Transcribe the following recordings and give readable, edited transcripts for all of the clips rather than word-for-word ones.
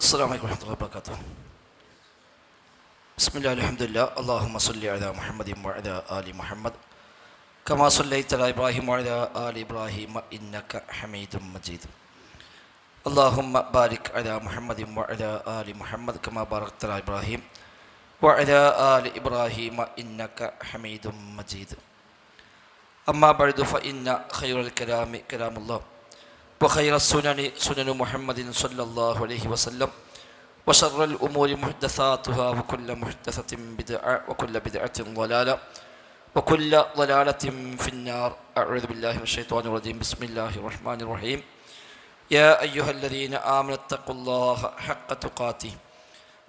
അസ്സലാമു അലൈക്കും വറഹ്മത്തുള്ളാഹി വബറകാതുഹു. ബിസ്മില്ലാഹിൽ അൽഹംദുലില്ലാഹ് അല്ലാഹുമ്മ സ്വല്ലി അലാ മുഹമ്മദിൻ വഅലാ ആലി മുഹമ്മദ് കമാ സ്വല്ലൈത അലാ ഇബ്രാഹിം വഅലാ ആലി ഇബ്രാഹിം ഇന്നക ഹമീദും മജീദ്. അല്ലാഹുമ്മ ബാരിക് അലാ മുഹമ്മദിൻ വഅലാ ആലി മുഹമ്മദ് കമാ ബറക്ത അലാ ഇബ്രാഹിം വഅലാ ആലി ഇബ്രാഹിം ഇന്നക ഹമീദും മജീദ്. അമ്മാ ബഅദു ഫഇന്ന ഖൈറൽ കലാമി കലാമുല്ലാഹ് وخير السنن سنن محمد صلى الله عليه وسلم وشر الأمور محدثاتها وكل محدثة بدعة وكل بدعة ضلالة وكل ضلالة في النار. أعوذ بالله من الشيطان الرجيم. بسم الله الرحمن الرحيم. يا أيها الذين آمنوا اتقوا الله حق تقاته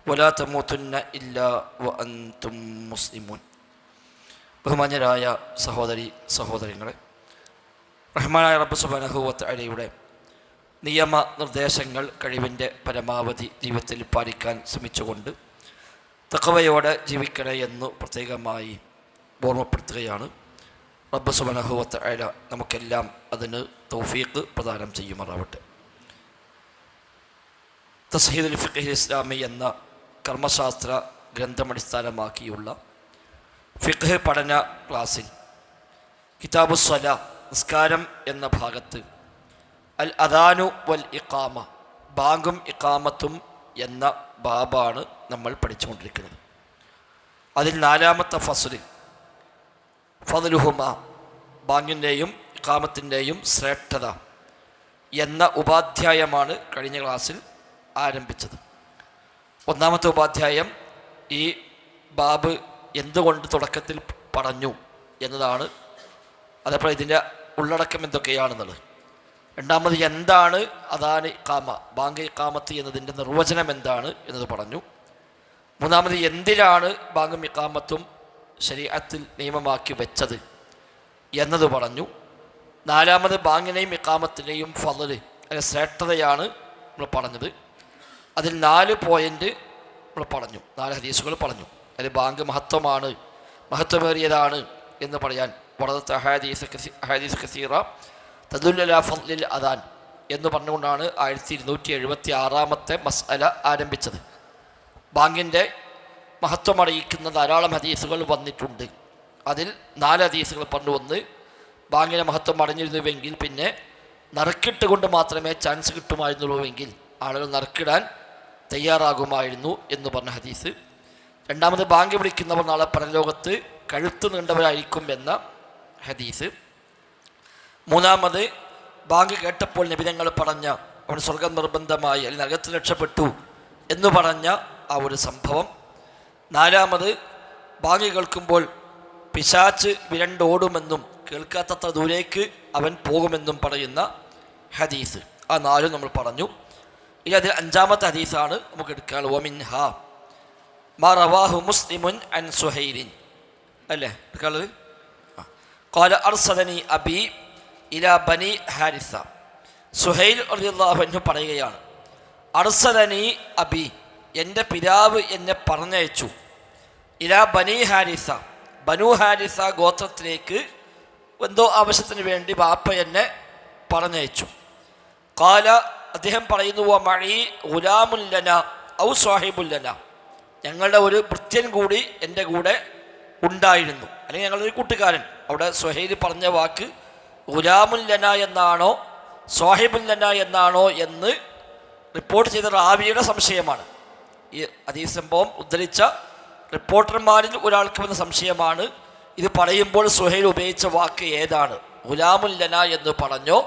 ولا تموتن إلا وأنتم مسلمون. ബഹുമാന്യരായ സഹോദരികളെ, റഹ്മാനായ റബ്ബ് സുബ്ഹാനഹു വ തആലയുടെ നിയമനിർദ്ദേശങ്ങൾ കഴിവിൻ്റെ പരമാവധി ജീവിതത്തിൽ പാലിക്കാൻ ശ്രമിച്ചുകൊണ്ട് തഖ്വയോടെ ജീവിക്കണേ എന്ന് പ്രത്യേകമായി ഓർമ്മപ്പെടുത്തുകയാണ്. റബ്ബ് സുബ്ഹാനഹു വ തആല നമുക്കെല്ലാം അതിന് തൗഫീഖ് പ്രദാനം ചെയ്യുമാറാവട്ടെ. തസ്ഹീദുൽ ഫിഖ്ഹിൽ ഇസ്ലാമി എന്ന കർമ്മശാസ്ത്ര ഗ്രന്ഥമടിസ്ഥാനമാക്കിയുള്ള ഫിഖ്ഹ് പഠന ക്ലാസ്സിൽ കിതാബുസ് സ്വലാ നിസ്കാരം എന്ന ഭാഗത്ത് അൽ അദാനു വൽ ഇഖാമ ബാങ്കും ഇഖാമത്തും എന്ന ബാബാണ് നമ്മൾ പഠിച്ചുകൊണ്ടിരിക്കുന്നത്. അതിൽ നാലാമത്തെ ഫസ്ല് ഫദ്ലുഹുമ ബാങ്കിൻ്റെയും ഇഖാമത്തിൻ്റെയും ശ്രേഷ്ഠത എന്ന ഉപാധ്യായമാണ് കഴിഞ്ഞ ക്ലാസ്സിൽ ആരംഭിച്ചത്. ഒന്നാമത്തെ ഉപാധ്യായം ഈ ബാബ് എന്തുകൊണ്ട് തുടക്കത്തിൽ പറഞ്ഞു എന്നതാണ്. അതേപോലെ ഇതിൻ്റെ ഉള്ളടക്കം എന്തൊക്കെയാണെന്നുള്ളത്. രണ്ടാമത് എന്താണ് അദാൻ ഇഖാമ ബാങ്ക് ഇഖാമത്ത് എന്നതിൻ്റെ നിർവചനം എന്താണ് എന്നത് പറഞ്ഞു. മൂന്നാമത് എന്തിനാണ് ബാങ്കും ഇഖാമത്തും ശരീഅത്തിൽ നിയമമാക്കി വെച്ചത് എന്നത് പറഞ്ഞു. നാലാമത് ബാങ്കിനെയും ഇഖാമത്തിനെയും ഫള് അല്ലെങ്കിൽ ശ്രേഷ്ഠതയാണ് നമ്മൾ പറഞ്ഞത്. അതിൽ 4 പോയിൻ്റ് നമ്മൾ പറഞ്ഞു, 4 ഹദീസുകൾ പറഞ്ഞു. അതിൽ ബാങ്ക് മഹത്വമേറിയതാണ് എന്ന് പറയാൻ വറദത്ത് അഹാദീസ് കസീറ തദുല്ലു അലാ ഫദ്ലിൽ അദാൻ എന്ന് പറഞ്ഞുകൊണ്ടാണ് 1276 മസ്അല ആരംഭിച്ചത്. ബാങ്കിൻ്റെ മഹത്വം അറിയിക്കുന്ന ധാരാളം ഹദീസുകൾ വന്നിട്ടുണ്ട്. അതിൽ 4 ഹദീസുകൾ പറഞ്ഞു. ഒന്ന്, ബാങ്കിൻ്റെ മഹത്വം അറിഞ്ഞിരുന്നുവെങ്കിൽ പിന്നെ നറുക്കിട്ട് കൊണ്ട് മാത്രമേ ചാൻസ് കിട്ടുമായിരുന്നുള്ളൂവെങ്കിൽ ആളുകൾ നറുക്കിടാൻ തയ്യാറാകുമായിരുന്നു എന്ന് പറഞ്ഞ ഹദീസ്. രണ്ടാമത്, ബാങ്ക് വിളിക്കുന്നവർ നാളെ പരലോകത്ത് കഴുത്ത് നീണ്ടവരായിരിക്കും എന്ന ഹദീസ്. മൂന്നാമത്, ബാങ്ക് കേട്ടപ്പോൾ നബി തങ്ങൾ പറഞ്ഞ അവൻ സ്വർഗം നിർബന്ധമായി അല്ലെങ്കിൽ നരകത്തിൽ രക്ഷപ്പെട്ടു എന്ന് പറഞ്ഞ ആ ഒരു സംഭവം. നാലാമത്, ബാങ്ക് കേൾക്കുമ്പോൾ പിശാച്ച് വിരണ്ടോടുമെന്നും കേൾക്കാത്തത്ര ദൂരേക്ക് അവൻ പോകുമെന്നും പറയുന്ന ഹദീസ്. ആ 4 നമ്മൾ പറഞ്ഞു. ഇനി അതിൽ 5ാമത്തെ ഹദീസാണ് നമുക്ക് എടുക്കാൻ. വമിൻഹ മാ റവാഹു മുസ്ലിമുൻ അൻ സുഹൈലിൻ അല്ലേ എടുക്കാനുള്ളത്. ഖാല അർസലനി അബി ഇലാ ബനി ഹാരിസ. സുഹൈൽ റളിയല്ലാഹു അൻഹു പറയുകയാണ്, അർസലനി അബി എൻ്റെ പിതാവ് എന്നെ പറഞ്ഞയച്ചു. ഇലാ ബനി ഹാരിസ ബനു ഹാരിസ ഗോത്രത്തിലേക്ക് എന്തോ ആവശ്യത്തിന് വേണ്ടി ബാപ്പ എന്നെ പറഞ്ഞയച്ചു. ഖാല അദ്ദേഹം പറയുന്നു, വ മഈ ഗുലാമുൻ ലനാ ഔ സാഹിബുൻ ലനാ ഞങ്ങളുടെ ഒരു ഭൃത്യൻ കൂടി എൻ്റെ കൂടെ ഉണ്ടായിരുന്നു, അല്ലെങ്കിൽ ഞങ്ങളുടെ ഒരു കൂട്ടുകാരൻ. അവിടെ സുഹൈൽ പറഞ്ഞ വാക്ക് ഗുലാമുൻ ലന എന്നാണോ സാഹിബുൻ ലന എന്നാണോ എന്ന് റിപ്പോർട്ട് ചെയ്ത റാവിയുടെ സംശയമാണ്. ഈ ഹദീസ് സംഭവം ഉദ്ധരിച്ച റിപ്പോർട്ടർമാരിൽ ഒരാൾക്ക് വന്ന സംശയമാണ്. ഇത് പറയുമ്പോൾ സുഹൈൽ ഉപയോഗിച്ച വാക്ക് ഏതാണ്, ഗുലാമുൻ ലന എന്ന് പറഞ്ഞോ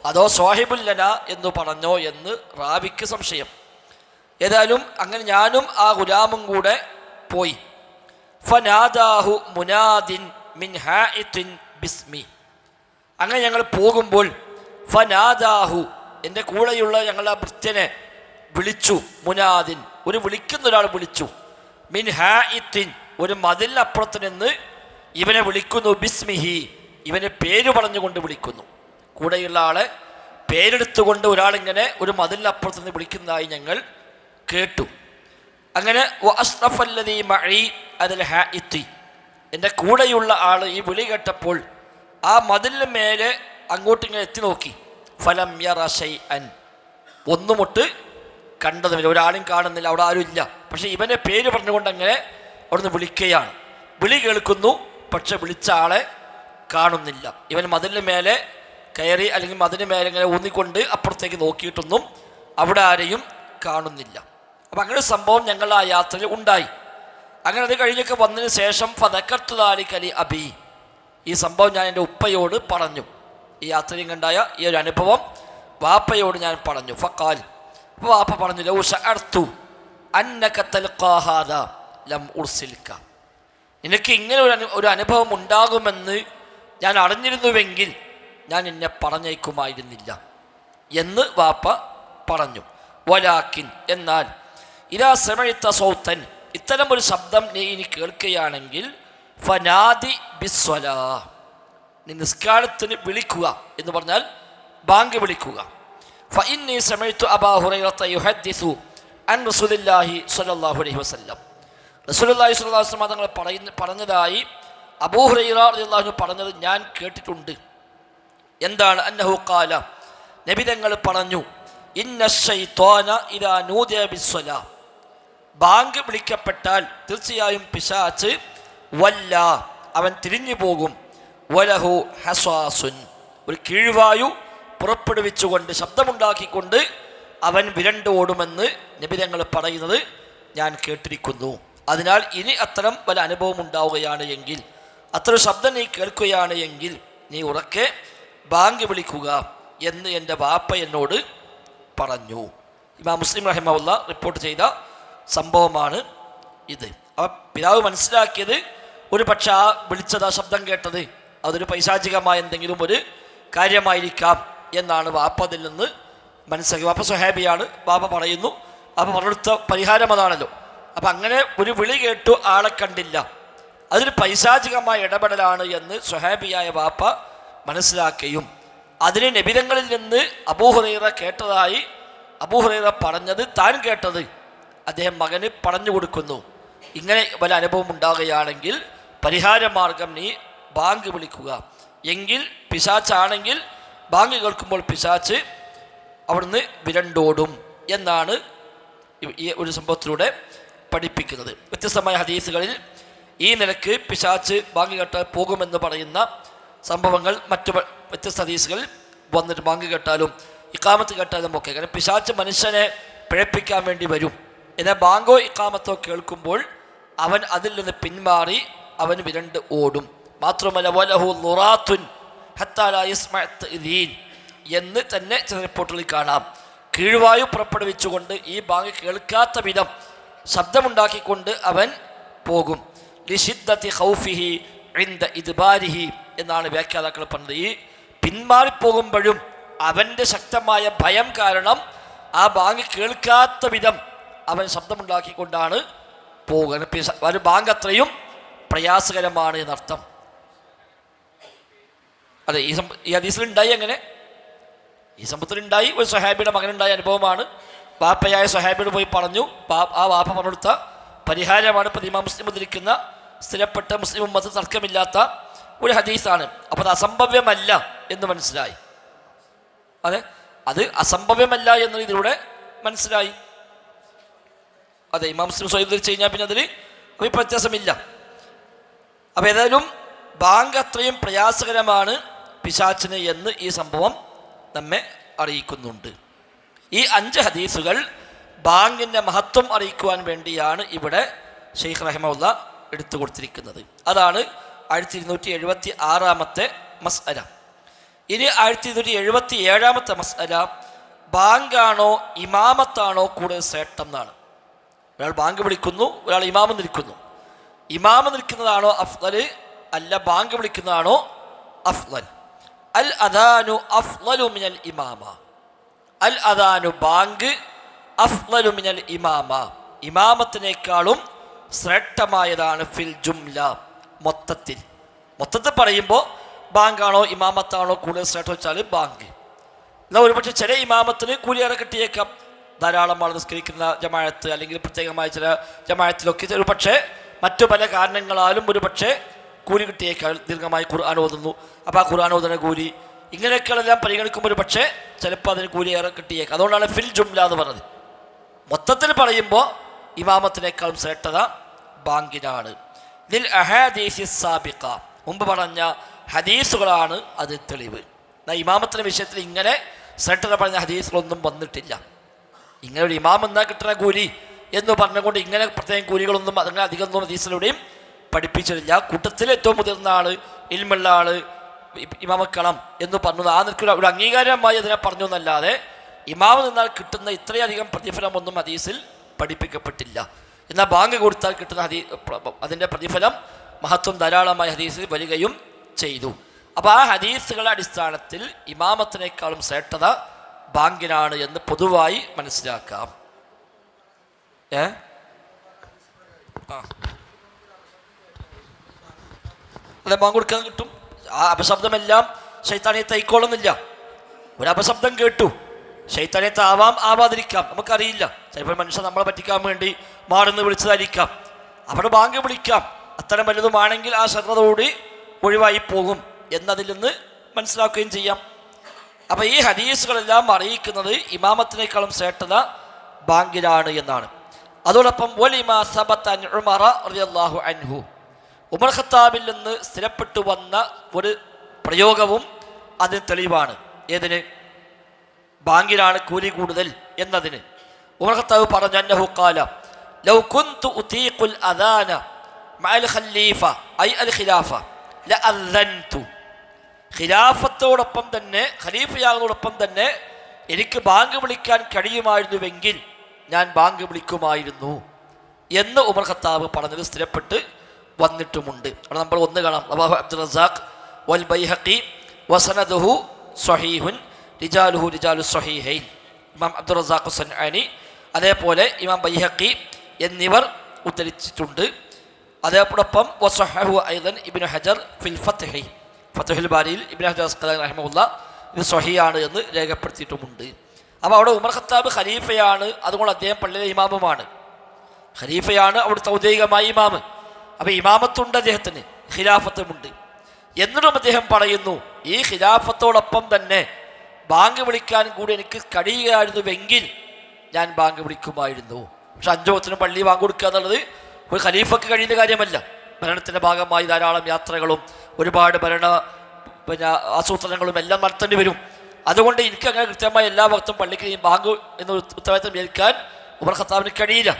അതോ സാഹിബുൻ ലന എന്ന് പറഞ്ഞോ എന്ന് റാവിക്ക് സംശയം. ഏതായാലും അങ്ങനെ ഞാനും ആ ഗുലാമും കൂടെ പോയി. ഫനാദാഹു മുനാദിൻ മിൻ ഹായിത്തിൻ ബിസ്മി. അങ്ങനെ ഞങ്ങൾ പോകുമ്പോൾ ഫനാദാഹു എൻ്റെ കൂടെയുള്ള ഞങ്ങളുടെ ഭൃത്യനെ വിളിച്ചു. മുനാദിൻ ഒരു വിളിക്കുന്ന ഒരാൾ വിളിച്ചു. മിൻ ഹായിത്തിൻ ഒരു മതിലിനപ്പുറത്ത് നിന്ന് ഇവനെ വിളിക്കുന്നു. ബിസ്മിഹി ഇവനെ പേര് പറഞ്ഞുകൊണ്ട് വിളിക്കുന്നു. കൂടെയുള്ള ആളെ പേരെടുത്തുകൊണ്ട് ഒരാളിങ്ങനെ ഒരു മതിലിനപ്പുറത്ത് നിന്ന് വിളിക്കുന്നതായി ഞങ്ങൾ കേട്ടു. അങ്ങനെ വഅസ്റഫല്ലദീ മഈ അദൽ ഹായിത്തി എൻ്റെ കൂടെയുള്ള ആൾ ഈ വിളി കേട്ടപ്പോൾ ആ മതിലിന് മേലെ അങ്ങോട്ടിങ്ങനെ എത്തി നോക്കി. ഫലം യറ ശൈഅൻ ഒന്നുമൊട്ട് കണ്ടതുമില്ല, ഒരാളും കാണുന്നില്ല, അവിടെ ആരും ഇല്ല. പക്ഷെ ഇവൻ്റെ പേര് പറഞ്ഞുകൊണ്ട് അങ്ങനെ അവിടുന്ന് വിളിക്കുകയാണ്. വിളി കേൾക്കുന്നു, പക്ഷെ വിളിച്ച ആളെ കാണുന്നില്ല. ഇവൻ മതിലിന് മേലെ കയറി അല്ലെങ്കിൽ മതിന് മേലെ ഇങ്ങനെ ഊന്നിക്കൊണ്ട് അപ്പുറത്തേക്ക് നോക്കിയിട്ടൊന്നും അവിടെ ആരെയും കാണുന്നില്ല. അപ്പം അങ്ങനെ ഒരു സംഭവം ഞങ്ങൾ ആ യാത്രയിൽ ഉണ്ടായി. അങ്ങനെ അത് കഴിഞ്ഞൊക്കെ വന്നതിന് ശേഷം ഫദക്കത്തുലാലിക്കലി അബി, ഈ സംഭവം ഞാൻ എൻ്റെ ഉപ്പയോട് പറഞ്ഞു. ഈ യാത്രയും കണ്ടായ ഈ ഒരു അനുഭവം വാപ്പയോട് ഞാൻ പറഞ്ഞു. ഫഖാൽ, അപ്പോൾ വാപ്പ പറഞ്ഞു, ലൗ ശഅർതു അന്നക തൽഖാ ഹാദാ ലം ഉർസിൽക, നിനക്ക് ഇങ്ങനെ ഒരു അനുഭവം ഉണ്ടാകുമെന്ന് ഞാൻ അറിഞ്ഞിരുന്നുവെങ്കിൽ ഞാൻ എന്നെ പറഞ്ഞേക്കുമായിരുന്നില്ല എന്ന് വാപ്പ പറഞ്ഞു. വലാക്കിൻ, എന്നാൽ ഇദാ സമഅത സൗതൻ, ഇത്തരം ഒരു ശബ്ദം നീ ഇനി കേൾക്കുകയാണെങ്കിൽ ഫനാദി ബിസ്വലാ, നീ നിസ്കാരത്തിന് വിളിക്കുക എന്ന് പറഞ്ഞാൽ ബാങ്ക് വിളിക്കുക. ഫഇന്നി സമഅതു അബാ ഹുറൈറത യുഹദ്ദിസു അൻ റസൂലില്ലാഹി സ്വല്ലല്ലാഹു അലൈഹി വസല്ലം, റസൂലുള്ളാഹി സ്വല്ലല്ലാഹു അലൈഹി വസല്ലം തങ്ങൾ പറഞ്ഞതായി അബൂ ഹുറൈറ റളിയല്ലാഹു അൻഹു പറഞ്ഞത് ഞാൻ കേട്ടിട്ടുണ്ട്. എന്താണ്? അന്നഹു ഖാല, നബി തങ്ങൾ പറഞ്ഞു, ഇന്ന ശൈത്വാന ഇദാ നൂദിയ ബിസ്വലാ, ബാങ്ക് വിളിക്കപ്പെട്ടാൽ തീർച്ചയായും പിശാച് വല്ല, അവൻ തിരിഞ്ഞു പോകും. വലഹു ഹസ്വാസുൻ, ഒരു കീഴ്വായു പുറപ്പെടുവിച്ചുകൊണ്ട് ശബ്ദമുണ്ടാക്കിക്കൊണ്ട് അവൻ വിരണ്ടോടുമെന്ന് നബി തങ്ങൾ പറയുന്നത് ഞാൻ കേട്ടിരിക്കുന്നു. അതിനാൽ ഇനി അത്തരം വല്ല അനുഭവം ഉണ്ടാവുകയാണ് എങ്കിൽ, അത്ര ശബ്ദം നീ കേൾക്കുകയാണ് എങ്കിൽ നീ ഉറക്കെ ബാങ്ക് വിളിക്കുക എന്ന് എൻ്റെ വാപ്പ എന്നോട് പറഞ്ഞു. ഇമാം മുസ്ലിം റഹിമഹുല്ലാ റിപ്പോർട്ട് ചെയ്ത സംഭവമാണ് ഇത്. അപ്പം പിതാവ് മനസ്സിലാക്കിയത് ഒരു പക്ഷെ ആ വിളിച്ചത്, ആ ശബ്ദം കേട്ടത് അതൊരു പൈശാചികമായ എന്തെങ്കിലും ഒരു കാര്യമായിരിക്കാം എന്നാണ് വാപ്പ അതിൽ നിന്ന് മനസ്സിലാക്കി. വാപ്പ സ്വഹാബിയാണ്, വാപ്പ പറയുന്നു, വാപ്പ പറഞ്ഞെടുത്ത പരിഹാരം അതാണല്ലോ. അപ്പം അങ്ങനെ ഒരു വിളി കേട്ടു, ആളെ കണ്ടില്ല, അതൊരു പൈശാചികമായ ഇടപെടലാണ് എന്ന് സ്വഹാബിയായ വാപ്പ മനസ്സിലാക്കുകയും അതിന് നബിതങ്ങളിൽ നിന്ന് അബൂ ഹുറൈറ കേട്ടതായി അബൂ ഹുറൈറ പറഞ്ഞത് താൻ കേട്ടത് അദ്ദേഹം മകന് പറഞ്ഞു കൊടുക്കുന്നു. ഇങ്ങനെ വല്ല അനുഭവം ഉണ്ടാകുകയാണെങ്കിൽ പരിഹാരമാർഗം നീ ബാങ്ക് വിളിക്കുക, എങ്കിൽ പിശാച്ചാണെങ്കിൽ ബാങ്ക് കേൾക്കുമ്പോൾ പിശാച്ച് അവിടുന്ന് വിരണ്ടോടും എന്നാണ് ഈ ഒരു സംഭവത്തിലൂടെ പഠിപ്പിക്കുന്നത്. വ്യത്യസ്തമായ ഹദീസുകളിൽ ഈ നിലക്ക് പിശാച്ച് ബാങ്ക് കേട്ടാൽ പോകുമെന്ന് പറയുന്ന സംഭവങ്ങൾ മറ്റു വ്യത്യസ്ത ഹദീസുകളിൽ വന്നിട്ട് ബാങ്ക് കേട്ടാലും ഇഖാമത്ത് കേട്ടാലും ഒക്കെ, കാരണം പിശാച്ച് മനുഷ്യനെ പിഴപ്പിക്കാൻ വേണ്ടി വരും. എന്നാൽ ബാങ്കോ ഇഖാമത്തോ കേൾക്കുമ്പോൾ അവൻ അതിൽ നിന്ന് പിന്മാറി അവൻ വിരണ്ട് ഓടും. മാത്രമല്ല വലഹു ലുറാത്തുൻ ഹത്താ ലാ യസ്മഅ തഅ്ദീൻ എന്ന് തന്നെ ചില റിപ്പോർട്ടുകളിൽ കാണാം. കീഴ്വായു പുറപ്പെടുവിച്ചുകൊണ്ട് ഈ ബാങ്ക് കേൾക്കാത്ത വിധം ശബ്ദമുണ്ടാക്കിക്കൊണ്ട് അവൻ പോകും. ലിശിദ്ദതി ഖൗഫിഹി ഇൻദ ഇദ്ബാരിഹി എന്നാണ് വ്യാഖ്യാതാക്കൾ പറഞ്ഞത്. ഈ പിന്മാറിപ്പോകുമ്പോഴും അവൻ്റെ ശക്തമായ ഭയം കാരണം ആ ബാങ്ക് കേൾക്കാത്ത വിധം അവൻ ശബ്ദമുണ്ടാക്കിക്കൊണ്ടാണ് പോകുക. ഒരു ബാങ്ക് അത്രയും പ്രയാസകരമാണ് എന്നർത്ഥം. അതെ, ഈ ഹദീസിലുണ്ടായി. അങ്ങനെ ഈ സംഭവത്തിലുണ്ടായി. ഒരു സ്വഹാബിയുടെ മകനുണ്ടായ അനുഭവമാണ്. വാപ്പയായ സ്വഹാബിയോട് പോയി പറഞ്ഞു. ആ വാപ്പ പറഞ്ഞെടുത്ത പരിഹാരമാണ് ഇപ്പം ഇമാം മുസ്ലിം ഉദ്ധരിക്കുന്ന സ്ഥിരപ്പെട്ട മുസ്ലിം ഉമ്മത്ത് തർക്കമില്ലാത്ത ഒരു ഹദീസാണ്. അപ്പോൾ അത് അസംഭവ്യമല്ല എന്ന് മനസ്സിലായി. അതെ, അത് അസംഭവ്യമല്ല എന്ന് ഇതിലൂടെ മനസ്സിലായി. അതെ, ഇമാം മുസ്ലിം സ്വയം ഉദ്ധരിച്ച് കഴിഞ്ഞാൽ പിന്നെ അതിൽ വ്യത്യാസമില്ല. അപ്പോൾ ഏതായാലും ബാങ്ക് അത്രയും പ്രയാസകരമാണ് പിശാച്ചിന് എന്ന് ഈ സംഭവം നമ്മെ അറിയിക്കുന്നുണ്ട്. ഈ 5 ഹദീസുകൾ ബാങ്കിൻ്റെ മഹത്വം അറിയിക്കുവാൻ വേണ്ടിയാണ് ഇവിടെ ഷെയ്ഖ് റഹിമഹുല്ല എടുത്തു കൊടുത്തിരിക്കുന്നത്. അതാണ് 1276 മസ്അല. ഇനി 1277 മസ്അല, ബാങ്കാണോ ഇമാമത്താണോ കൂടുതൽ ശ്രേഷ്ഠം എന്നാണ്. ഒരാൾ ബാങ്ക് വിളിക്കുന്നു, ഒരാൾ ഇമാമ് നിൽക്കുന്നു. ഇമാമ് നിൽക്കുന്നതാണോ അഫ്ളൽ, അല്ല ബാങ്ക് വിളിക്കുന്നതാണോ അഫ്ളൽ? അൽ അദാനു അഫ്ളലു മിനൽ ഇമാമ, അൽ അദാനു ബാങ്ക് അഫ്ളലു മിനൽ ഇമാമ, ഇമാമത്തിനേക്കാളും ശ്രേഷ്ഠമായതാണ് ഫിൽ ജുംല, മൊത്തത്തിൽ പറയുമ്പോൾ ബാങ്കാണോ ഇമാമത്താണോ കൂടുതൽ ശ്രേഷ്ഠം വെച്ചാൽ ബാങ്ക്. എന്നാൽ ഒരുപക്ഷെ ചില ഇമാമത്തിന് കൂലിയേറെ കിട്ടിയേക്കാം. ധാരാളം ആൾ നിസ്കരിക്കുന്ന ജമാഅത്ത് അല്ലെങ്കിൽ പ്രത്യേകമായ ചില ജമാഅത്തിലൊക്കെ ഒരു പക്ഷേ മറ്റു പല കാരണങ്ങളാലും ഒരു പക്ഷേ കൂലി കിട്ടിയേക്കാം. ദീർഘമായി ഖുർആൻ ഓതുന്നു, അപ്പോൾ ആ ഖുർആൻ ഓതുന്ന കൂലി, ഇങ്ങനെയൊക്കെയെല്ലാം പരിഗണിക്കുമ്പോൾ ഒരു പക്ഷേ ചിലപ്പോൾ അതിന് കൂലിയേറെ കിട്ടിയേക്കാം. അതുകൊണ്ടാണ് ഫിൽ ജുംല എന്ന് പറഞ്ഞത്. മൊത്തത്തിൽ പറയുമ്പോൾ ഇമാമത്തിനേക്കാളും ശ്രേഷ്ഠത ബാങ്കിനാണ്. ദിൽ അഹാദീസി സാബിഖ, മുമ്പ് പറഞ്ഞ ഹദീസുകളാണ് അത് തെളിവ്. ഇമാമത്തിൻ്റെ വിഷയത്തിൽ ഇങ്ങനെ ശ്രേഷ്ഠത പറഞ്ഞ ഹദീസുകളൊന്നും വന്നിട്ടില്ല. ഇങ്ങനെ ഒരു ഇമാം എന്നാ കിട്ടുന്ന കൂലി എന്ന് പറഞ്ഞുകൊണ്ട് ഇങ്ങനെ പ്രത്യേകം കൂലികളൊന്നും അങ്ങനെ അധികമൊന്നും ഹദീസിലൂടെയും പഠിപ്പിച്ചിട്ടില്ല. കൂട്ടത്തിൽ ഏറ്റവും മുതിർന്ന ആള്, ഇൽമുള്ള ആള്, ഇമാമക്കണം എന്ന് പറഞ്ഞത് ആ നിൽക്കുന്ന ഒരു അംഗീകാരമായി അതിനെ പറഞ്ഞു എന്നല്ലാതെ ഇമാമ നിന്നാൽ കിട്ടുന്ന ഇത്രയധികം പ്രതിഫലമൊന്നും ഹദീസിൽ പഠിപ്പിക്കപ്പെട്ടില്ല. എന്നാൽ ബാങ്ക് കൊടുത്താൽ കിട്ടുന്ന അതിൻ്റെ പ്രതിഫലം മഹത്വം ധാരാളമായ ഹദീസിൽ വരികയും ചെയ്തു. അപ്പോൾ ആ ഹദീസുകളുടെ അടിസ്ഥാനത്തിൽ ഇമാമത്തിനേക്കാളും ശ്രേഷ്ഠത ബാങ്കിനാണ് എന്ന് പൊതുവായി മനസ്സിലാക്കാം. അതെ, ബാങ്ക് കൊടുക്കാൻ കിട്ടും. ആ അപശബ്ദമെല്ലാം ശൈത്താനിയത്ത് ആയിക്കോളുന്നില്ല. ഒരു അപശബ്ദം കേട്ടു, ശൈത്താനിയത്ത് ആവാം ആവാതിരിക്കാം, നമുക്കറിയില്ല. ചിലപ്പോൾ മനുഷ്യൻ നമ്മളെ പറ്റിക്കാൻ വേണ്ടി മാറുന്ന് വിളിച്ചതായിരിക്കാം. അവിടെ ബാങ്ക് വിളിക്കാം. അത്തരം വലുതുമാണെങ്കിൽ ആ ശ്രദ്ധയോട് ഒഴിവായി പോകും എന്നതിൽ നിന്ന് മനസ്സിലാക്കുകയും ചെയ്യാം. അപ്പോൾ ഈ ഹദീസുകളെല്ലാം അറിയിക്കുന്നത് ഇമാമത്തിനേക്കാളും ശ്രേഷ്ഠത ബാങ്കിലാണ് എന്നാണ്. അതോടൊപ്പം വലിമാ സബത അൻ ഉമറ റളിയല്ലാഹു അൻഹു, ഉമർ ഖത്താബിൽ നിന്ന് സ്ഥിരപ്പെട്ടു വന്ന ഒരു പ്രയോഗവും അതിന് തെളിവാണ്. ഏതിന്? ബാങ്കിലാണ് കൂലി കൂടുതൽ എന്നതിന്. ഉമർ ഖത്താബ് പറഞ്ഞു, അന്നഹു ഖാല ലൗ കുന്തു ഉതീഖുൽ അദാന മഅൽ ഖലീഫ ഐ അൽ ഖിലാഫ ലഅദൻതു, ഖിലാഫത്തോടൊപ്പം തന്നെ ഖലീഫയാകുന്നതോടൊപ്പം തന്നെ എനിക്ക് ബാങ്ക് വിളിക്കാൻ കഴിയുമായിരുന്നുവെങ്കിൽ ഞാൻ ബാങ്ക് വിളിക്കുമായിരുന്നു എന്ന് ഉമർ ഖത്താബ് പറഞ്ഞത് സ്ഥിരപ്പെട്ട് വന്നിട്ടുമുണ്ട്. അവിടെ നമ്മൾ ഒന്ന് കാണാം, റവാഹു അബ്ദുർ റസാഖ് വൽ ബൈഹഖി വസനദുഹു സ്വഹീഹുൻ റിജാലുഹു റിജാലു സ്വഹീഹൈൻ. ഇമാം അബ്ദുർ റസാഖ് സൻആനി അതേപോലെ ഇമാം ബൈഹഖി എന്നിവർ ഉദ്ധരിച്ചിട്ടുണ്ട്. അതേപോടൊപ്പം വസഹഹു ഐദൻ ഇബ്നു ഹജർ ഫിൽ ഫത്ഹി, ഫത്ഹുൽ ബാരിയിൽ ഇബ്നു ഹജർ അസ്ഖലാനി റഹിമഹുല്ലാ ഇത് സ്വഹീഹാണ് എന്ന് രേഖപ്പെടുത്തിയിട്ടുമുണ്ട്. അപ്പോൾ അവിടെ ഉമർ ഖത്താബ് ഖലീഫയാണ്, അതുകൊണ്ട് അദ്ദേഹം പള്ളിയിലെ ഇമാമുമാണ്. ഖലീഫയാണ് അവിടുത്തെ ഔദ്യോഗികമായ ഇമാമ്. അപ്പോൾ ഇമാമത്തുണ്ട് അദ്ദേഹത്തിന്, ഖിലാഫത്തുമുണ്ട്. എന്നിട്ടും അദ്ദേഹം പറയുന്നു, ഈ ഖിലാഫത്തോടൊപ്പം തന്നെ ബാങ്ക് വിളിക്കാൻ കൂടി എനിക്ക് കഴിയുകയായിരുന്നുവെങ്കിൽ ഞാൻ ബാങ്ക് വിളിക്കുമായിരുന്നു. പക്ഷെ 5 വക്തിന് പള്ളി ബാങ്ക് കൊടുക്കുക എന്നുള്ളത് ഒരു ഖലീഫക്ക് കഴിയുന്ന കാര്യമല്ല. ഭരണത്തിൻ്റെ ഭാഗമായി ധാരാളം യാത്രകളും ഒരുപാട് ആസൂത്രണങ്ങളും എല്ലാം നടത്തേണ്ടി വരും. അതുകൊണ്ട് എനിക്ക് അങ്ങനെ കൃത്യമായി എല്ലാ വക്തും പള്ളിക്ക് ബാങ്ക് എന്ന ഉത്തരവാദിത്തം ഏൽക്കാൻ ഉമർ ഖത്താബിന് കഴിയില്ല.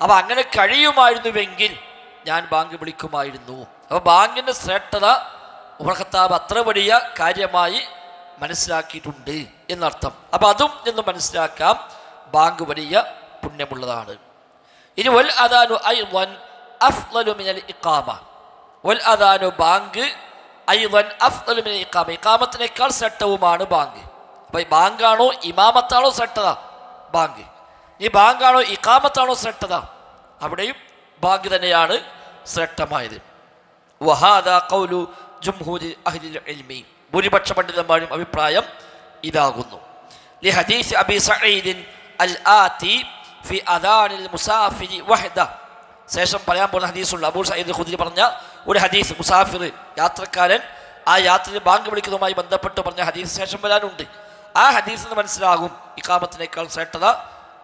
അപ്പോൾ അങ്ങനെ കഴിയുമായിരുന്നുവെങ്കിൽ ഞാൻ ബാങ്ക് വിളിക്കുമായിരുന്നു. അപ്പോൾ ബാങ്കിൻ്റെ ശ്രേഷ്ഠത ഉമർ ഖത്താബ് അത്ര വലിയ കാര്യമായി മനസ്സിലാക്കിയിട്ടുണ്ട് എന്നർത്ഥം. അപ്പോൾ അതും എന്ന് മനസ്സിലാക്കാം, ബാങ്ക് വലിയ പുണ്യമുള്ളതാണ്. ഇനി വൽ അദാനു അയ്ളൻ അഫ്ളലു മിനൽ ഇഖാമ, വൽ അദാനു ബാങ്ക് അയ്ളൻ അഫ്ളലു മിനൽ ഇഖാമ, ഇഖാമത്തിനേക്കാൾ ശ്രേഷ്ഠവുമാണ് ബാങ്ക്. അപ്പോൾ ബാങ്കാണോ ഇമാമത്താണോ ശ്രേഷ്ഠത? ബാങ്ക്. ഈ ബാങ്കാണോ ഇഖാമത്താണോ ശ്രേഷ്ഠത? അവിടെയും ബാങ്ക് തന്നെയാണ് ശ്രേഷ്ഠമായത്. വഹാദാ ഖൗലു ജുംഹൂരി അഹ്ലിൽ ഇൽമി, ഭൂരിപക്ഷ പണ്ഡിതന്മാരും അഭിപ്രായം ഇതാകുന്നു. ലി ഹദീസ് അബി സഈദ് അൽ ആതി ഫി അദാനിൽ മുസാഫിരി വഹദ, ശേഷം പറയാൻ പോകുന്ന ഹദീസുള്ള അബൂ സഈദ് ഖുദ്രി പറഞ്ഞ ഒരു ഹദീസ്, മുസാഫിർ യാത്രക്കാരൻ ആ യാത്രയിൽ ബാങ്ക് വിളിക്കുന്നതുമായി ബന്ധപ്പെട്ട് പറഞ്ഞ ഹദീസ് ശേഷം വരാനുണ്ട്. ആ ഹദീസിൽ നിന്ന് മനസ്സിലാകും ഇഖാമത്തിനേക്കാൾ ശ്രേഷ്ഠത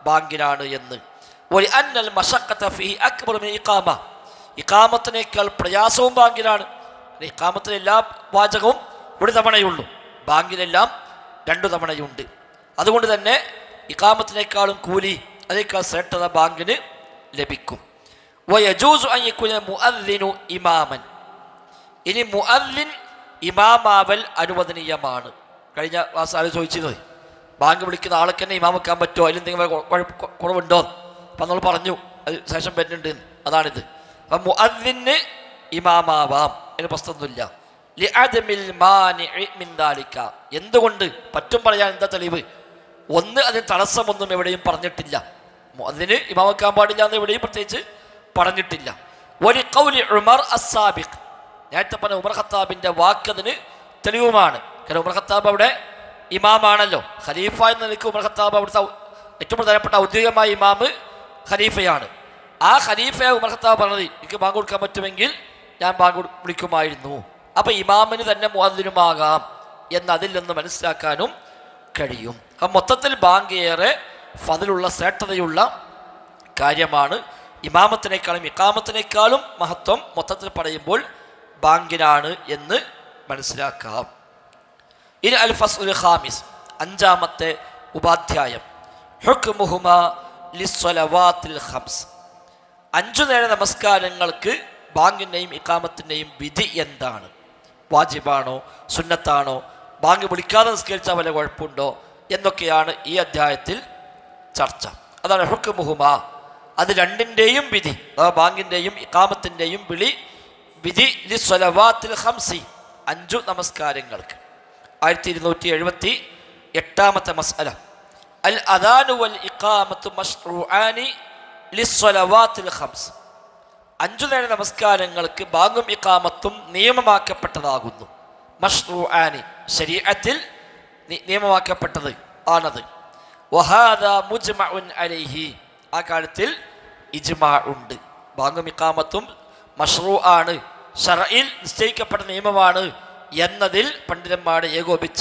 ബാങ്കിനാണ് എന്ന്. ഒരു അന്നൽ മശഖത ഫീഹി അക്ബർ മിൻ ഇഖാമ, ഇഖാമത്തിനേക്കാൾ പ്രയാസവും ബാങ്കിനാണ്. ഇഖാമത്തിന് എല്ലാ വാചകവും ഒരു തവണയുള്ളൂ, ബാങ്കിലെല്ലാം 2 തവണയുണ്ട്. അതുകൊണ്ട് തന്നെ ഇഖാമത്തിനേക്കാളും കൂലി, അതിനേക്കാൾ ശ്രേഷ്ഠത ബാങ്കിന് ലഭിക്കും. വയജൂസു അൻ യകൂന മുഅദ്ദിനു ഇമാമൻ, ഇനി മുഅദ്ദിൻ ഇമാമാവൽ അനുവദനീയമാണ്. കഴിഞ്ഞ ക്ലാസ് ആര് ചോദിച്ചിരുന്നത്, ബാങ്ക് വിളിക്കുന്ന ആൾക്ക് തന്നെ ഇമാം വെക്കാൻ പറ്റുമോ, അതിലെന്തെങ്കിലും കുറവുണ്ടോ? അപ്പം നമ്മൾ പറഞ്ഞു അത് ശേഷം വരുന്നുണ്ട്, അതാണിത്. അപ്പം മുഅദ്ദിന് ഇമാമാവാം, അതിന് പ്രശ്നമൊന്നുമില്ല. ലിഅദമിൽ മാനിഇ മിൻ ദാലിക, എന്തുകൊണ്ട് പറ്റും പറയാൻ എന്താ തെളിവ്? ഒന്ന്, അതിന് തടസ്സമൊന്നും എവിടെയും പറഞ്ഞിട്ടില്ല. മുഅദ്ദിന് ഇമാം വെക്കാൻ പാടില്ല എന്ന് എവിടെയും പ്രത്യേകിച്ച് പറഞ്ഞിട്ടില്ല. വലി ഖൗലി ഉമർ അസ്സാബിഖ്, നേരത്തെ പറഞ്ഞ ഉമർ ഖത്താബിൻ്റെ വാക്കതിന് തെളിവുമാണ്. കാരണം ഉമർ ഖത്താബ് അവിടെ ഇമാമാണല്ലോ, ഖലീഫ എന്ന നിലയ്ക്ക് ഉമർ ഖത്താബ് അവിടുത്തെ ഏറ്റവും പ്രധാനപ്പെട്ട ഔദ്യോഗികമായ ഇമാമ് ഖലീഫയാണ്. ആ ഖലീഫയെ ഉമർ ഖത്താബ് പറഞ്ഞത് എനിക്ക് ബാങ്ക് കൊടുക്കാൻ പറ്റുമെങ്കിൽ ഞാൻ ബാങ്ക് വിളിക്കുമായിരുന്നു. അപ്പം ഇമാമിന് തന്നെ മുഅദ്ദിനുമാകാം എന്നതിൽ നിന്ന് മനസ്സിലാക്കാനും കഴിയും. അപ്പം മൊത്തത്തിൽ ബാങ്ക് ഏറെ ഫضലുള്ള ശ്രേഷ്ഠതയുള്ള കാര്യമാണ്. ഇമാമത്തിനേക്കാളും ഇഖാമത്തിനേക്കാളും മഹത്വം മൊത്തത്തിൽ പറയുമ്പോൾ ബാങ്കിനാണ് എന്ന് മനസ്സിലാക്കാം. ഇനി അൽ ഫസ്ലുൽ ഖാമിസ്, അഞ്ചാമത്തെ ഉപാധ്യായം. ഹുക്മുഹുമാ ലിസ്സലവാത്തിൽ ഖംസ്, 5 നേര നമസ്കാരങ്ങൾക്ക് ബാങ്കിൻ്റെയും ഇഖാമത്തിൻ്റെയും വിധി എന്താണ്? വാജിബാണോ സുന്നത്താണോ? ബാങ്ക് വിളിക്കാതെ നിസ്കരിച്ചാൽ വല്ല കുഴപ്പമുണ്ടോ എന്നൊക്കെയാണ് ഈ അധ്യായത്തിൽ ചർച്ച. അതാണ് ഹുക്മുഹുമാ, അത് രണ്ടിൻ്റെയും വിധി, ബാങ്കിൻ്റെയും ഇഖാമത്തിൻ്റെയും വിധി ലിസ്സലവാത്തിൽ ഖംസി, 5 നമസ്കാരങ്ങൾക്ക്. 1278 മസ്അല. അൽ അദാനു വൽ ഇഖാമത്തു മശ്റൂആനി ലിസ്സലവാത്തിൽ ഖംസ്, 5 നേര നമസ്കാരങ്ങൾക്ക് ബാങ്കും ഇഖാമത്തും നിയമമാക്കപ്പെട്ടതാകുന്നു. മശ്റൂആനി, ശരീഅത്തിൽ നിയമമാക്കപ്പെട്ടത് ആണത്. വഹാദാ മുജ്മഉൻ അലൈഹി, ആ കാര്യത്തിൽ ഇജ്മാ ഉണ്ട്. ബാങ്കും ഇഖാമത്തും മശ്റൂആണ്, ശർഇൽ നിശ്ചയിക്കപ്പെട്ട നിയമമാണ് എന്നതിൽ പണ്ഡിതന്മാരുടെ ഏകോപിച്ച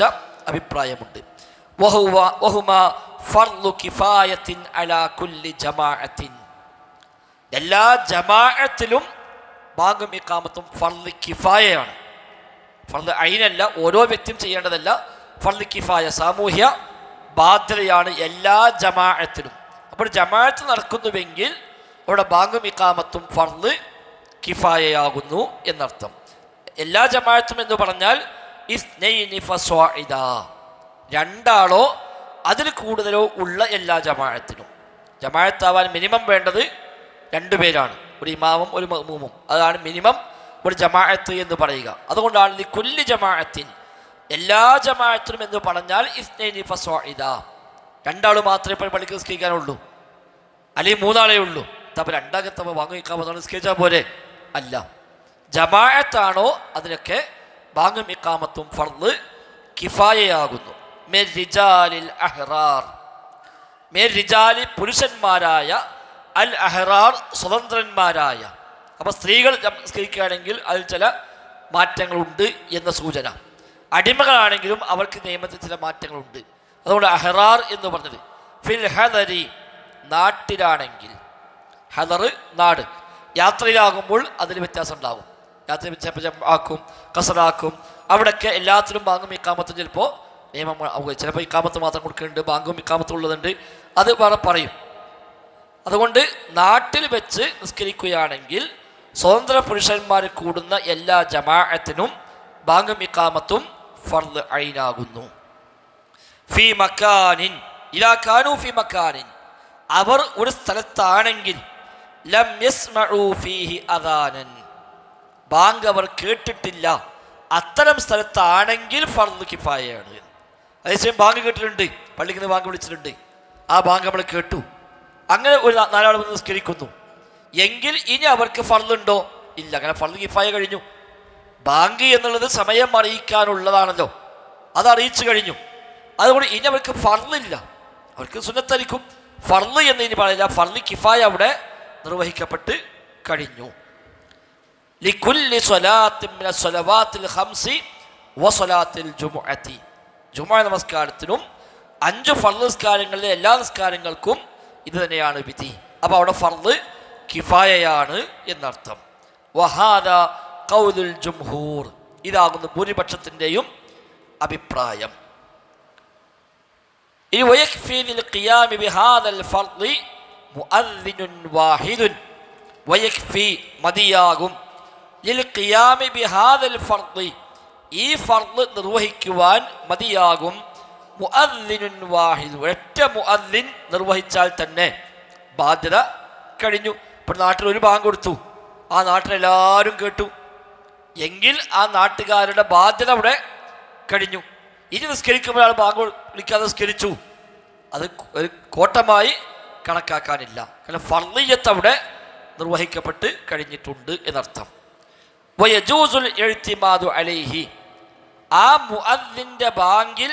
അഭിപ്രായമുണ്ട്. വഹുമാ ഫർളു കിഫായത്തിൻ അലാ കുല്ലി ജമാഅത്തിൻ, എല്ലാ ജമാഅത്തിലും ബാങ്കും ഇഖാമത്തും ഫർള് കിഫായയാണ്. ഫർള് ഐനല്ല, ഓരോ വ്യക്തിയും ചെയ്യേണ്ടതല്ല. ഫർള് കിഫായ, സാമൂഹ്യ ബാധ്യതയാണ് എല്ലാ ജമാഅത്തിലും. അപ്പോൾ ജമാഅത്ത് നടക്കുന്നുവെങ്കിൽ അവിടെ ബാങ്കും ഇഖാമത്തും ഫർള് കിഫായയാകുന്നു എന്നർത്ഥം. എല്ലാ ജമാഅത്തും എന്ന് പറഞ്ഞാൽ ഇസ്നൈനി ഫസ്വാഇദ, 2 ആളോ അതിൽ കൂടുതലോ ഉള്ള എല്ലാ ജമാഅത്തിനും. ജമാഅത്താവാൻ മിനിമം വേണ്ടത് 2 പേരാണ്, ഒരു ഇമാമും ഒരു മഅ്മൂമും. അതാണ് മിനിമം ഒരു ജമാഅത്ത് എന്ന് പറയുക. അതുകൊണ്ടാണ് ലികുല്ലി ജമാഅത്തിൻ, എല്ലാ ജമാഅത്തിനും എന്ന് പറഞ്ഞാൽ ഇസ്നൈനി ഫസ്വാഇദ, 2 ആൾ മാത്രമേ ഇപ്പോൾ പള്ളിക്ക് നിസ്കരിക്കാനുള്ളൂ, അല്ലെങ്കിൽ 3 ആളേ ഉള്ളൂ. അപ്പോൾ 2 ആകത്തെ ബാങ്ക് ഇഖാമത്താണ് നിസ്കരിച്ചാൽ പോരെ? അല്ല, ജമാഅത്താണോ അതിനൊക്കെ ബാങ്കും ഇഖാമത്തും ഫർള് കിഫായയാകുന്നു. മിർ റിജാലിൽ അഹ്റാർ, മിർ റിജാലി പുരുഷന്മാരായ, അൽ അഹ്റാർ സ്വതന്ത്രന്മാരായ. അപ്പോൾ സ്ത്രീകൾ നിസ്കരിക്കുകയാണെങ്കിൽ അതിൽ ചില മാറ്റങ്ങളുണ്ട് എന്ന സൂചന. അടിമകളാണെങ്കിലും അവർക്ക് നിയമത്തിൽ ചില മാറ്റങ്ങളുണ്ട്. അതുകൊണ്ട് അഹ്റാർ എന്ന് പറഞ്ഞത്. ഫിൽ ഹദരി, നാട്ടിലാണെങ്കിൽ, ഹദർ നാട്, യാത്രയിലാകുമ്പോൾ അതിൽ വ്യത്യാസം ഉണ്ടാകും. യാത്ര ആക്കും, കസറാക്കും, അവിടെയൊക്കെ എല്ലാത്തിലും ബാങ്കും ഇഖാമത്തും ചിലപ്പോൾ നിയമം ചിലപ്പോൾ ഇഖാമത്ത് മാത്രം കൊടുക്കുന്നുണ്ട്, ബാങ്കും ഇഖാമത്തും ഉള്ളതുണ്ട്, അത് വേറെ പറയും. അതുകൊണ്ട് നാട്ടിൽ വെച്ച് നിസ്കരിക്കുകയാണെങ്കിൽ സ്വതന്ത്ര പുരുഷന്മാർ കൂടുന്ന എല്ലാ ജമാഅത്തിനും ബാങ്കും ഇഖാമത്തും ഫർള് ഐനാകുന്നു. ഫി മക്കാനിൻ, ഇലാ കാനൂ ഫി മക്കാനിൻ, അവർ ഒരു സ്ഥലത്താണെങ്കിൽ, ലം യസ്മഉ ഫീഹി അദാനൻ, ബാങ്ക് അവർ കേട്ടിട്ടില്ല, അത്തരം സ്ഥലത്താണെങ്കിൽ ഫർള് കിഫായയാണ്. അതേസമയം ബാങ്ക് കേട്ടിട്ടുണ്ട്, പള്ളിക്ക് നിന്ന് ബാങ്ക് വിളിച്ചിട്ടുണ്ട്, ആ ബാങ്ക് നമ്മൾ കേട്ടു, അങ്ങനെ ഒരു 4 ആൾ നിസ്കരിക്കുന്നു എങ്കിൽ ഇനി അവർക്ക് ഫർളുണ്ടോ? ഇല്ല, അങ്ങനെ ഫർള് കിഫായ കഴിഞ്ഞു. ബാങ്ക് എന്നുള്ളത് സമയം അറിയിക്കാനുള്ളതാണല്ലോ, അത് അറിയിച്ചു കഴിഞ്ഞു. അതുകൊണ്ട് ഇനി അവർക്ക് ഫർളില്ല, അവർക്ക് സുന്നത്തായിരിക്കും. ഫർള് എന്ന് ഇനി പറയില്ല, ഫർള് കിഫായ അവിടെ നിർവഹിക്കപ്പെട്ട് കഴിഞ്ഞു. ലികുല്ലി സ്വലാത്തിൻ മിന സ്വലവാത്തിൽ ഖംസി വസ്വലാത്തിൽ ജുമുഅത്തി, ജുമുഅ നമസ്കാരത്തിനും 5 ഫർള് നിസ്കാരങ്ങളിലെ എല്ലാ നിസ്കാരങ്ങൾക്കും ഇത് തന്നെയാണ് വിധി. അപ്പോൾ അവിടെ ഫർള് കിഫായയാണ് എന്നർത്ഥം. വഹാദാ ഖൗലുൽ ജുംഹൂർ, ഇതാകുന്നു ഭൂരിപക്ഷത്തിൻ്റെയും അഭിപ്രായം. ഈ വയക്ഫി ലിൽ ഖിയാമി ബിഹാദൽ ഫർളി മുഅദ്ദിനുൻ വാഹിദുൻ, വയക്ഫി മതിയാകും, ലിൽ ഖിയാമി ബിഹാദൽ ഫർളി, ഈ ഫർള് നിർവഹിക്കുവാൻ മതിയാകും, മുഅദ്ദിനുൻ വാഹിദ്, ഒറ്റ മുഅദ്ദിൻ നിർവഹിച്ചാൽ തന്നെ ബാധ്യത കഴിഞ്ഞു. ഇപ്പോൾ നാട്ടിൽ ഒരു ബാങ്ക് കൊടുത്തു, ആ നാട്ടിലെല്ലാവരും കേട്ടു എങ്കിൽ ആ നാട്ടുകാരുടെ ബാധ്യത അവിടെ കഴിഞ്ഞു. ഇനി നിസ്കരിക്കുമ്പോൾ ആൾ ബാങ്ക് വിളിക്കാതെ നിസ്കരിച്ചു, അത് ഒരു കോട്ടമായി കണക്കാക്കാനില്ല. കാരണം ഫർളിയത്ത് അവിടെ നിർവഹിക്കപ്പെട്ട് കഴിഞ്ഞിട്ടുണ്ട് എന്നർത്ഥം. വയജൂസുൽ ഇഅ്തിമാദു അലൈഹി, ആ മുഅദ്ദിന്റെ ബാങ്കിൽ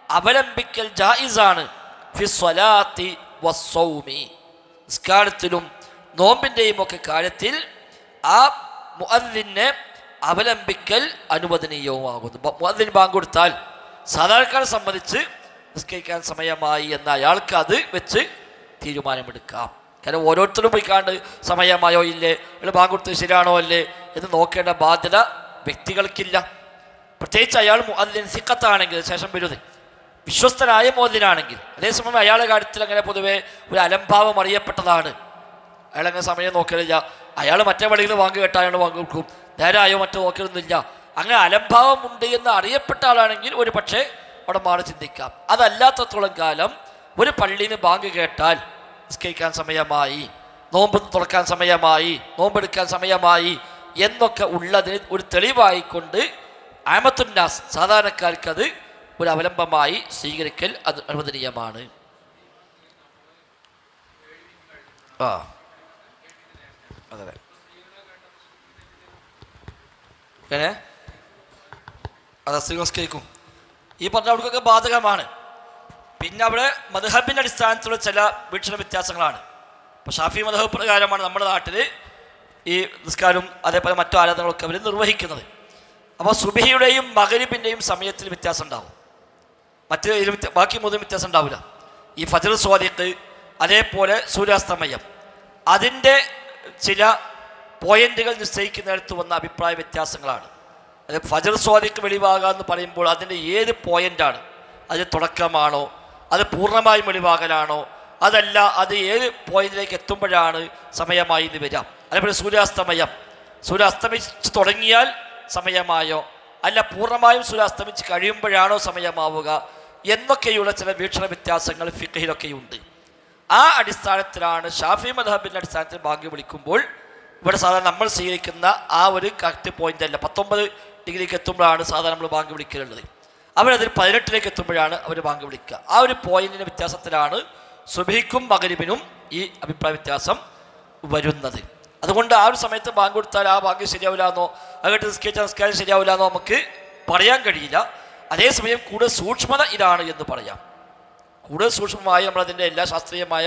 അവലംബിക്കൽ ജായിസാണ്. ഫി സ്വലാത്തി വസ്സൗമി, നിസ്കാരത്തിലും നോമ്പിൻ്റെയും ഒക്കെ കാര്യത്തിൽ ആ മുഅദ്ദിനെ അവലംബിക്കൽ അനുവദനീയവുമാകുന്നു. മുഅദ്ദിൻ ബാങ്ക് കൊടുത്താൽ സാധാരണക്കാരെ സംബന്ധിച്ച് നിസ്കരിക്കാൻ സമയമായി എന്ന അയാൾക്ക് അത് വെച്ച് തീരുമാനമെടുക്കാം. കാരണം ഓരോരുത്തരും പോയിക്കാണ്ട് സമയമായോ ഇല്ലേ, അല്ലെങ്കിൽ ബാങ്ക് കൊടുത്തത് ശരിയാണോ അല്ലേ എന്ന് നോക്കേണ്ട ബാധ്യത വ്യക്തികൾക്കില്ല. പ്രത്യേകിച്ച് അയാൾ അതിന് സിക്കത്താണെങ്കിൽ ശേഷം വരുന്നത് വിശ്വസ്തനായ മോദിനാണെങ്കിൽ. അതേസമയം അയാളുടെ കാര്യത്തിൽ അങ്ങനെ പൊതുവേ ഒരു അലംഭാവം അറിയപ്പെട്ടതാണ്. അയാളങ്ങനെ സമയം നോക്കലില്ല. അയാൾ മറ്റേ വഴിയിൽ നിന്ന് വാങ്ങി കേട്ടാൽ വാങ്ങി കൊടുക്കും, നേരായോ മറ്റോ നോക്കലൊന്നുമില്ല. അങ്ങനെ അലംഭാവം ഉണ്ട് എന്ന് അറിയപ്പെട്ട ആളാണെങ്കിൽ ഒരു പക്ഷേ അവിടെ മാറി ചിന്തിക്കാം. അതല്ലാത്തത്തോളം കാലം ഒരു പള്ളിയിൽ നിന്ന് ബാങ്ക് കേട്ടാൽ നിസ്കരിക്കാൻ സമയമായി, നോമ്പ് തുറക്കാൻ സമയമായി, നോമ്പെടുക്കാൻ സമയമായി എന്നൊക്കെ ഉള്ളതിന് ഒരു തെളിവായിക്കൊണ്ട് ആമത്തുന്നാസ് സാധാരണക്കാർക്കത് ഒരു അവലംബമായി സ്വീകരിക്കൽ അത് അനുവദനീയമാണ്. അതെ എങ്ങനെ അത് സ്വീകരിക്കും ഈ പറഞ്ഞ അവർക്കൊക്കെ ബാധകമാണ്. പിന്നെ അവിടെ മദ്ഹബിൻ്റെ അടിസ്ഥാനത്തിലുള്ള ചില വീക്ഷണ വ്യത്യാസങ്ങളാണ്. ഇപ്പോൾ ഷാഫി മദ്ഹബ് പ്രകാരമാണ് നമ്മുടെ നാട്ടിൽ ഈ നിസ്കാരവും അതേപോലെ മറ്റു ആരാധനകളൊക്കെ അവർ നിർവഹിക്കുന്നത്. അപ്പോൾ സുബഹിയുടെയും മഗ്രിബിൻ്റെയും സമയത്തിൽ വ്യത്യാസം ഉണ്ടാവും, ബാക്കി മൂന്നും വ്യത്യാസം ഉണ്ടാവില്ല. ഈ ഫജ്ർ സ്വാദിഖ് അതേപോലെ സൂര്യാസ്തമയം അതിൻ്റെ ചില പോയിന്റുകൾ നിശ്ചയിക്കുന്നിടത്ത് വന്ന അഭിപ്രായ വ്യത്യാസങ്ങളാണ്. അത് ഫജ്ർ സ്വാദിഖ് വെളിവാകുക എന്ന് പറയുമ്പോൾ അതിൻ്റെ ഏത് പോയിൻ്റാണ്, അത് തുടക്കമാണോ, അത് പൂർണ്ണമായും വെളിവാകലാണോ, അതല്ല അത് ഏത് പോയിന്റിലേക്ക് എത്തുമ്പോഴാണ് സമയമായി എന്ന് വരാം. അതേപോലെ സൂര്യാസ്തമിച്ച് തുടങ്ങിയാൽ സമയമായോ, അല്ല പൂർണ്ണമായും സൂര്യാസ്തമിച്ച് കഴിയുമ്പോഴാണോ സമയമാവുക എന്നൊക്കെയുള്ള ചില വീക്ഷണ വ്യത്യാസങ്ങൾ ഫിഖഹിലൊക്കെയുണ്ട്. ആ അടിസ്ഥാനത്തിലാണ് ഷാഫി മദ്ഹബിൻ്റെ അടിസ്ഥാനത്തിൽ ബാങ്ക് വിളിക്കുമ്പോൾ ഇവിടെ സാധാരണ നമ്മൾ സ്വീകരിക്കുന്ന ആ ഒരു കറക്റ്റ് പോയിന്റ് അല്ല. 19 ഡിഗ്രിക്ക് എത്തുമ്പോഴാണ് സാധാരണ നമ്മൾ ബാങ്ക് വിളിക്കലുള്ളത്. അവരതിൽ 18 എത്തുമ്പോഴാണ് അവർ ബാങ്ക് വിളിക്കുക. ആ ഒരു പോയിന്റിൻ്റെ വ്യത്യാസത്തിലാണ് സുബഹിക്കും മഗ്രിബിനും ഈ അഭിപ്രായ വ്യത്യാസം വരുന്നത്. അതുകൊണ്ട് ആ ഒരു സമയത്ത് ബാങ്ക് കൊടുത്താൽ ആ ബാങ്ക് ശരിയാവില്ലാന്നോ, അതുകൊണ്ട് നിസ്കാരം ശരിയാവില്ലാന്നോ നമുക്ക് പറയാൻ കഴിയില്ല. അതേസമയം കൂടുതൽ സൂക്ഷ്മത ഇതാണ് എന്ന് പറയാം. കൂടുതൽ സൂക്ഷ്മമായി നമ്മളതിൻ്റെ എല്ലാ ശാസ്ത്രീയമായ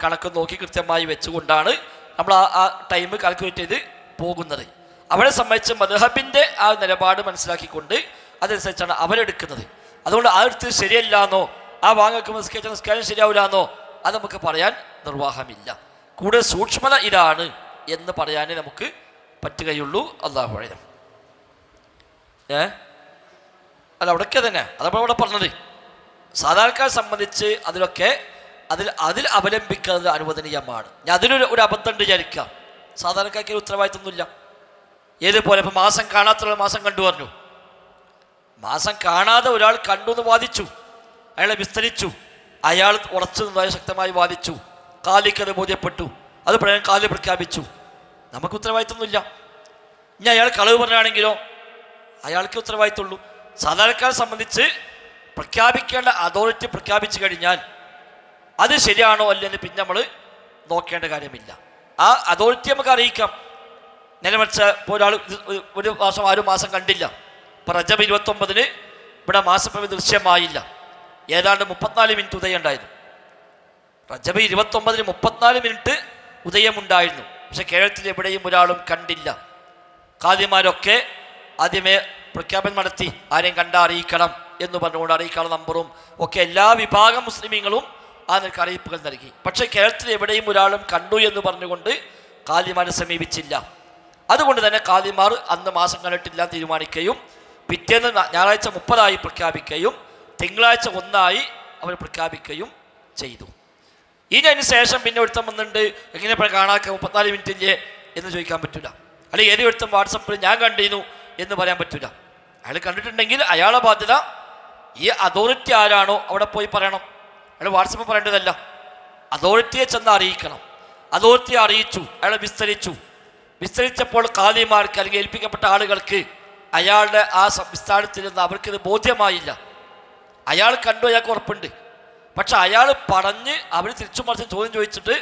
കണക്കും നോക്കി കൃത്യമായി വെച്ചുകൊണ്ടാണ് നമ്മൾ ആ ടൈം കാൽക്കുലേറ്റ് ചെയ്ത് പോകുന്നത്. അവരെ സംബന്ധിച്ച് മദ്ഹബിൻ്റെ ആ നിലപാട് മനസ്സിലാക്കിക്കൊണ്ട് അതനുസരിച്ചാണ് അവരെടുക്കുന്നത്. അതുകൊണ്ട് ആ എടുത്ത് ശരിയല്ലാന്നോ, ആ വാങ്ങൊക്കെ നിസ്കാരം ശരിയാവില്ലാന്നോ അത് നമുക്ക് പറയാൻ നിർവാഹമില്ല. കൂടുതൽ സൂക്ഷ്മത ഇതാണ് എന്ന് പറയാനേ നമുക്ക് പറ്റുകയുള്ളൂ. അല്ലാഹു അഅലം. അല്ല അവിടെയൊക്കെ തന്നെ അതപ്പോൾ അവിടെ പറഞ്ഞത് സാധാരണക്കാരെ സംബന്ധിച്ച് അതിൽ അവലംബിക്കുന്നത് അനുവദനീയമാണ്. ഞാൻ അതിലൊരു അബദ്ധം ഉണ്ട് വിചാരിക്കാം. സാധാരണക്കാർക്ക് ഉത്തരവാദിത്തമൊന്നുമില്ല. ഏതുപോലെ ഇപ്പം മാസം കാണാത്ത മാസം കണ്ടു പറഞ്ഞു. മാസം കാണാതെ ഒരാൾ കണ്ടു എന്ന് വാദിച്ചു, അയാളെ വിസ്തരിച്ചു, അയാൾ ഉറച്ചു നിന്നതായി ശക്തമായി വാദിച്ചു, കാലിക്കത് ബോധ്യപ്പെട്ടു, അത് പ്രളയം കാല് പ്രഖ്യാപിച്ചു. നമുക്ക് ഉത്തരവാദിത്തമൊന്നുമില്ല. ഇനി അയാൾ കളവ് പറഞ്ഞാണെങ്കിലോ അയാൾക്ക് ഉത്തരവാദിത്തമുള്ളൂ. സാധാരണക്കാരെ സംബന്ധിച്ച് പ്രഖ്യാപിക്കേണ്ട അതോറിറ്റി പ്രഖ്യാപിച്ചു കഴിഞ്ഞാൽ അത് ശരിയാണോ അല്ലെന്ന് പിന്നെ നമ്മൾ നോക്കേണ്ട കാര്യമില്ല. ആ അതോറിറ്റി നമുക്ക് അറിയിക്കാം. നിലമറിച്ച ഇപ്പോൾ ഒരാൾ ഒരു മാസം 6 മാസം കണ്ടില്ല. ഇപ്പോൾ റജബ് 29 ഇവിടെ മാസപ്പിറവി ദൃശ്യമായില്ല. ഏതാണ്ട് 34 മിനിറ്റ് ഉദയം ഉണ്ടായിരുന്നു. റജബ് 29 34 മിനിറ്റ് ഉദയമുണ്ടായിരുന്നു. പക്ഷെ കേരളത്തിൽ എവിടെയും ഒരാളും കണ്ടില്ല. ഖാദിമാരൊക്കെ ആദ്യമേ പ്രഖ്യാപനം നടത്തി, ആരെയും കണ്ടാൽ അറിയിക്കണം എന്ന് പറഞ്ഞുകൊണ്ട് അറിയിക്കാനുള്ള നമ്പറും ഒക്കെ എല്ലാ വിഭാഗം മുസ്ലിമീങ്ങളും ആ നിലക്ക് അറിയിപ്പുകൾ നൽകി. പക്ഷേ കേരളത്തിൽ എവിടെയും ഒരാളും കണ്ടു എന്ന് പറഞ്ഞുകൊണ്ട് ഖാദിമാരെ സമീപിച്ചില്ല. അതുകൊണ്ട് തന്നെ ഖാദിമാർ അന്ന് മാസം കണ്ടിട്ടില്ല തീരുമാനിക്കുകയും പിറ്റേന്ന് ഞായറാഴ്ച 30 പ്രഖ്യാപിക്കുകയും തിങ്കളാഴ്ച 1 അവർ പ്രഖ്യാപിക്കുകയും ചെയ്തു. ഇനി അതിന് ശേഷം പിന്നെ ഒരുത്തം വന്നിട്ടുണ്ട്, എങ്ങനെ കാണാക്ക 34 മിനിറ്റില്ലേ എന്ന് ചോദിക്കാൻ പറ്റില്ല. അല്ലെങ്കിൽ ഏത് ഒരുത്തം വാട്സപ്പിൽ ഞാൻ കണ്ടിരുന്നു എന്ന് പറയാൻ പറ്റില്ല. അയാൾ കണ്ടിട്ടുണ്ടെങ്കിൽ അയാളുടെ ബാധ്യത ഈ അതോറിറ്റി ആരാണോ അവിടെ പോയി പറയണം. അയാൾ വാട്സപ്പ് പറയേണ്ടതല്ല, അതോറിറ്റിയെ ചെന്ന് അറിയിക്കണം. അതോറിറ്റിയെ അറിയിച്ചു, അയാളെ വിസ്തരിച്ചപ്പോൾ ഖാദിമാർക്ക് അല്ലെങ്കിൽ ഏൽപ്പിക്കപ്പെട്ട ആളുകൾക്ക് അയാളുടെ ആ വിസ്താരത്തിൽ നിന്ന് അവർക്കിത് ബോധ്യമായില്ല. അയാൾ കണ്ടു, അയാൾക്ക് ഉറപ്പുണ്ട്. പക്ഷെ അയാൾ പറഞ്ഞ് അവർ തിരിച്ചു മറിച്ച് ചോദ്യം ചോദിച്ചിട്ട്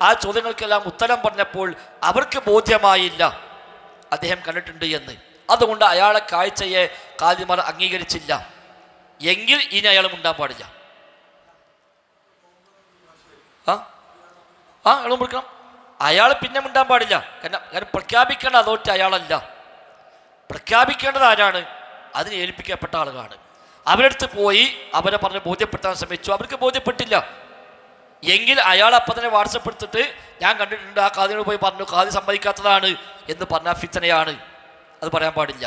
ആ ചോദ്യങ്ങൾക്കെല്ലാം ഉത്തരം പറഞ്ഞപ്പോൾ അവർക്ക് ബോധ്യമായില്ല അദ്ദേഹം കണ്ടിട്ടുണ്ട് എന്ന്. അതുകൊണ്ട് അയാളെ കാഴ്ചയെ ഖാദിമാർ അംഗീകരിച്ചില്ല. എങ്കിൽ ഇനി അയാൾ മുണ്ടാൻ പാടില്ല. അയാൾ മുറിക്കണം. അയാൾ പിന്നെ മുണ്ടാൻ പാടില്ല. കാരണം പ്രഖ്യാപിക്കേണ്ട അതോറിറ്റി അയാളല്ല. പ്രഖ്യാപിക്കേണ്ടത് ആരാണ്? അതിന് ഏൽപ്പിക്കപ്പെട്ട ആളുകളാണ്. അവരടുത്ത് പോയി അവരെ പറഞ്ഞ് ബോധ്യപ്പെടുത്താൻ ശ്രമിച്ചു, അവർക്ക് ബോധ്യപ്പെട്ടില്ല. എങ്കിൽ അയാൾ അപ്പം തന്നെ വാട്സപ്പ് എടുത്തിട്ട് ഞാൻ കണ്ടിട്ടുണ്ട്, ആ ഖാദിനോട് പോയി പറഞ്ഞു, ഖാദി സമ്മതിക്കാത്തതാണ് എന്ന് പറഞ്ഞാൽ ഫിത്തനയാണ്. അത് പറയാൻ പാടില്ല.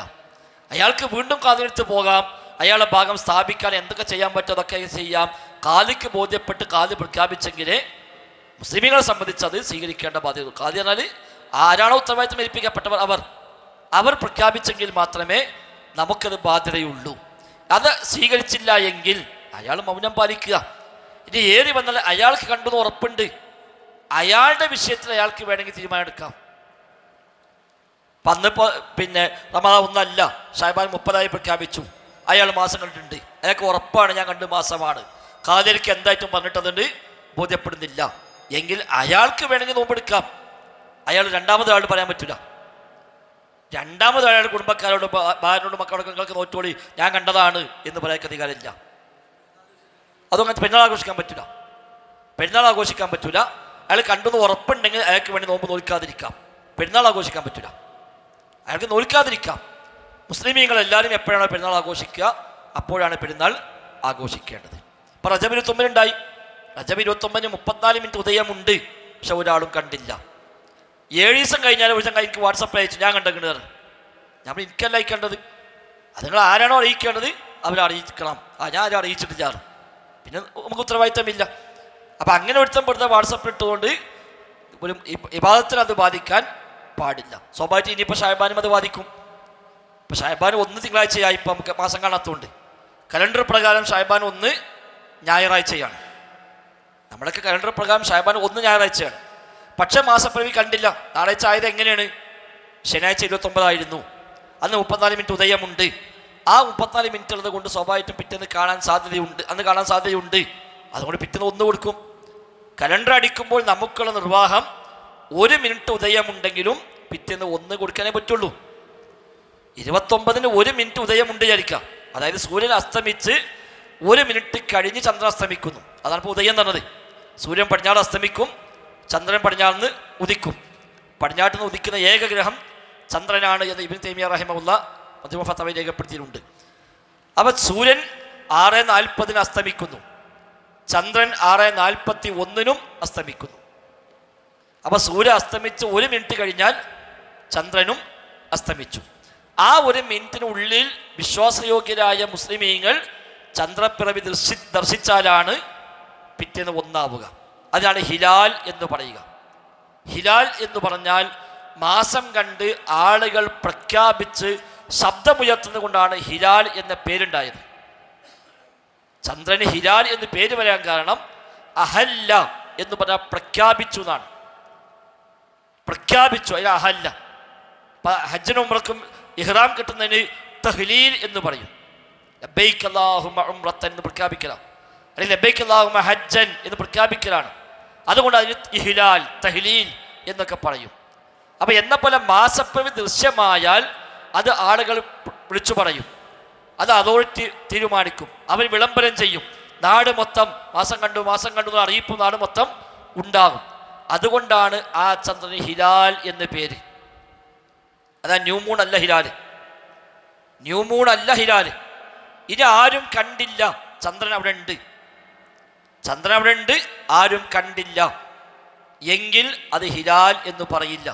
അയാൾക്ക് വീണ്ടും ഖാദിനടുത്ത് പോകാം, അയാളെ ഭാഗം സ്ഥാപിക്കാൻ എന്തൊക്കെ ചെയ്യാൻ പറ്റും അതൊക്കെ ചെയ്യാം. ഖാദിക്ക് ബോധ്യപ്പെട്ട് ഖാദി പ്രഖ്യാപിച്ചെങ്കിലേ മുസ്ലിമീങ്ങളെ സംബന്ധിച്ച് അത് സ്വീകരിക്കേണ്ട ബാധ്യത. ഖാദി പറഞ്ഞാൽ ആരാണോ ഉത്തരവാദിത്തം ഏൽപ്പിക്കപ്പെട്ടവർ അവർ പ്രഖ്യാപിച്ചെങ്കിൽ മാത്രമേ നമുക്കത് ബാധ്യതയുള്ളൂ. അത് സ്വീകരിച്ചില്ല എങ്കിൽ അയാൾ മൗനം പാലിക്കുക. ഇനി ഏറി വന്നാൽ അയാൾക്ക് കണ്ടെന്ന് ഉറപ്പുണ്ട്, അയാളുടെ വിഷയത്തിൽ അയാൾക്ക് വേണമെങ്കിൽ തീരുമാനം എടുക്കാം. അന്നിപ്പോ പിന്നെ റമദാൻ 1 ഷഅബാൻ 30 പ്രഖ്യാപിച്ചു, അയാൾ മാസം കണ്ടിട്ടുണ്ട്, അയാൾക്ക് ഉറപ്പാണ് ഞാൻ കണ്ട് മാസമാണ്, ഖാദിക്ക് എന്തായിട്ടും പറഞ്ഞിട്ടതുണ്ട്, ബോധ്യപ്പെടുന്നില്ല എങ്കിൽ അയാൾക്ക് വേണമെങ്കിൽ നോമ്പെടുക്കാം. അയാൾ രണ്ടാമതൊരാളോട് പറയാൻ പറ്റില്ല. രണ്ടാമതൊരാളുടെ കുടുംബക്കാരോട് ഭാര്യനോട് മക്കളോട് നിങ്ങൾക്ക് നോറ്റോളി ഞാൻ കണ്ടതാണ് എന്ന് പറയാൻ അധികാരമില്ല. അതൊന്നും പെരുന്നാൾ ആഘോഷിക്കാൻ പറ്റില്ല. പെരുന്നാൾ ആഘോഷിക്കാൻ പറ്റില്ല. അയാൾ കണ്ടെന്ന് ഉറപ്പുണ്ടെങ്കിൽ അയാൾക്ക് വേണ്ടി നോമ്പ് നോൽക്കാതിരിക്കാം. പെരുന്നാൾ ആഘോഷിക്കാൻ പറ്റില്ല, അയാൾക്ക് നോൽക്കാതിരിക്കാം. മുസ്ലിമീങ്ങൾ എല്ലാവരും എപ്പോഴാണ് പെരുന്നാൾ ആഘോഷിക്കുക, അപ്പോഴാണ് പെരുന്നാൾ ആഘോഷിക്കേണ്ടത്. ഇപ്പം റജബ് 29 ഉണ്ടായി. റജബ് 29 34 മിനിറ്റ് ഉദയമുണ്ട്, പക്ഷെ ഒരാളും കണ്ടില്ല. 7 ദിവസം കഴിഞ്ഞാൽ ഒരു ദിവസം എനിക്ക് വാട്സപ്പിൽ അയച്ചു ഞാൻ കണ്ടിട്ടുണ്ട്. നമ്മൾ എനിക്കല്ല അയക്കേണ്ടത്, അത് നിങ്ങൾ ആരാണോ അറിയിക്കേണ്ടത് അവരെ അറിയിക്കണം. ഞാൻ ആരും അറിയിച്ചിട്ടില്ല, പിന്നെ നമുക്ക് ഉത്തരവാദിത്തമില്ല. അപ്പം അങ്ങനെ ഒരുത്തം പെടുത്ത വാട്സപ്പിൽ ഇട്ടുകൊണ്ട് ഒരു ഇബാദത്തിന് അത് ബാധിക്കാൻ പാടില്ല. സ്വാഭാവികമായിട്ട് ഇനിയിപ്പോൾ ഷഅബാനും അത് ബാധിക്കും. ഇപ്പം ഷഅബാൻ 1 തിങ്കളാഴ്ചയായി, ഇപ്പം നമുക്ക് മാസം കാണാത്തതുകൊണ്ട് കലണ്ടർ പ്രകാരം ഷഅബാൻ 1 ഞായറാഴ്ചയാണ്. നമ്മളൊക്കെ കലണ്ടർ പ്രകാരം ഷഅബാൻ 1 ഞായറാഴ്ചയാണ്. പക്ഷേ മാസപ്പിറവി കണ്ടില്ല. ഞായറാഴ്ച ആയത് എങ്ങനെയാണ്? ശനിയാഴ്ച 29 ആയിരുന്നു, അന്ന് 34 മിനിറ്റ് ഉദയമുണ്ട്. ആ 34 മിനിറ്റ് ഉള്ളത് കൊണ്ട് സ്വാഭാവികമായിട്ടും പിറ്റേന്ന് കാണാൻ സാധ്യതയുണ്ട്, അന്ന് കാണാൻ സാധ്യതയുണ്ട്. അതുകൊണ്ട് പിറ്റേന്ന് 1 കൊടുക്കും. കലണ്ടർ അടിക്കുമ്പോൾ നമുക്കുള്ള നിർവാഹം 1 മിനിറ്റ് ഉദയമുണ്ടെങ്കിലും പിറ്റേന്ന് 1 കൊടുക്കാനേ പറ്റുള്ളൂ. 29-ന് 1 മിനിറ്റ് ഉദയമുണ്ട് വിചാരിക്കാം. അതായത് സൂര്യൻ അസ്തമിച്ച് 1 മിനിറ്റ് കഴിഞ്ഞ് ചന്ദ്രൻ അസ്തമിക്കുന്നു. അതാണ് ഇപ്പോൾ ഉദയം പറഞ്ഞത്. സൂര്യൻ പടിഞ്ഞാറ് അസ്തമിക്കും, ചന്ദ്രൻ പടിഞ്ഞാറിന്ന് ഉദിക്കും. പടിഞ്ഞാട്ടിൽ നിന്ന് ഉദിക്കുന്ന ഏക ഗ്രഹം ചന്ദ്രനാണ് എന്ന് ഇബ്നു തൈമിയ്യ റഹിമഹുള്ള മജ്മു ഫതവയിൽ രേഖപ്പെടുത്തിയിട്ടുണ്ട്. അപ്പം സൂര്യൻ 6:40 അസ്തമിക്കുന്നു, ചന്ദ്രൻ 6:41 അസ്തമിക്കുന്നു. അപ്പം സൂര്യൻ അസ്തമിച്ച് 1 മിനിറ്റ് കഴിഞ്ഞാൽ ചന്ദ്രനും അസ്തമിച്ചു. ആ 1 മിനിറ്റിനുള്ളിൽ വിശ്വാസയോഗ്യരായ മുസ്ലിമീങ്ങൾ ചന്ദ്രപ്പിറവി ദർശിച്ചാലാണ് പിറ്റേന്ന് 1 ആവുക. അതാണ് ഹിലാൽ എന്ന് പറയുക. ഹിലാൽ എന്ന് പറഞ്ഞാൽ മാസം കണ്ട് ആളുകൾ പ്രഖ്യാപിച്ച് ശബ്ദമുയർത്തുന്നത് കൊണ്ടാണ് ഹിലാൽ എന്ന പേരുണ്ടായത്. ചന്ദ്രന് ഹിലാൽ എന്ന് പേര് വരാൻ കാരണം അഹല്ല എന്ന് പറഞ്ഞാൽ പ്രഖ്യാപിച്ചു എന്നാണ്. പ്രഖ്യാപിച്ചു, അതിന് അഹല്ല. ഹജ്ജിനും ഉംറക്കും ഇഹ്റാം കിട്ടുന്നതിന് തഹ്ലീൽ എന്ന് പറയും. ലബ്ബൈക അല്ലാഹുമ്മ ഉംറത്തൻ എന്ന് പ്രഖ്യാപിക്കലാണ്, അല്ലെങ്കിൽ ലബ്ബൈക അല്ലാഹുമ്മ ഹജ്ജൻ എന്ന് പ്രഖ്യാപിക്കലാണ്. അതുകൊണ്ട് അതിന് ഇഹ്ലാൽ, തഹ്ലീൽ എന്നൊക്കെ പറയും. അപ്പം എന്ന പോലെ മാസപ്പിറവി ദൃശ്യമായാൽ അത് ആളുകൾ വിളിച്ചു പറയും, അത് അതോറിറ്റി തീരുമാനിക്കും, അവർ വിളംബരം ചെയ്യും. നാട് മൊത്തം മാസം കണ്ടു എന്ന് അറിയിപ്പ് നാട് മൊത്തം ഉണ്ടാകും. അതുകൊണ്ടാണ് ആ ചന്ദ്രന് ഹിലാൽ എന്ന് പേര്. അതാ ന്യൂമൂൺ അല്ല ഹിലാല്, ന്യൂമൂൺ അല്ല ഹിലാല്. ഇനി ആരും കണ്ടില്ല, ചന്ദ്രൻ അവിടെ ഉണ്ട്, ചന്ദ്രൻ അവിടെ ഉണ്ട്, ആരും കണ്ടില്ല എങ്കിൽ അത് ഹിലാൽ എന്ന് പറയില്ല.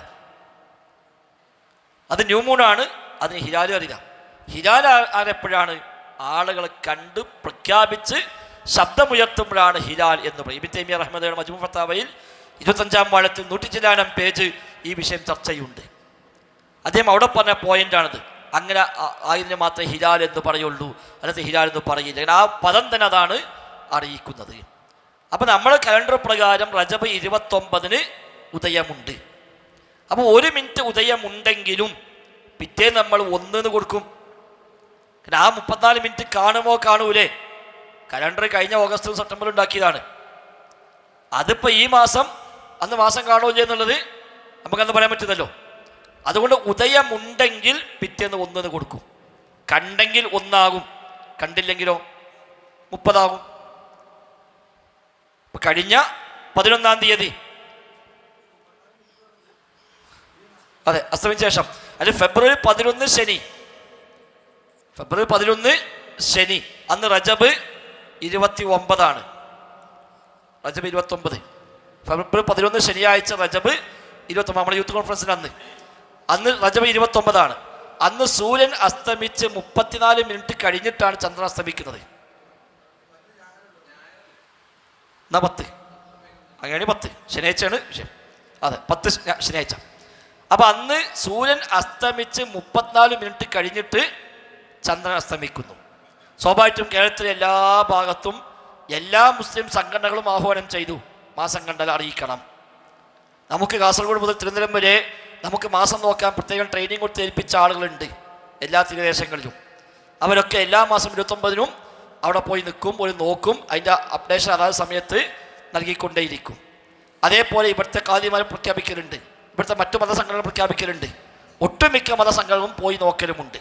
അത് ന്യൂമൂണാണ്, അതിന് ഹിലാൽ അറിയില്ല. ഹിലാൽ ആരെപ്പോഴാണ്? ആളുകളെ കണ്ട് പ്രഖ്യാപിച്ച് ശബ്ദമുയർത്തുമ്പോഴാണ് ഹിലാൽ എന്ന് പറയും. ഇബ്നു തൈമിയ്യ റഹ്മത്തുള്ളാഹി മജ്മു ഫതാവയിൽ 25-ാം വാള്യത്തിൽ 100 പേജ് ഈ വിഷയം ചർച്ചയുണ്ട്. അദ്ദേഹം അവിടെ പറഞ്ഞ പോയിന്റാണിത്. അങ്ങനെ ആയതിന് മാത്രമേ ഹിലാൽ എന്ന് പറയുള്ളൂ, അല്ലാതെ ഹിലാൽ എന്ന് പറയില്ല. ആ പദം തന്നെ അതാണ് അറിയിക്കുന്നത്. അപ്പം നമ്മൾ കലണ്ടർ പ്രകാരം റജബ് 29-ന് ഉദയമുണ്ട്. അപ്പോൾ 1 മിനിറ്റ് ഉദയമുണ്ടെങ്കിലും പിറ്റേ നമ്മൾ 1 കൊടുക്കും. കാരണം ആ 34 മിനിറ്റ് കാണുമോ കാണൂലേ? കലണ്ടർ കഴിഞ്ഞ ഓഗസ്റ്റ് സെപ്റ്റംബർ ഉണ്ടാക്കിയതാണ്. അതിപ്പോൾ ഈ മാസം അന്ന് മാസം കാണൂലേ എന്നുള്ളത് നമുക്കന്ന് പറയാൻ പറ്റുന്നല്ലോ. അതുകൊണ്ട് ഉദയമുണ്ടെങ്കിൽ പിറ്റേന്ന് 1 കൊടുക്കും. കണ്ടെങ്കിൽ 1 ആകും, കണ്ടില്ലെങ്കിലോ 30 ആകും. കഴിഞ്ഞ 11-ാം തീയതി, അതെ, അസ്തമിച്ച ശേഷം, അത് ഫെബ്രുവരി 11 ശനി, ഫെബ്രുവരി 11 ശനി, അന്ന് റജബ് 29 ആണ്. റജബ് 29, ഫെബ്രുവരി 11 ശനിയാഴ്ച റജബ് 29. നമ്മുടെ യൂത്ത് കോൺഫറൻസിന് അന്ന് റജബ് 29. അന്ന് സൂര്യൻ അസ്തമിച്ച് 34 മിനിറ്റ് കഴിഞ്ഞിട്ടാണ് ചന്ദ്രൻ അസ്തമിക്കുന്നത്. എന്നാ 10 അങ്ങനെ 10 ശനിയാഴ്ചയാണ് വിഷയം. അതെ, 10 ശനിയാഴ്ച. അപ്പം അന്ന് സൂര്യൻ അസ്തമിച്ച് 34 മിനിറ്റ് കഴിഞ്ഞിട്ട് ചന്ദ്രൻ അസ്തമിക്കുന്നു. സ്വാഭാവികമായിട്ടും കേരളത്തിലെ എല്ലാ ഭാഗത്തും എല്ലാ മുസ്ലിം സംഘടനകളും ആഹ്വാനം ചെയ്തു മാസം കണ്ടാൽ അറിയിക്കണം. നമുക്ക് കാസർഗോഡ് മുതൽ തിരുവനന്തപുരം വരെ നമുക്ക് മാസം നോക്കാൻ പ്രത്യേകം ട്രെയിനിങ് കൊടുത്ത് ഏൽപ്പിച്ച ആളുകളുണ്ട് എല്ലാ തീരദേശങ്ങളിലും. അവരൊക്കെ എല്ലാ മാസം 29-നും അവിടെ പോയി നിൽക്കും, പോയി നോക്കും, അതിൻ്റെ അപ്ഡേഷൻ അതായത് സമയത്ത് നൽകിക്കൊണ്ടേയിരിക്കും. അതേപോലെ ഇവിടുത്തെ ഖാദിമാർ പ്രഖ്യാപിക്കലുണ്ട്, ഇവിടുത്തെ മറ്റു മതസംഘടനകൾ പ്രഖ്യാപിക്കലുണ്ട്, ഒട്ടുമിക്ക മതസംഘടനകളും പോയി നോക്കലുമുണ്ട്.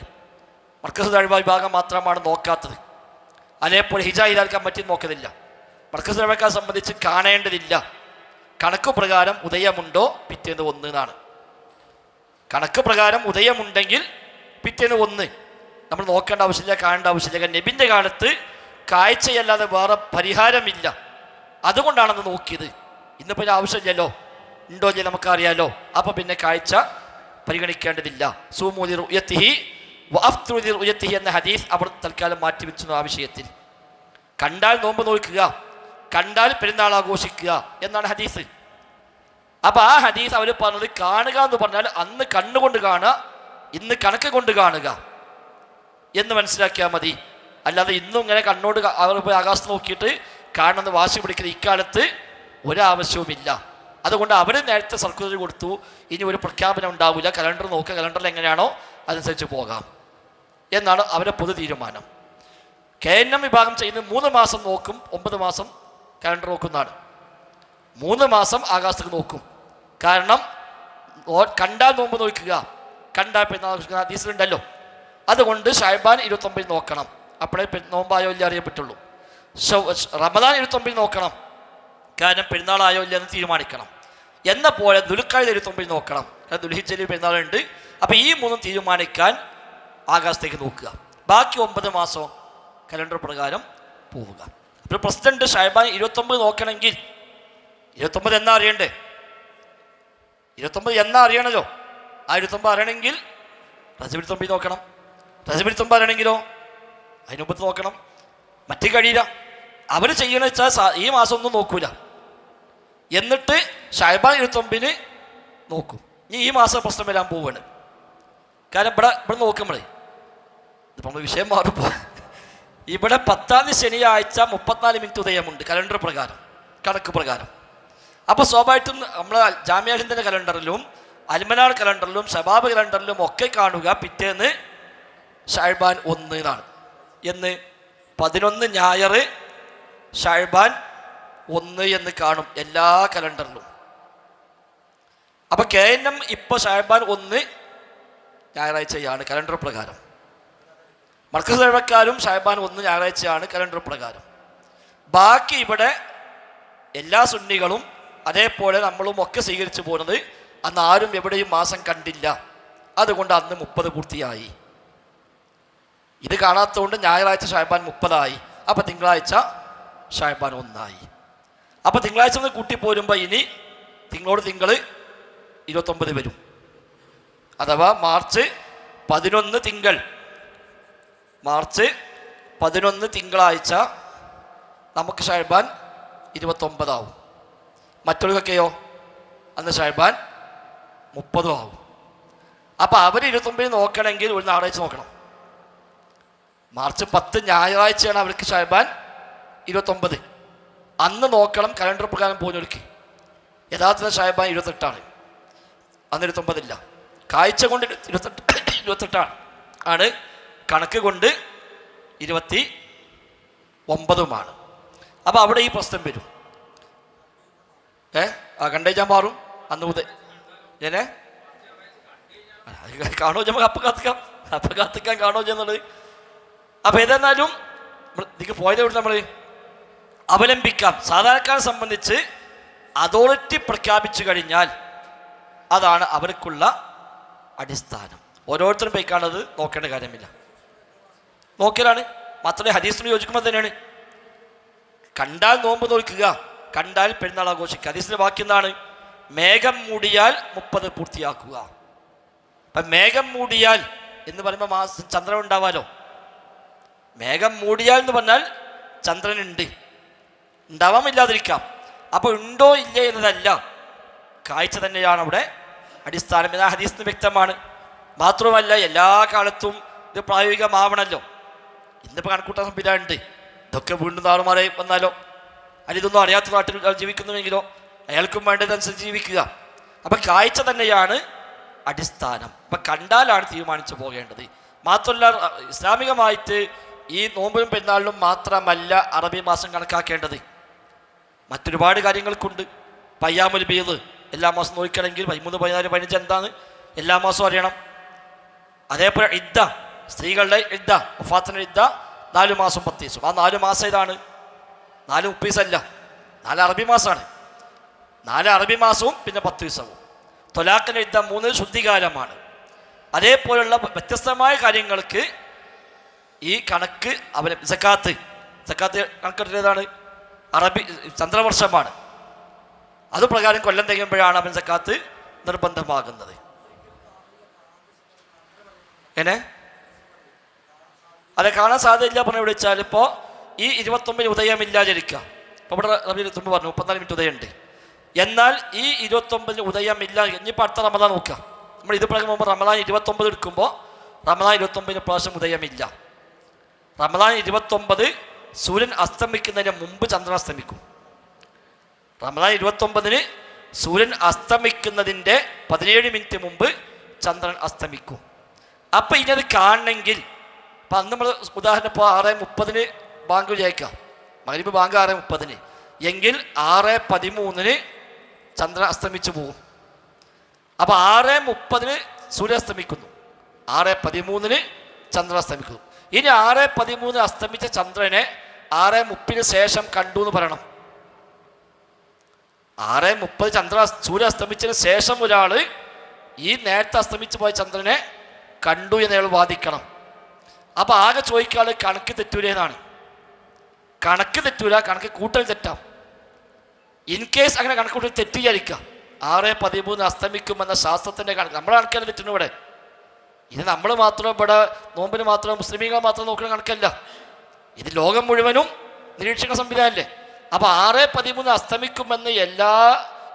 മർക്കസ് ദഅ്വ വിഭാഗം മാത്രമാണ് നോക്കാത്തത്. അതേപോലെ ഹിജാ കമ്മിറ്റി നോക്കലില്ല. മർക്കസ് ദഅ്വയെ സംബന്ധിച്ച് കാണേണ്ടതില്ല. കണക്ക് പ്രകാരം ഉദയമുണ്ടോ പിറ്റേന്ന് 1 എന്നാണ്. കണക്ക് പ്രകാരം ഉദയമുണ്ടെങ്കിൽ പിറ്റേന്ന് 1. നമ്മൾ നോക്കേണ്ട ആവശ്യമില്ല, കാണേണ്ട ആവശ്യമില്ല. നബിൻ്റെ കാലത്ത് കാഴ്ചയല്ലാതെ വേറെ പരിഹാരമില്ല. അതുകൊണ്ടാണെന്ന് നോക്കിയത്. ഇന്നിപ്പോൾ ആവശ്യമില്ലല്ലോ, ഉണ്ടോ ഇല്ല നമുക്കറിയാലോ. അപ്പം പിന്നെ കാഴ്ച പരിഗണിക്കേണ്ടതില്ല. സൂമൂലി റുയത്തിഹി വഅഫ്തുലി റുയത്തിഹി എന്ന ഹദീസ് അവർ തൽക്കാലം മാറ്റിവെച്ചു. ആ വിഷയത്തിൽ കണ്ടാൽ നോമ്പ് നോക്കുക, കണ്ടാൽ പെരുന്നാൾ ആഘോഷിക്കുക എന്നാണ് ഹദീസ്. അപ്പം ആ ഹദീസ് അവർ പറഞ്ഞത് കാണുക എന്ന് പറഞ്ഞാൽ അന്ന് കണ്ണുകൊണ്ട് കാണുക, ഇന്ന് കണക്ക് കൊണ്ട് കാണുക എന്ന് മനസ്സിലാക്കിയാൽ മതി. അല്ലാതെ ഇന്നും ഇങ്ങനെ കണ്ണോട് അവർ പോയി ആകാശത്ത് നോക്കിയിട്ട് കാണുന്നത് വാശി പിടിക്കുന്ന ഇക്കാലത്ത് ഒരാവശ്യവുമില്ല. അതുകൊണ്ട് അവർ നേരത്തെ സർക്കുലർ കൊടുത്തു, ഇനി ഒരു പ്രഖ്യാപനം ഉണ്ടാവില്ല, കലണ്ടർ നോക്കുക, കലണ്ടറിൽ എങ്ങനെയാണോ അതനുസരിച്ച് പോകാം എന്നാണ് അവരുടെ പൊതു തീരുമാനം. KNM വിഭാഗം ചെയ്യുന്നത് 3 മാസം നോക്കും, 9 മാസം കലണ്ടർ നോക്കുന്നതാണ്. 3 മാസം ആകാശത്തേക്ക് നോക്കും. കാരണം കണ്ടാൽ നോമ്പ് നോക്കുക, കണ്ടാൽ പെരുന്നാൾ ഹദീസിലുണ്ടല്ലോ. അതുകൊണ്ട് ഷഅബാൻ 29 നോക്കണം, അപ്പോഴേ നോമ്പായോ ഇല്ല അറിയാൻ പറ്റുള്ളൂ. റമദാൻ 29 നോക്കണം, കാരണം പെരുന്നാളായോ ഇല്ല എന്ന് തീരുമാനിക്കണം. എന്ന പോലെ ദുൽഖഅദ 29 നോക്കണം, കാരണം ദുൽഹിജ്ജയിൽ പെരുന്നാളുണ്ട്. അപ്പം ഈ 3 തീരുമാനിക്കാൻ ആകാശത്തേക്ക് നോക്കുക. ബാക്കി 9 മാസം കലണ്ടർ പ്രകാരം പോവുക. അപ്പോൾ പ്രസിഡന്റ് ഷഅബാൻ 29 നോക്കണമെങ്കിൽ 29 എന്നാ അറിയണ്ടേ? 29 എന്നാ അറിയണല്ലോ. ആ 29 അറിയണമെങ്കിൽ റജബ് 29 നോക്കണം. റജബ് 29 അറിയണമെങ്കിലോ അതിന് മുമ്പ് നോക്കണം. മറ്റു കഴിയില്ല. അവർ ചെയ്യണമെന്ന് വെച്ചാൽ ഈ മാസം ഒന്നും നോക്കൂല, എന്നിട്ട് ഷഅബാൻ 29 നോക്കും. ഇനി ഈ മാസം പ്രശ്നം വരാൻ പോവുകയാണ്. കാരണം ഇവിടെ നോക്കുമ്പോഴേ ഇപ്പം നമ്മൾ വിഷയം മാറുമ്പോൾ ഇവിടെ 10-ാം തീയതി ശനിയാഴ്ച 34 മിനിറ്റ് ഉദയമുണ്ട് കലണ്ടർ പ്രകാരം, കണക്ക് പ്രകാരം. അപ്പോൾ സ്വാഭാവികമായിട്ടും നമ്മൾ ജാമിഅ ഹിന്ദിൻ്റെ കലണ്ടറിലും അൽമനാർ കലണ്ടറിലും ഷബാബ് കലണ്ടറിലും ഒക്കെ കാണുക പിറ്റേന്ന് ഷഅബാൻ 1 എന്നാണ്. എന്ന് 11 ഞായർ ഷഅബാൻ 1 എന്ന് കാണും എല്ലാ കലണ്ടറിലും. അപ്പം KNM ഇപ്പോൾ ഷഅബാൻ 1 ഞായറാഴ്ചയാണ് കലണ്ടർ പ്രകാരം. മർക്കസ് ദഅ്വക്കാരും ഷഅബാൻ 1 ഞായറാഴ്ചയാണ് കലണ്ടർ പ്രകാരം. ബാക്കി ഇവിടെ എല്ലാ സുന്നികളും അതേപോലെ നമ്മളും ഒക്കെ സ്വീകരിച്ചു പോകുന്നത് അന്ന് ആരും എവിടെയും മാസം കണ്ടില്ല, അതുകൊണ്ട് അന്ന് 30 പൂർത്തിയായി. ഇത് കാണാത്തതുകൊണ്ട് ഞായറാഴ്ച ഷഅബാൻ 30 അപ്പം തിങ്കളാഴ്ച ഷഅബാൻ 1 അപ്പം തിങ്കളാഴ്ച ഒന്ന് കൂട്ടിപ്പോരുമ്പോൾ ഇനി തിങ്കളോട് തിങ്കൾ 29 വരും. അഥവാ മാർച്ച് 11 തിങ്കൾ, മാർച്ച് 11 തിങ്കളാഴ്ച നമുക്ക് ഷഅബാൻ 29 ആവും. മറ്റുള്ളവർക്കൊക്കെയോ അന്ന് ഷഅബാൻ 30 ആവും. അപ്പം അവർ 29 നോക്കണമെങ്കിൽ ഒരു ഞായറാഴ്ച നോക്കണം. മാർച്ച് 10 ഞായറാഴ്ചയാണ് അവർക്ക് ഷഅബാൻ 29. അന്ന് നോക്കണം കലണ്ടർ പ്രകാരം പോകുന്നവർക്ക്. യഥാർത്ഥ ഷഅബാൻ 28 അന്ന് 29 കാഴ്ച കൊണ്ട് 28 ആണ്, കണക്ക് കൊണ്ട് 29. അപ്പം അവിടെ ഈ പ്രശ്നം വരും. കണ്ടേച്ചാൻ മാറും അന്ന് മുതൽ ഞാനെ കാണോ നമുക്ക് അപ്പം കാത്തിക്കാൻ കാണോ എന്നുള്ളത്. അപ്പം ഏതെന്നാലും ഇതിക്ക് പോയത് കൊണ്ട് നമ്മൾ അവലംബിക്കാം. സാധാരണക്കാരെ സംബന്ധിച്ച് അതോറിറ്റി പ്രഖ്യാപിച്ചു കഴിഞ്ഞാൽ അതാണ് അവർക്കുള്ള അടിസ്ഥാനം. ഓരോരുത്തരും പോയി കാണുന്നത് നോക്കേണ്ട കാര്യമില്ല, നോക്കലാണ്. മാത്രമേ ഹദീസിന് യോജിക്കുമ്പോൾ തന്നെയാണ് കണ്ടാൽ നോമ്പ് നോക്കുക, കണ്ടാൽ പെരുന്നാൾ ആഘോഷിക്കുക. ഹദീസിന്റെ വാക്ക് എന്താണ്? മേഘം മൂടിയാൽ 30 പൂർത്തിയാക്കുക. അപ്പം മേഘം മൂടിയാൽ എന്ന് പറയുമ്പോൾ മാസം ചന്ദ്രൻ ഉണ്ടാവാലോ. മേഘം മൂടിയാൽ എന്ന് പറഞ്ഞാൽ ചന്ദ്രൻ ഉണ്ട്, ഉണ്ടാവാമില്ലാതിരിക്കാം. അപ്പോൾ ഉണ്ടോ ഇല്ലേ എന്നതല്ല, കാഴ്ച തന്നെയാണ് അവിടെ അടിസ്ഥാനം. എന്നാ ഹദീസിന് വ്യക്തമാണ്. മാത്രമല്ല എല്ലാ കാലത്തും ഇത് പ്രായോഗികമാവണമല്ലോ. ഇന്നിപ്പോൾ കണക്കൂട്ടാൻ സംവിധാനം ഉണ്ട്. ഇതൊക്കെ വീണ്ടും താറുമാറായി വന്നാലോ, അല്ലെങ്കിൽ ഇതൊന്നും അറിയാത്ത നാട്ടിൽ ജീവിക്കുന്നുവെങ്കിലോ അയാൾക്കും വേണ്ടതനുസരിച്ച് ജീവിക്കുക. അപ്പം കാഴ്ച തന്നെയാണ് അടിസ്ഥാനം. അപ്പം കണ്ടാലാണ് തീരുമാനിച്ചു പോകേണ്ടത്. മാത്രമല്ല ഇസ്ലാമികമായിട്ട് ഈ നോമ്പിനും പെരുന്നാളിനും മാത്രമല്ല അറബി മാസം കണക്കാക്കേണ്ടത്, മറ്റൊരുപാട് കാര്യങ്ങൾക്കുണ്ട്. പയ്യാമുൽ ബീദ് എല്ലാ മാസം നോക്കണമെങ്കിൽ 13, 14, 15 എന്താണ് എല്ലാ മാസവും അറിയണം. അതേപോലെ ഇദ്ദ, സ്ത്രീകളുടെ ഇദ്ദ, വഫാത്തിന്റെ ഇദ്ദ 4 മാസം 10 ദിവസം. ആ 4 മാസം ഇതാണ്, 4 30 4 അറബി മാസമാണ്. 4 അറബി മാസവും പിന്നെ 10 ദിവസവും. തൊലാഖിന്റെ ഇദ്ദ 3 ശുദ്ധികാലമാണ്. അതേപോലുള്ള വ്യത്യസ്തമായ കാര്യങ്ങൾക്ക് ഈ കണക്ക് അവന് സക്കാത്ത് കണക്കെടുത്തതാണ് അറബി ചന്ദ്രവർഷമാണ്. അതുപ്രകാരം കൊല്ലം തികയുമ്പോഴാണ് അവൻ സക്കാത്ത് നിർബന്ധമാകുന്നത്. എന്നെ അത് കാണാൻ സാധ്യതയില്ല പറഞ്ഞ വിളിച്ചാൽ ഇപ്പോൾ ഈ 29 ഉദയമില്ലാതിരിക്കുക. ഇപ്പോൾ ഇവിടെ റബി 29 പറഞ്ഞു 34 മിനിറ്റ് ഉദയമുണ്ട്. എന്നാൽ ഈ 29 ഉദയമില്ല. ഇനിയിപ്പോൾ അടുത്ത റമദാൻ നോക്കുക. നമ്മൾ ഇത് പ്രകാരം മുമ്പ് റമദാൻ 29 എടുക്കുമ്പോൾ റമദാൻ 29 പ്രാവശ്യം ഉദയമില്ല. റമദാൻ 29 സൂര്യൻ അസ്തമിക്കുന്നതിന് മുമ്പ് ചന്ദ്രൻ അസ്തമിക്കും. റമദാൻ 29 സൂര്യൻ അസ്തമിക്കുന്നതിൻ്റെ 17 മിനിറ്റ് മുമ്പ് ചന്ദ്രൻ അസ്തമിക്കും. അപ്പം ഇനി അത് കാണണമെങ്കിൽ അപ്പം അന്ന് നമ്മൾ ഉദാഹരണം ഇപ്പോൾ 6:30 ബാങ്ക് വിചാരിക്കാം, മഗ്‌രിബ് ബാങ്ക് 6:30 എങ്കിൽ 6:13 ചന്ദ്രൻ അസ്തമിച്ചു പോകും. അപ്പം 6:30 സൂര്യൻ അസ്തമിക്കുന്നു, 6:13 ചന്ദ്രൻ അസ്തമിക്കുന്നു. ഇനി 6:13 അസ്തമിച്ച ചന്ദ്രനെ 6:30 ശേഷം കണ്ടു എന്ന് പറയണം. 6:30 സൂര്യൻ അസ്തമിച്ചതിന് ശേഷം ഒരാൾ ഈ നേരത്തെ അസ്തമിച്ചു പോയ ചന്ദ്രനെ കണ്ടു എന്നയാൾ വാദിക്കണം. അപ്പം ആകെ ചോദിക്കാൾ കണക്ക് തെറ്റൂലെന്നാണ്. കണക്ക് തെറ്റൂല, കണക്ക് കൂട്ടൽ തെറ്റാം. ഇൻ കേസ് അങ്ങനെ കണക്ക് കൂട്ടൽ തെറ്റിയായിരിക്കാം. 6:13 അസ്തമിക്കുമെന്ന ശാസ്ത്രത്തിൻ്റെ കണക്ക് നമ്മുടെ കണക്കല്ല തെറ്റുന്നു. ഇവിടെ ഇത് നമ്മൾ മാത്രം ഇവിടെ നോമ്പിന് മാത്രം മുസ്ലിമീങ്ങൾ മാത്രം നോക്കുന്ന കണക്കല്ല, ഇത് ലോകം മുഴുവനും നിരീക്ഷണ സംവിധാനമല്ലേ. അപ്പോൾ 6:13 അസ്തമിക്കുമെന്ന് എല്ലാ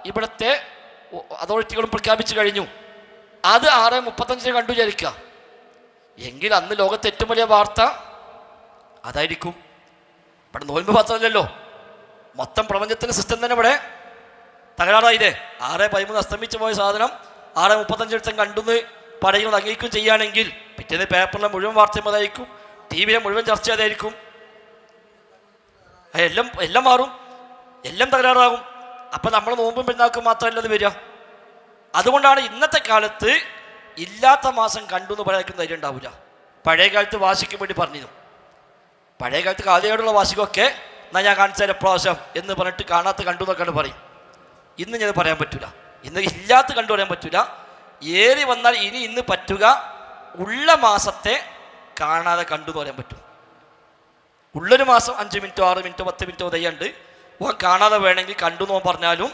ഇവിടുത്തെ അതോറിറ്റികളും പ്രഖ്യാപിച്ചു കഴിഞ്ഞു. അത് 6:35 കണ്ടു വിചാരിക്കുക എങ്കിൽ അന്ന് ലോകത്തെ ഏറ്റവും വലിയ വാർത്ത അതായിരിക്കും. ഇവിടെ നോമ്പ് മാത്രമല്ലല്ലോ, മൊത്തം പ്രപഞ്ചത്തിൻ്റെ സിസ്റ്റം തന്നെ ഇവിടെ തകരാറായില്ലേ. 6:13 അസ്തമിച്ചു പോയ സാധനം 6:35 കണ്ടുന്ന് പറയുന്നത് അംഗീകരിക്കും ചെയ്യുകയാണെങ്കിൽ പിറ്റേന്ന് പേപ്പറിലെ മുഴുവൻ വാർത്തയും അതായിരിക്കും, ടി വിയിലെ മുഴുവൻ ചർച്ച അതായിരിക്കും. എല്ലാം മാറും, എല്ലാം തകരാറാകും. അപ്പം നമ്മൾ നോമ്പും പെരുന്നാൾക്കും മാത്രമല്ല അത് വരിക. അതുകൊണ്ടാണ് ഇന്നത്തെ കാലത്ത് ഇല്ലാത്ത മാസം കണ്ടു എന്ന് പറയാൻ ധൈര്യം ഉണ്ടാവില്ല. പഴയ കാലത്ത് വാശിക്ക് വേണ്ടി പറഞ്ഞിരുന്നു. പഴയ കാലത്ത് കാലിയോടുള്ള വാശിക്കൊക്കെ എന്നാൽ ഞാൻ കാണിച്ചാൽ എപ്രാവശ്യം എന്ന് പറഞ്ഞിട്ട് കാണാത്ത കണ്ടു എന്നൊക്കെയാണ് പറയും. ഇന്ന് ഞാൻ പറയാൻ പറ്റില്ല, ഇന്ന് ഇല്ലാത്ത കണ്ടു പറയാൻ പറ്റില്ല. ഏറി വന്നാൽ ഇന്ന് പറ്റുക ഉള്ള മാസത്തെ കാണാതെ കണ്ടു എന്ന് പറയാൻ പറ്റും. ഉള്ളൊരു മാസം 5 മിനിറ്റോ 6 മിനിറ്റോ 10 മിനിറ്റോ ഉദയുണ്ട്, ഓൻ കാണാതെ വേണമെങ്കിൽ കണ്ടു എന്ന് പറഞ്ഞാലും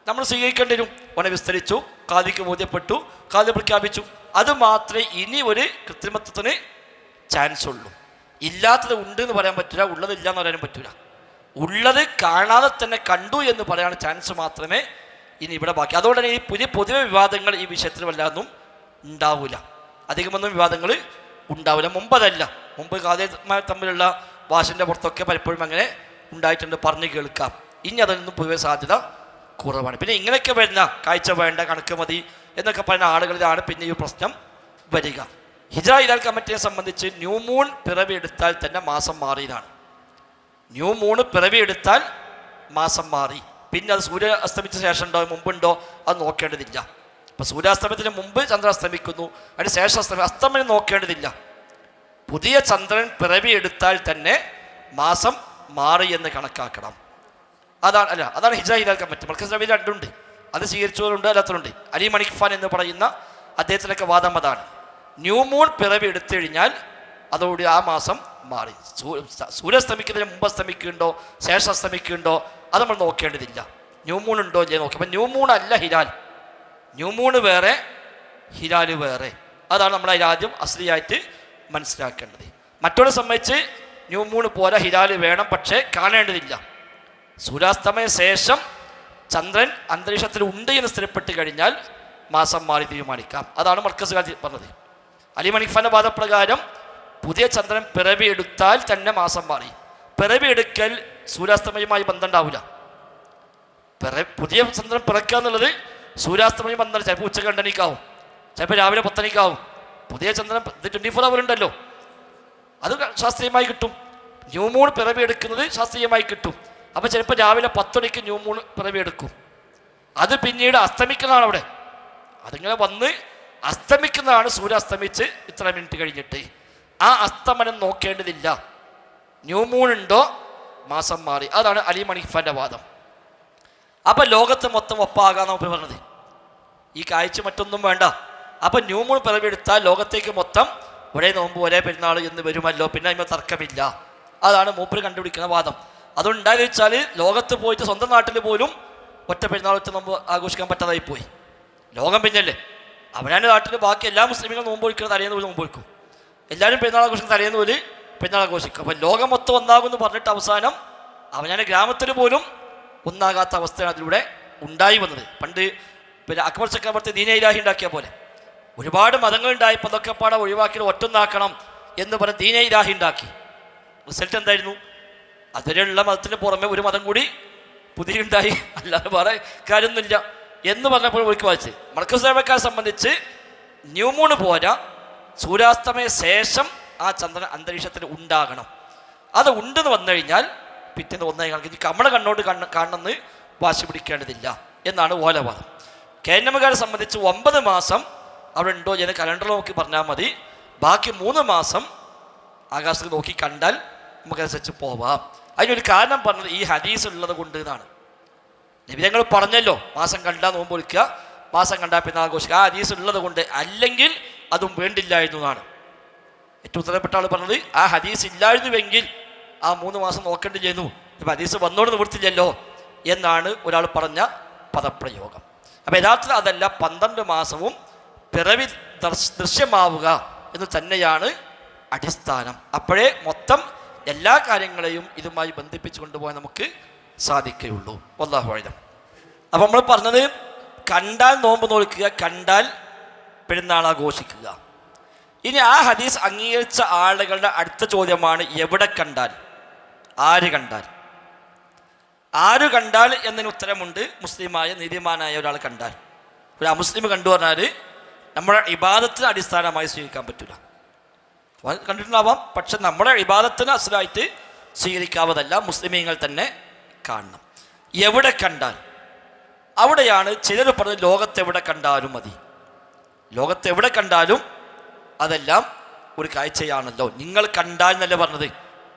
നമ്മൾ സ്വീകരിക്കേണ്ടി വരും. ഓനെ വിസ്തരിച്ചു, കാതിക്ക് ബോധ്യപ്പെട്ടു, കാതി പ്രഖ്യാപിച്ചു. അത് മാത്രമേ ഇനി ഒരു കൃത്രിമത്വത്തിന് ചാൻസ് ഉള്ളൂ. ഇല്ലാത്തത് ഉണ്ട് എന്ന് പറയാൻ പറ്റില്ല, ഉള്ളത് ഇല്ല എന്ന് പറയാനും പറ്റില്ല. ഉള്ളത് കാണാതെ തന്നെ കണ്ടു എന്ന് പറയാൻ ചാൻസ് മാത്രമേ ഇനി ഇവിടെ ബാക്കി. അതുകൊണ്ട് തന്നെ ഈ പൊതുവെ വിവാദങ്ങൾ ഈ വിഷയത്തിൽ വല്ലാതൊന്നും ഉണ്ടാവില്ല, അധികമൊന്നും വിവാദങ്ങൾ ഉണ്ടാവില്ല. മുമ്പതല്ല, മുമ്പ് കാതിമാർ തമ്മിലുള്ള വാശിൻ്റെ പുറത്തൊക്കെ പലപ്പോഴും അങ്ങനെ ഉണ്ടായിട്ടുണ്ട്, പറഞ്ഞു കേൾക്കാം. ഇനി അതിനൊന്നും പൊതുവെ സാധ്യത കുറവാണ്. പിന്നെ ഇങ്ങനെയൊക്കെ വരുന്ന കാഴ്ച വേണ്ട, കണക്ക് മതി എന്നൊക്കെ പറയുന്ന ആളുകളിലാണ് പിന്നെ ഈ പ്രശ്നം വരിക. ഹിജ്റ ഹിലാൽ കമ്മിറ്റിയെ സംബന്ധിച്ച് ന്യൂ മൂൺ പിറവി എടുത്താൽ തന്നെ മാസം മാറിയതാണ്. ന്യൂ മൂണ് പിറവി എടുത്താൽ മാസം മാറി. പിന്നെ അത് സൂര്യ അസ്തമിച്ച ശേഷം ഉണ്ടോ മുമ്പുണ്ടോ അത് നോക്കേണ്ടതില്ല. അപ്പം സൂര്യാസ്തമയത്തിന് മുമ്പ് ചന്ദ്രൻ അസ്തമിക്കുന്നു, അതിന് ശേഷം അസ്തമയം നോക്കേണ്ടതില്ല. പുതിയ ചന്ദ്രൻ പിറവി എടുത്താൽ തന്നെ മാസം മാറി എന്ന് കണക്കാക്കണം. അതാണ് ഹിജ്റ ഹിലാൽ കമ്മിറ്റി. മർക്കസ് നബി രണ്ടുണ്ട്, അത് സ്വീകരിച്ചവരുണ്ട്, അല്ലാത്തവരുണ്ട്. അലി മണിഖ്ഫാൻ എന്ന് പറയുന്ന അദ്ദേഹത്തിനൊക്കെ വാദം അതാണ്. ന്യൂ മൂൺ പിറവി എടുത്തു കഴിഞ്ഞാൽ അതോടെ ആ മാസം മാറി. സൂര്യസ്തമിക്കുന്നതിന് മുമ്പ് അസ്തമിക്കുന്നുണ്ടോ ശേഷം അസ്തമിക്കുന്നുണ്ടോ അത് നമ്മൾ നോക്കേണ്ടതില്ല. ന്യൂ മൂൺ ഉണ്ടോ ഇല്ലേ നോക്കി. അപ്പം ന്യൂ മൂൺ അല്ല ഹിലാൽ, ന്യൂ മൂൺ വേറെ ഹിലാൽ വേറെ. അതാണ് നമ്മൾ അതിലാദ്യം അസ്ലിയായിട്ട് മനസ്സിലാക്കേണ്ടത്. മറ്റൊരു സംബന്ധിച്ച് ന്യൂ മൂൺ പോരാ, ഹിലാൽ വേണം, പക്ഷേ കാണേണ്ടതില്ല. സൂര്യാസ്തമയ ശേഷം ചന്ദ്രൻ അന്തരീക്ഷത്തിൽ ഉണ്ട് എന്ന് സ്ഥിരപ്പെട്ട് കഴിഞ്ഞാൽ മാസം മാറി തീരുമാനിക്കാം. അതാണ് മർക്കസ് പറഞ്ഞത്. അലി മണിഫാന്റെ വാദപ്രകാരം പുതിയ ചന്ദ്രൻ പിറവിയെടുത്താൽ തന്നെ മാസം മാറി. പിറവിയെടുക്കൽ സൂര്യാസ്തമയവുമായി ബന്ധമുണ്ടാവില്ല. പുതിയ ചന്ദ്രൻ പിറക്കുക എന്നുള്ളത് സൂര്യാസ്തമയം ബന്ധം. ചിലപ്പോൾ ഉച്ചക്ക് 2 മണിക്കാവും, ചിലപ്പോൾ രാവിലെ 10 മണിക്കാവും. പുതിയ ചന്ദ്രൻ 24 അവർ ഉണ്ടല്ലോ, അത് ശാസ്ത്രീയമായി കിട്ടും. ന്യൂ മൂൺ പിറവിയെടുക്കുന്നത് ശാസ്ത്രീയമായി കിട്ടും. അപ്പോൾ ചിലപ്പോൾ രാവിലെ 10 മണിക്ക് ന്യൂ മൂൺ പിറവിയെടുക്കും. അത് പിന്നീട് അസ്തമിക്കുന്നതാണ്. അവിടെ അതിങ്ങനെ വന്ന് അസ്തമിക്കുന്നതാണ്. സൂര്യ അസ്തമിച്ച് ഇത്ര മിനിറ്റ് കഴിഞ്ഞിട്ട് ആ അസ്തമനം നോക്കേണ്ടതില്ല. ന്യൂ മൂൺ ഉണ്ടോ മാസം മാറി. അതാണ് അലി മണിഫാന്റെ വാദം. അപ്പം ലോകത്ത് മൊത്തം ഒപ്പാകാൻ നമുക്ക് പറഞ്ഞത്. ഈ കാഴ്ച മറ്റൊന്നും വേണ്ട. അപ്പം ന്യൂ മൂൺ പിറവിയെടുത്താൽ ലോകത്തേക്ക് മൊത്തം ഒരേ നോമ്പ് ഒരേ പെരുന്നാൾ എന്ന് വരുമല്ലോ, പിന്നെ അതിന് തർക്കമില്ല. അതാണ് മൂപ്പര് കണ്ടുപിടിക്കുന്ന വാദം. അതുണ്ടായെന്ന് വെച്ചാൽ ലോകത്ത് പോയിട്ട് സ്വന്തം നാട്ടിൽ പോലും ഒറ്റ പെരുന്നാൾ ഒറ്റ നോമ്പ് ആഘോഷിക്കാൻ പറ്റാതായി പോയി. ലോകം പിന്നല്ലേ, അവനാൻ്റെ നാട്ടിൽ ബാക്കി എല്ലാ മുസ്ലിമുകളും നോമ്പ് ഒഴിക്കുന്ന തലേന്ന് പോലും നോമ്പ് ഒഴിക്കും. എല്ലാവരും പെരുന്നാൾ ആഘോഷിക്കുന്ന തലേന്ന് പോലും പെരുന്നാൾ ആഘോഷിക്കും. അപ്പം ലോകം മൊത്തം ഒന്നാകുമെന്ന് പറഞ്ഞിട്ട് അവസാനം അവനാൻ്റെ ഗ്രാമത്തിൽ പോലും ഒന്നാകാത്ത അവസ്ഥയാണ് അതിലൂടെ ഉണ്ടായി വന്നത്. പണ്ട് പിന്നെ അക്ബർ ചക്രവർത്തി ദീന ഇലാഹി ഉണ്ടാക്കിയ പോലെ ഒരുപാട് മതങ്ങൾ ഉണ്ടായപ്പോൾ അതൊക്കെ പാടെ ഒഴിവാക്കി ഒറ്റൊന്നാക്കണം എന്ന് പറഞ്ഞ് ദീന ഇലാഹി ഉണ്ടാക്കി. റിസൾട്ട് എന്തായിരുന്നു? അതിലുള്ള മതത്തിന് പുറമെ ഒരു മതം കൂടി പുതിയ ഉണ്ടായി, അല്ലാതെ വേറെ കാര്യമൊന്നുമില്ല എന്ന് പറഞ്ഞപ്പോൾ ഒരിക്കൽ വായിച്ച്. മർക്കസ് സേവക്കാരെ സംബന്ധിച്ച് ന്യൂ മൂൺ പോരാ, സൂര്യാസ്തമയ ശേഷം ആ ചന്ദ്രൻ അന്തരീക്ഷത്തിൽ ഉണ്ടാകണം. അത് ഉണ്ടെന്ന് വന്നു കഴിഞ്ഞാൽ പിറ്റേന്ന് ഒന്നായി കണക്ക് കമ്മള കണ്ണോട് കാണണമെന്ന് വാശി പിടിക്കേണ്ടതില്ല എന്നാണ് ഓലവാദം. കേരളക്കാരെ സംബന്ധിച്ച് 9 മാസം അവിടെ ഉണ്ടോ എന്ന് കലണ്ടർ നോക്കി പറഞ്ഞാൽ മതി. ബാക്കി 3 മാസം ആകാശത്ത് നോക്കി കണ്ടാൽ നമുക്കനുസരിച്ച് പോവാം. അതിനൊരു കാരണം പറഞ്ഞത് ഈ ഹദീസ് ഉള്ളത് കൊണ്ട് എന്നാണ്. നബിതങ്ങൾ പറഞ്ഞല്ലോ മാസം കണ്ടാൽ നോമ്പ് ഒഴിക്കുക, മാസം കണ്ടാൽ പിന്നെ ആഘോഷിക്കുക. ആ ഹദീസ് ഉള്ളത് കൊണ്ട്, അല്ലെങ്കിൽ അതും വേണ്ടില്ലായിരുന്നു എന്നാണ് ഏറ്റവും ഉത്തരപ്പെട്ട ആൾ പറഞ്ഞത്. ആ ഹദീസ് ഇല്ലായിരുന്നുവെങ്കിൽ ആ 3 മാസം നോക്കേണ്ടില്ലായിരുന്നു. ഇപ്പം ഹദീസ് വന്നോട് നിവൃത്തില്ലല്ലോ എന്നാണ് ഒരാൾ പറഞ്ഞ പദപ്രയോഗം. അപ്പം യഥാർത്ഥത്തിൽ അതല്ല, 12 മാസവും പിറവി ദൃശ്യമാവുക എന്ന് തന്നെയാണ് അടിസ്ഥാനം. അപ്പോഴേ മൊത്തം എല്ലാ കാര്യങ്ങളെയും ഇതുമായി ബന്ധിപ്പിച്ച് കൊണ്ടുപോകാൻ നമുക്ക് സാധിക്കുകയുള്ളൂ. വല്ലാഹു അഅലം. അപ്പം നമ്മൾ പറഞ്ഞത് കണ്ടാൽ നോമ്പ് നോക്കുക, കണ്ടാൽ പെരുന്നാൾ ആഘോഷിക്കുക. ഇനി ആ ഹദീസ് അംഗീകരിച്ച ആളുകളുടെ അടുത്ത ചോദ്യമാണ് എവിടെ കണ്ടാൽ, ആര് കണ്ടാൽ. ആര് കണ്ടാൽ എന്നതിന് ഉത്തരമുണ്ട്. മുസ്ലിമായ നീതിമാനായ ഒരാൾ കണ്ടാൽ. ഒരു അമുസ്ലിം കണ്ടു പറഞ്ഞാൽ നമ്മുടെ ഇബാദത്തിന് അടിസ്ഥാനമായി സ്വീകരിക്കാൻ പറ്റില്ല. കണ്ടിട്ടുണ്ടാവാം, പക്ഷെ നമ്മുടെ ഇബാദത്തിന് അസലായിട്ട് സ്വീകരിക്കാവതല്ല. മുസ്ലിമീങ്ങൾ തന്നെ കാണണം. എവിടെ കണ്ടാൽ, അവിടെയാണ് ചിലർ പറഞ്ഞത് ലോകത്തെവിടെ കണ്ടാലും മതി. ലോകത്തെവിടെ കണ്ടാലും അതെല്ലാം ഒരു കാഴ്ചയാണല്ലോ. നിങ്ങൾ കണ്ടാൽ എന്നല്ലേ പറഞ്ഞത്.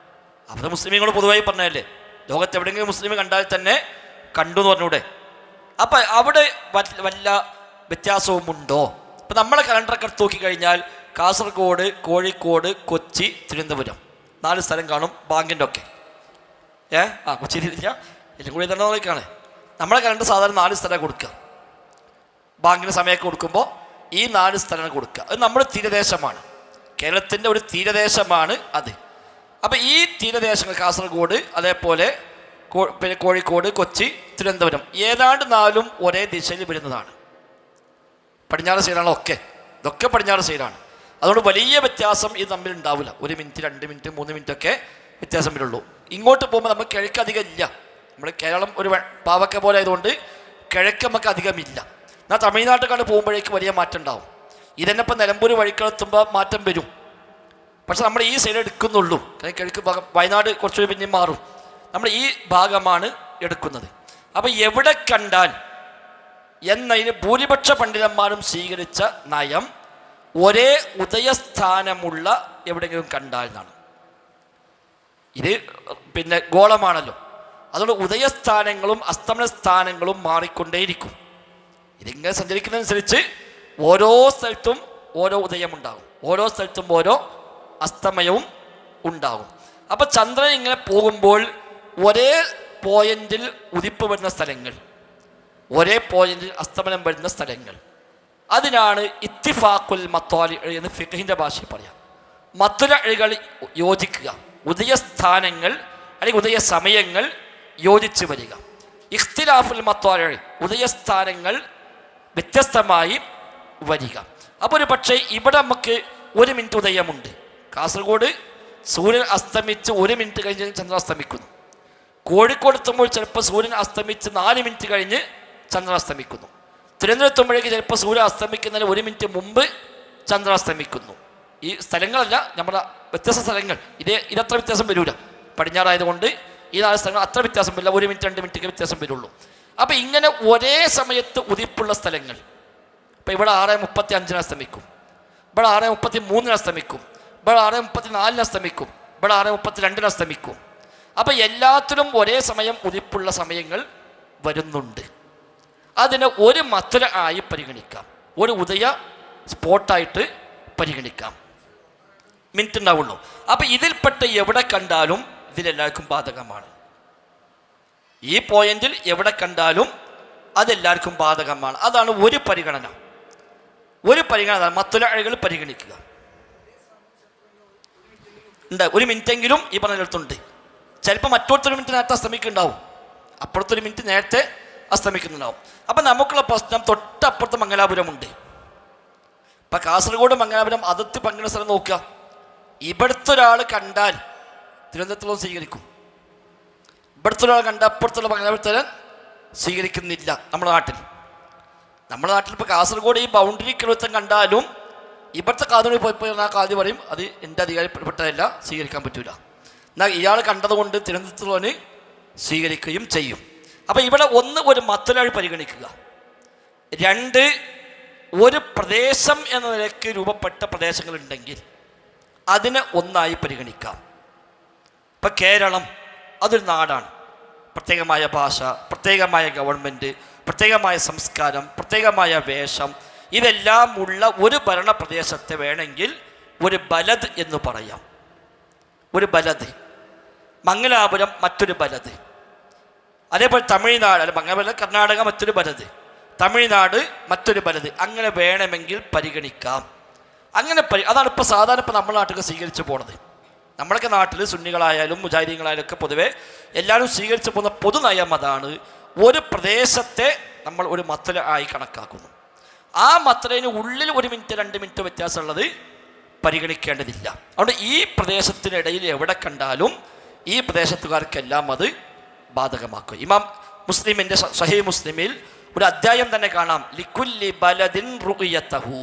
അവിടെ മുസ്ലിമീങ്ങൾ പൊതുവായി പറഞ്ഞതല്ലേ, ലോകത്തെവിടെയെങ്കിലും മുസ്ലിം കണ്ടാൽ തന്നെ കണ്ടു എന്ന് പറഞ്ഞൂടെ. അപ്പം അവിടെ വല്ല വ്യത്യാസവും ഉണ്ടോ? ഇപ്പം നമ്മളെ കലണ്ടറൊക്കെ എടുത്ത് നോക്കിക്കഴിഞ്ഞാൽ കാസർഗോഡ്, കോഴിക്കോട്, കൊച്ചി, തിരുവനന്തപുരം 4 സ്ഥലം കാണും. ബാങ്കിൻ്റെ ഒക്കെ കൊച്ചി ഇല്ല, എല്ലാം കൂടി തന്നെ നോക്കിയാണ്. നമ്മളെ കലണ്ടർ സാധാരണ 4 സ്ഥലം കൊടുക്കുക. ബാങ്കിന് സമയമൊക്കെ കൊടുക്കുമ്പോൾ ഈ 4 സ്ഥലങ്ങൾ കൊടുക്കുക. അത് നമ്മുടെ തീരദേശമാണ്, കേരളത്തിൻ്റെ ഒരു തീരദേശമാണ് അത്. അപ്പം ഈ തീരദേശങ്ങൾ കാസർഗോഡ്, അതേപോലെ പിന്നെ കോഴിക്കോട്, കൊച്ചി, തിരുവനന്തപുരം ഏതാണ്ട് 4ഉം ഒരേ ദിശയിൽ വരുന്നതാണ്. പടിഞ്ഞാറ് സൈഡാണ് ഒക്കെ, ഇതൊക്കെ പടിഞ്ഞാറ് സൈഡാണ്. അതുകൊണ്ട് വലിയ വ്യത്യാസം ഇത് തമ്മിൽ ഉണ്ടാവില്ല. 1 മിനിറ്റ്, 2 മിനിറ്റ്, 3 മിനിറ്റ് ഒക്കെ വ്യത്യാസം വരുള്ളൂ. ഇങ്ങോട്ട് പോകുമ്പോൾ നമുക്ക് കിഴക്ക് അധികം ഇല്ല. നമ്മൾ കേരളം ഒരു പാവക്ക പോലെ ആയതുകൊണ്ട് കിഴക്ക് നമുക്ക് അധികമില്ല. എന്നാൽ തമിഴ്നാട്ടിൽ പോകുമ്പോഴേക്ക് വലിയ മാറ്റം ഉണ്ടാവും. ഇതന്നെ ഇപ്പം നിലമ്പൂർ വഴിക്കെത്തുമ്പോൾ മാറ്റം വരും. പക്ഷെ നമ്മൾ ഈ സൈഡ് എടുക്കുന്നുള്ളൂ. കിഴക്ക് ഭാഗം വയനാട് കുറച്ചുകൂടി പിന്നെയും മാറും. നമ്മൾ ഈ ഭാഗമാണ് എടുക്കുന്നത്. അപ്പം എവിടെ കണ്ടാൽ എന്നതിന് ഭൂരിപക്ഷ പണ്ഡിതന്മാരും സ്വീകരിച്ച നയം ഒരേ ഉദയസ്ഥാനമുള്ള എവിടെയെങ്കിലും കണ്ടാൽ എന്നാണ്. ഇത് പിന്നെ ഗോളമാണല്ലോ, അതുകൊണ്ട് ഉദയസ്ഥാനങ്ങളും അസ്തമന സ്ഥാനങ്ങളും മാറിക്കൊണ്ടേയിരിക്കും. ഇതിങ്ങനെ സഞ്ചരിക്കുന്നതനുസരിച്ച് ഓരോ സ്ഥലത്തും ഓരോ ഉദയമുണ്ടാകും, ഓരോ സ്ഥലത്തും ഓരോ അസ്തമയവും ഉണ്ടാകും. അപ്പം ചന്ദ്രൻ ഇങ്ങനെ പോകുമ്പോൾ ഒരേ പോയിന്റിൽ ഉദിപ്പ് വരുന്ന സ്ഥലങ്ങൾ, ഒരേ പോയിന്റിൽ അസ്തമനം വരുന്ന സ്ഥലങ്ങൾ, അതിനാണ് ഇത്തിഫാഖുൽ മത്വാലി എന്ന് ഫിഖ്ഹിൻ്റെ ഭാഷയിൽ പറയാം. മത്ലഅകൾ യോജിക്കുക, ഉദയസ്ഥാനങ്ങൾ അല്ലെങ്കിൽ ഉദയ സമയങ്ങൾ യോജിച്ച് വരിക. ഇഖ്തിലാഫുൽ മത്വാലി, ഉദയസ്ഥാനങ്ങൾ വ്യത്യസ്തമായി വരിക. അപ്പോൾ ഒരു പക്ഷേ ഇവിടെ നമുക്ക് 1 മിനിറ്റ് ഉദയമുണ്ട്. കാസർഗോഡ് സൂര്യൻ അസ്തമിച്ച് 1 മിനിറ്റ് കഴിഞ്ഞ് ചന്ദ്രൻ അസ്തമിക്കുന്നു. കോഴിക്കോട് എത്തുമ്പോൾ ചിലപ്പോൾ സൂര്യൻ അസ്തമിച്ച് 4 മിനിറ്റ് കഴിഞ്ഞ് ചന്ദ്രൻ അസ്തമിക്കുന്നു. തിരുവനന്തപുരത്തുമ്പോഴേക്ക് ചിലപ്പോൾ സൂര്യൻ അസ്തമിക്കുന്നതിന് 1 മിനിറ്റ് മുമ്പ് ചന്ദ്രൻ അസ്തമിക്കുന്നു. ഈ സ്ഥലങ്ങളല്ല, നമ്മുടെ വ്യത്യസ്ത സ്ഥലങ്ങൾ. ഇതത്ര വ്യത്യാസം വരില്ല. പടിഞ്ഞാറായതുകൊണ്ട് ഈ 4 സ്ഥലങ്ങൾ അത്ര വ്യത്യാസം വരില്ല. 1 മിനിറ്റ് 2 മിനിറ്റൊക്കെ വ്യത്യാസം വരുള്ളൂ. അപ്പോൾ ഇങ്ങനെ ഒരേ സമയത്ത് ഉദിപ്പുള്ള സ്ഥലങ്ങൾ, ഇപ്പോൾ ഇവിടെ 6:35 അസ്തമിക്കും, ഇവിടെ 6:33 അസ്തമിക്കും, ഇവിടെ 6:34 അസ്തമിക്കും, ഇവിടെ 6:32 അസ്തമിക്കും. അപ്പോൾ എല്ലാത്തിലും ഒരേ സമയം ഉദിപ്പുള്ള സമയങ്ങൾ വരുന്നുണ്ട്. അതിനെ ഒരു മത്ല ആയി പരിഗണിക്കാം, ഒരു ഉദയ സ്പോട്ടായിട്ട് പരിഗണിക്കാം. മിനിറ്റ് ഉണ്ടാവുള്ളൂ. അപ്പം ഇതിൽപ്പെട്ട് എവിടെ കണ്ടാലും ഇതിലെല്ലാവർക്കും ബാധകമാണ്. ഈ പോയിന്റിൽ എവിടെ കണ്ടാലും അതെല്ലാവർക്കും ബാധകമാണ്. അതാണ് ഒരു പരിഗണന. ഒരു പരിഗണന മത്ലഅകൾ പരിഗണിക്കുക. ഉണ്ട് 1 മിനിറ്റെങ്കിലും ഈ പറഞ്ഞിടത്തുണ്ട്. ചിലപ്പോൾ മറ്റൊരു മിനിറ്റ് നേരത്തെ അസ്തമിക്കുന്നുണ്ടാവും, അപ്പുറത്തൊരു മിനിറ്റ് നേരത്തെ അസ്തമിക്കുന്നുണ്ടാവും. അപ്പം നമുക്കുള്ള പ്രശ്നം തൊട്ടപ്പുറത്ത് മംഗലാപുരമുണ്ട്. ഇപ്പം കാസർഗോഡ് മംഗലാപുരം അതിർത്തി പങ്കിടുന്ന സ്ഥലം നോക്കുക. ഇവിടുത്തെ ഒരാൾ കണ്ടാൽ തിരുവനന്തപുരത്തുള്ള സ്വീകരിക്കും, ഇവിടുത്തെ ഒരാൾ കണ്ട അപ്പുറത്തുള്ള മംഗലാപുരത്തെ സ്വീകരിക്കുന്നില്ല. നമ്മുടെ നാട്ടിൽ ഇപ്പോൾ കാസർഗോഡ് ഈ ബൗണ്ടറി കിലോത്തം കണ്ടാലും ഇവിടുത്തെ കാതുണി പോയി ആ കാതി പറയും അത് എൻ്റെ അധികാരപ്പെട്ടതല്ല, സ്വീകരിക്കാൻ പറ്റൂല. എന്നാൽ ഇയാൾ കണ്ടതുകൊണ്ട് തിരുവനന്തപുരത്തുള്ളവന് സ്വീകരിക്കുകയും ചെയ്യും. അപ്പം ഇവിടെ ഒരു മത്ലഅ പരിഗണിക്കുക. 2, ഒരു പ്രദേശം എന്ന നിലയ്ക്ക് രൂപപ്പെട്ട പ്രദേശങ്ങളുണ്ടെങ്കിൽ അതിനെ ഒന്നായി പരിഗണിക്കാം. ഇപ്പം കേരളം അതൊരു നാടാണ്. പ്രത്യേകമായ ഭാഷ, പ്രത്യേകമായ ഗവൺമെൻറ്, പ്രത്യേകമായ സംസ്കാരം, പ്രത്യേകമായ വേഷം, ഇതെല്ലാം ഉള്ള ഒരു ഭരണപ്രദേശത്തെ വേണമെങ്കിൽ ഒരു ബലദ് എന്ന് പറയാം. ഒരു ബലദ്. മംഗലാപുരം മറ്റൊരു ബലദ്. അതേപോലെ തമിഴ്നാട്, അല്ല മംഗലാപുരം കർണാടക മറ്റൊരു ബലദ്, തമിഴ്നാട് മറ്റൊരു ബലദ്. അങ്ങനെ വേണമെങ്കിൽ പരിഗണിക്കാം. അതാണ് ഇപ്പോൾ സാധാരണ ഇപ്പോൾ നമ്മുടെ നാട്ടിൽ സ്വീകരിച്ചു പോണത്. നമ്മളൊക്കെ നാട്ടിൽ സുന്നികളായാലും മുജാഹിദീങ്ങളായാലും ഒക്കെ പൊതുവെ എല്ലാവരും സ്വീകരിച്ചു പോകുന്ന പൊതുനയം അതാണ്. ഒരു പ്രദേശത്തെ നമ്മൾ ഒരു മത്ല ആയി കണക്കാക്കുന്നു. ആ മത്ലയിന് ഉള്ളിൽ 1 മിനിറ്റ് 2 മിനിറ്റ് വ്യത്യാസമുള്ളത് പരിഗണിക്കേണ്ടതില്ല. അതുകൊണ്ട് ഈ പ്രദേശത്തിനിടയിൽ എവിടെ കണ്ടാലും ഈ പ്രദേശത്തുകാർക്കെല്ലാം അത് ബാധകമാക്കും. ഇമാം മുസ്ലിമിൻ്റെ സഹീഹ് മുസ്ലിമിൽ ഒരു അധ്യായം തന്നെ കാണാം, ലിക്കുല്ലി ബലദിൻ റുഅ്യതഹു,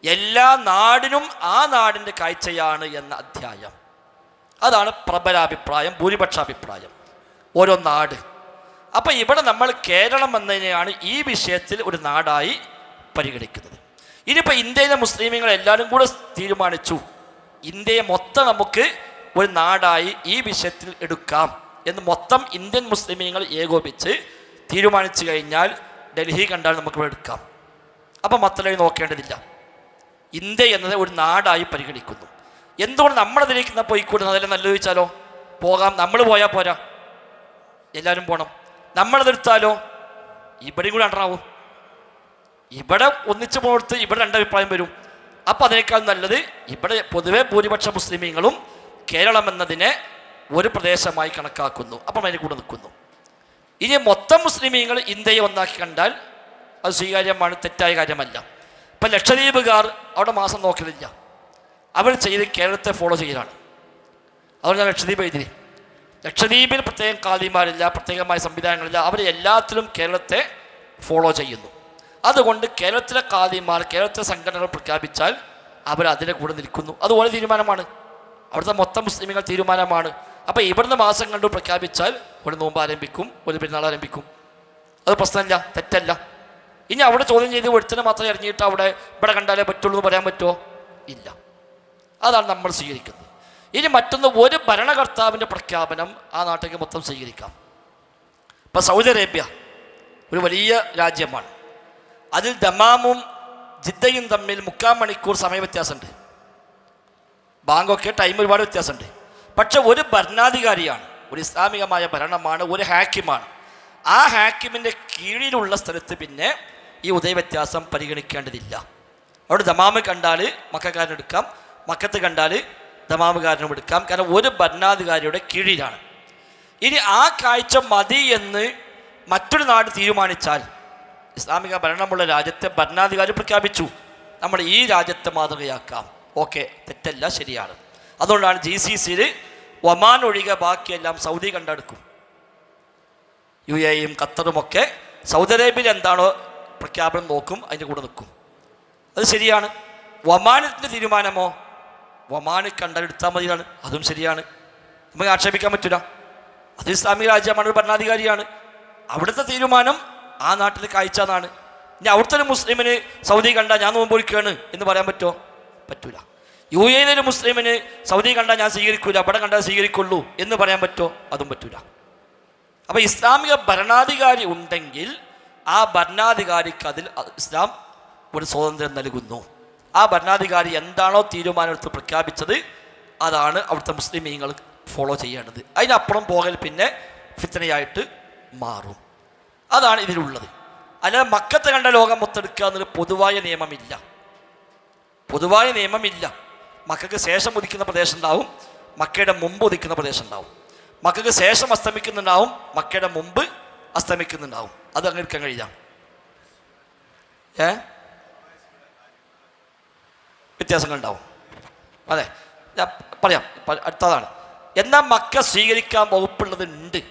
എല്ലാ നാടിനും ആ നാടിൻ്റെ കാഴ്ചയാണ് എന്ന അധ്യായം. അതാണ് പ്രബലാഭിപ്രായം, ഭൂരിപക്ഷാഭിപ്രായം, ഓരോ നാട്. അപ്പം ഇവിടെ നമ്മൾ കേരളം എന്നതിനെയാണ് ഈ വിഷയത്തിൽ ഒരു നാടായി പരിഗണിക്കുന്നത്. ഇനിയിപ്പോൾ ഇന്ത്യയിലെ മുസ്ലിമീങ്ങൾ എല്ലാവരും കൂടെ തീരുമാനിച്ചു ഇന്ത്യയെ മൊത്തം നമുക്ക് ഒരു നാടായി ഈ വിഷയത്തിൽ എടുക്കാം എന്ന് മൊത്തം ഇന്ത്യൻ മുസ്ലിമീങ്ങൾ ഏകോപിച്ച് തീരുമാനിച്ചു കഴിഞ്ഞാൽ ഡൽഹി കണ്ടാൽ നമുക്ക് എടുക്കാം. അപ്പം മത്ലഅ നോക്കേണ്ടതില്ല. ഇന്ത്യ എന്നത് ഒരു നാടായി പരിഗണിക്കുന്നു. എന്തുകൊണ്ട് നമ്മളതിലേക്ക് പോയിക്കൂടുന്നത്? അതെല്ലാം നല്ല ചോദിച്ചാലോ? പോകാം. നമ്മൾ പോയാൽ പോരാ, എല്ലാവരും പോകണം. നമ്മളതെടുത്താലോ ഇവിടെയും കൂടെ അണ്ടറാവും. ഇവിടെ ഒന്നിച്ച് പോകത്ത് ഇവിടെ 2 അഭിപ്രായം വരും. അപ്പം അതിനേക്കാൾ നല്ലത് ഇവിടെ പൊതുവെ ഭൂരിപക്ഷ മുസ്ലിമീങ്ങളും കേരളം എന്നതിനെ ഒരു പ്രദേശമായി കണക്കാക്കുന്നു. അപ്പം അതിന് കൂടെ നിൽക്കുന്നു. ഇനി മൊത്തം മുസ്ലിമീങ്ങൾ ഇന്ത്യയെ ഒന്നാക്കി കണ്ടാൽ അത് സ്വീകാര്യമാണ്, തെറ്റായ കാര്യമല്ല. ഇപ്പം ലക്ഷദ്വീപുകാർ അവിടെ മാസം നോക്കലില്ല, അവർ ചെയ്ത് കേരളത്തെ ഫോളോ ചെയ്യലാണ്. അതുകൊണ്ട് ഞാൻ ലക്ഷദ്വീപ് എഴുതി. ലക്ഷദ്വീപിൽ പ്രത്യേകം കാദിമാരില്ല, പ്രത്യേകമായ സംവിധാനങ്ങളില്ല, അവർ എല്ലാത്തിലും കേരളത്തെ ഫോളോ ചെയ്യുന്നു. അതുകൊണ്ട് കേരളത്തിലെ കാദിമാർ, കേരളത്തിലെ സംഘടനകൾ പ്രഖ്യാപിച്ചാൽ അവർ അതിനെ കൂടെ നിൽക്കുന്നു. അതുപോലെ തീരുമാനമാണ്, അവിടുത്തെ മൊത്തം മുസ്ലിമുകൾ തീരുമാനമാണ്. അപ്പോൾ ഇവിടുന്ന് മാസം കണ്ടു പ്രഖ്യാപിച്ചാൽ ഒരു നോമ്പ് ആരംഭിക്കും, ഒരു പെരുന്നാൾ ആരംഭിക്കും. അത് പ്രശ്നമില്ല, തെറ്റല്ല. ഇനി അവിടെ ചോദ്യം ചെയ്ത് ഒരുത്തനെ മാത്രം ഇറങ്ങിയിട്ട് ഇവിടെ കണ്ടാലേ പറ്റുള്ളൂ എന്ന് പറയാൻ പറ്റുമോ? ഇല്ല. അതാണ് നമ്മൾ സ്വീകരിക്കുന്നത്. ഇനി മറ്റൊന്ന്, ഒരു ഭരണകർത്താവിൻ്റെ പ്രഖ്യാപനം ആ നാട്ടിലേക്ക് മൊത്തം സ്വീകരിക്കാം. ഇപ്പം സൗദി അറേബ്യ ഒരു വലിയ രാജ്യമാണ്. അതിൽ ദമാമും ജിദ്ദയും തമ്മിൽ 3/4 മണിക്കൂർ സമയ വ്യത്യാസമുണ്ട്. ബാങ്കൊക്കെ ടൈം ഒരുപാട് വ്യത്യാസമുണ്ട്. പക്ഷെ ഒരു ഭരണാധികാരിയാണ്, ഒരു ഇസ്ലാമികമായ ഭരണമാണ്, ഒരു ഹാക്കിമാണ്. ആ ഹാക്കിമിൻ്റെ കീഴിലുള്ള സ്ഥലത്ത് പിന്നെ ഈ ഉദയ വ്യത്യാസം പരിഗണിക്കേണ്ടതില്ല. അവിടെ ദമാമ് കണ്ടാൽ മക്കാരനെടുക്കാം, മക്കത്ത് കണ്ടാൽ ദമാമുകാരനും എടുക്കാം. കാരണം ഒരു ഭരണാധികാരിയുടെ കീഴിലാണ്. ഇനി ആ കാഴ്ച മതി എന്ന് മറ്റൊരു നാട് തീരുമാനിച്ചാൽ, ഇസ്ലാമിക ഭരണമുള്ള രാജ്യത്തെ ഭരണാധികാരി പ്രഖ്യാപിച്ചു നമ്മൾ ഈ രാജ്യത്തെ മാതൃകയാക്കാം, ഓക്കെ, തെറ്റല്ല, ശരിയാണ്. അതുകൊണ്ടാണ് GCCയിൽ ഒമാൻ ഒഴികെ ബാക്കിയെല്ലാം സൗദി കണ്ടെടുക്കും. UAEയും ഖത്തറുമൊക്കെ സൗദി അറേബ്യയിൽ എന്താണോ പ്രഖ്യാപനം നോക്കും, അതിൻ്റെ കൂടെ നിൽക്കും. അത് ശരിയാണ്. ഒമാനത്തിൻ്റെ തീരുമാനമോ ഒമാന് കണ്ടെടുത്താൽ മതിയാണ്, അതും ശരിയാണ്. നമുക്ക് ആക്ഷേപിക്കാൻ പറ്റില്ല. അത് ഇസ്ലാമിക രാജ്യമാണ്, ഒരു ഭരണാധികാരിയാണ്. അവിടുത്തെ തീരുമാനം ആ നാട്ടിൽ കാഴ്ച എന്നാണ്. ഇനി അവിടുത്തെ ഒരു മുസ്ലിമിന് സൗദി കണ്ടാൽ ഞാൻ നോമ്പൊഴിക്കുകയാണ് എന്ന് പറയാൻ പറ്റുമോ? പറ്റൂല. UAEയിലൊരു മുസ്ലിമിന് സൗദി കണ്ടാൽ ഞാൻ സ്വീകരിക്കൂല, അവിടെ കണ്ടാൽ സ്വീകരിക്കുള്ളൂ എന്ന് പറയാൻ പറ്റുമോ? അതും പറ്റൂല. അപ്പോൾ ഇസ്ലാമിക ഭരണാധികാരി ഉണ്ടെങ്കിൽ ആ ഭരണാധികാരിക്ക് അതിൽ ഇസ്ലാം ഒരു സ്വാതന്ത്ര്യം നൽകുന്നു. ആ ഭരണാധികാരി എന്താണോ തീരുമാനമെടുത്ത് പ്രഖ്യാപിച്ചത് അതാണ് അവിടുത്തെ മുസ്ലിമീങ്ങൾ ഫോളോ ചെയ്യേണ്ടത്. അതിനപ്പുറം പോകൽ പിന്നെ ഫിത്നയായിട്ട് മാറും. അതാണ് ഇതിലുള്ളത്. അല്ലാതെ മക്കത്ത് കണ്ട ലോകം മൊത്തെടുക്കുക എന്നൊരു പൊതുവായ നിയമമില്ല. പൊതുവായ നിയമമില്ല. മക്കൾക്ക് ശേഷം ഉദിക്കുന്ന പ്രദേശം ഉണ്ടാവും, മക്കയുടെ മുമ്പ് ഉദിക്കുന്ന പ്രദേശം ഉണ്ടാവും. മക്കൾക്ക് ശേഷം അസ്തമിക്കുന്നുണ്ടാവും, മക്കയുടെ മുമ്പ് അസ്തമിക്കുന്നുണ്ടാവും. അത് അങ്ങനെ എടുക്കാൻ കഴിയാം. വ്യത്യാസങ്ങളുണ്ടാവും. അതെ, ഞാൻ പറയാം, അടുത്തതാണ്. എന്നാൽ മക്ക സ്വീകരിക്കാൻ വകുപ്പുള്ളതുണ്ട്.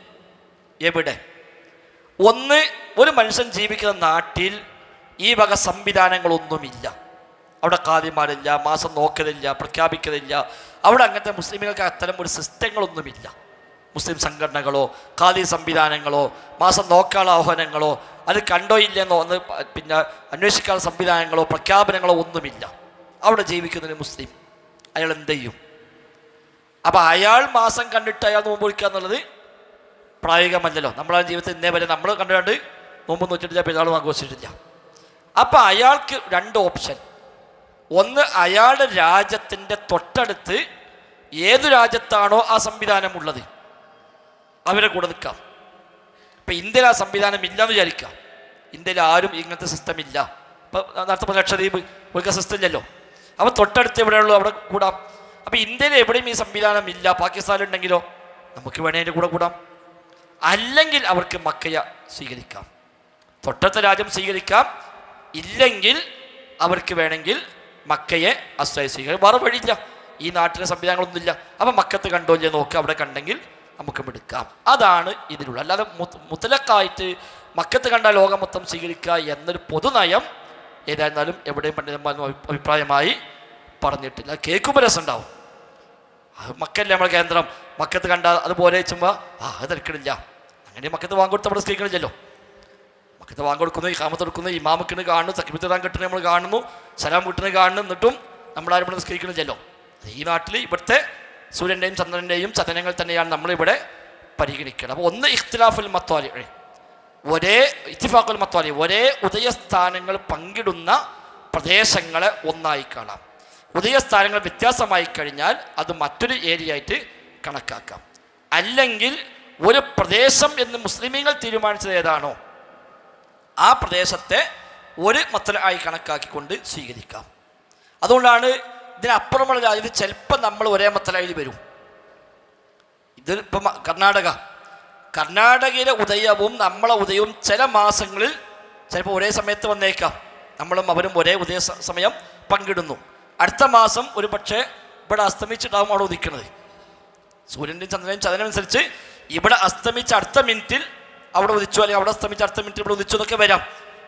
എവിടെ? ഒന്ന്, ഒരു മനുഷ്യൻ ജീവിക്കുന്ന നാട്ടിൽ ഈ വക സംവിധാനങ്ങളൊന്നുമില്ല. അവിടെ ഖാദിമാരില്ല, മാസം നോക്കലില്ല, പ്രഖ്യാപിക്കലില്ല. അവിടെ അങ്ങനത്തെ മുസ്ലിമുകൾക്ക് അത്തരം ഒരു സിസ്റ്റങ്ങളൊന്നുമില്ല. മുസ്ലിം സംഘടനകളോ ഖാദി സംവിധാനങ്ങളോ മാസം നോക്കാനുള്ള ആഹ്വാനങ്ങളോ അത് കണ്ടോ ഇല്ലെന്നോ ഒന്ന് പിന്നെ അന്വേഷിക്കാനുള്ള സംവിധാനങ്ങളോ പ്രഖ്യാപനങ്ങളോ ഒന്നുമില്ല. അവിടെ ജീവിക്കുന്നൊരു മുസ്ലിം അയാൾ എന്ത് ചെയ്യും? അപ്പം അയാൾ മാസം കണ്ടിട്ട് അയാൾ നോമ്പ് വിളിക്കുക എന്നുള്ളത് പ്രായോഗികമല്ലല്ലോ. നമ്മളെ ജീവിതത്തിൽ ഇന്നേ വരെ നമ്മൾ കണ്ടുകൊണ്ട് നോമ്പ് നോക്കിയിട്ടില്ല, പെരുന്നാളും ആഘോഷിച്ചിട്ടില്ല. അപ്പം അയാൾക്ക് രണ്ട് ഓപ്ഷൻ. ഒന്ന്, അയാളുടെ രാജ്യത്തിൻ്റെ തൊട്ടടുത്ത് ഏതു രാജ്യത്താണോ ആ സംവിധാനമുള്ളത് അവരെ കൂടെ നിൽക്കാം. ഇപ്പം ഇന്ത്യയിൽ ആ സംവിധാനം ഇല്ലയെന്ന് വിചാരിക്കാം. ഇന്ത്യയിൽ ആരും ഇങ്ങനത്തെ സിസ്റ്റം ഇല്ല. ഇപ്പം നേരത്തെ ലക്ഷദ്വീപ് ഒരു സിസ്റ്റം ഇല്ലല്ലോ. അപ്പോൾ തൊട്ടടുത്ത് എവിടെയുള്ളൂ അവിടെ കൂടാം. അപ്പോൾ ഇന്ത്യയിൽ എവിടെയും ഈ സംവിധാനം ഇല്ല. പാകിസ്ഥാനിലുണ്ടെങ്കിലോ നമുക്ക് വേണേൽ അതിൻ്റെ കൂടെ കൂടാം. അല്ലെങ്കിൽ അവർക്ക് മക്കയെ സ്വീകരിക്കാം, തൊട്ടടുത്ത രാജ്യം സ്വീകരിക്കാം. ഇല്ലെങ്കിൽ അവർക്ക് വേണമെങ്കിൽ മക്കയെ ആശ്രയം സ്വീകരിക്കാം. വേറെ വഴിയില്ല, ഈ നാട്ടിലെ സംവിധാനങ്ങളൊന്നുമില്ല. അപ്പം മക്കത്ത് കണ്ടോ ഇല്ലേ നോക്കുക, അവിടെ കണ്ടെങ്കിൽ നമുക്ക് എടുക്കാം. അതാണ് ഇതിലുള്ള. അല്ലാതെ മുത്തലക്കായിട്ട് മക്കത്ത് കണ്ട ലോകം മൊത്തം സ്വീകരിക്കുക എന്നൊരു പൊതുനയം ഏതായിരുന്നാലും എവിടെയും പണ്ഡിതന്മാരും അഭിപ്രായമായി പറഞ്ഞിട്ടില്ല. കേൾക്കുമ്പോൾ രസമുണ്ടാവും. മക്കല്ലേ നമ്മുടെ കേന്ദ്രം, മക്കത്ത് കണ്ട അതുപോലെ വെച്ചുമ്പോൾ അത് തിരക്കിടില്ല. അങ്ങനെ മക്കത്ത് വാങ്ങിക്കൊടുത്ത് അവിടെ സ്വീകരിക്കണില്ലല്ലോ. മക്കത്ത് വാങ്ങിക്കൊടുക്കുന്നു, ഇഖാമത്ത് കൊടുക്കുന്നു, ഇമാമക്കിന് കാണുന്നു, തക്ബീറാൻ കിട്ടുന്നത് നമ്മൾ കാണുന്നു, സലാം കിട്ടുന്നത് കാണുന്നു, എന്നിട്ടും നമ്മളാരും ഇവിടെ നിസ്കരിക്കണില്ലല്ലോ. ഈ നാട്ടിൽ ഇവിടുത്തെ സൂര്യൻ്റെയും ചന്ദ്രൻ്റെയും ചലനങ്ങൾ തന്നെയാണ് നമ്മളിവിടെ പരിഗണിക്കുന്നത്. അപ്പോൾ ഒന്ന് ഇഖ്തിലാഫുൽ മത്വാലി, ഇത്തിഫാഖുൽ മത്വാലി, ഒരേ ഉദയസ്ഥാനങ്ങൾ പങ്കിടുന്ന പ്രദേശങ്ങളെ ഒന്നായി കാണാം. ഉദയസ്ഥാനങ്ങൾ വ്യത്യാസമായി കഴിഞ്ഞാൽ അത് മറ്റൊരു ഏരിയ ആയിട്ട് കണക്കാക്കാം. അല്ലെങ്കിൽ ഒരു പ്രദേശം എന്ന് മുസ്ലിമീങ്ങൾ തീരുമാനിച്ചത് ഏതാണോ ആ പ്രദേശത്തെ ഒരു മത്തല ആയി കണക്കാക്കിക്കൊണ്ട് സ്വീകരിക്കാം. അതുകൊണ്ടാണ് ഇതിനപ്പുറമുള്ള രാജ്യത്ത് ചിലപ്പോൾ നമ്മൾ ഒരേ മത്തലായി വരും. ഇത് ഇപ്പം കർണാടകയിലെ ഉദയവും നമ്മളെ ഉദയവും ചില മാസങ്ങളിൽ ചിലപ്പോൾ ഒരേ സമയത്ത് വന്നേക്കാം. നമ്മളും അവരും ഒരേ ഉദയ സമയം പങ്കിടുന്നു. അടുത്ത മാസം ഒരു പക്ഷേ ഇവിടെ അസ്തമിച്ചിട്ടാവും അവിടെ ഉദിക്കുന്നത്. സൂര്യൻ്റെയും ചന്ദ്രൻ്റെയും ചലനമനുസരിച്ച് ഇവിടെ അസ്തമിച്ച അടുത്ത മിനിറ്റിൽ അവിടെ ഉദിച്ചു, അല്ലെങ്കിൽ അവിടെ അസ്തമിച്ച അടുത്ത മിനിറ്റിൽ ഇവിടെ ഉദിച്ചു എന്നൊക്കെ വരാം.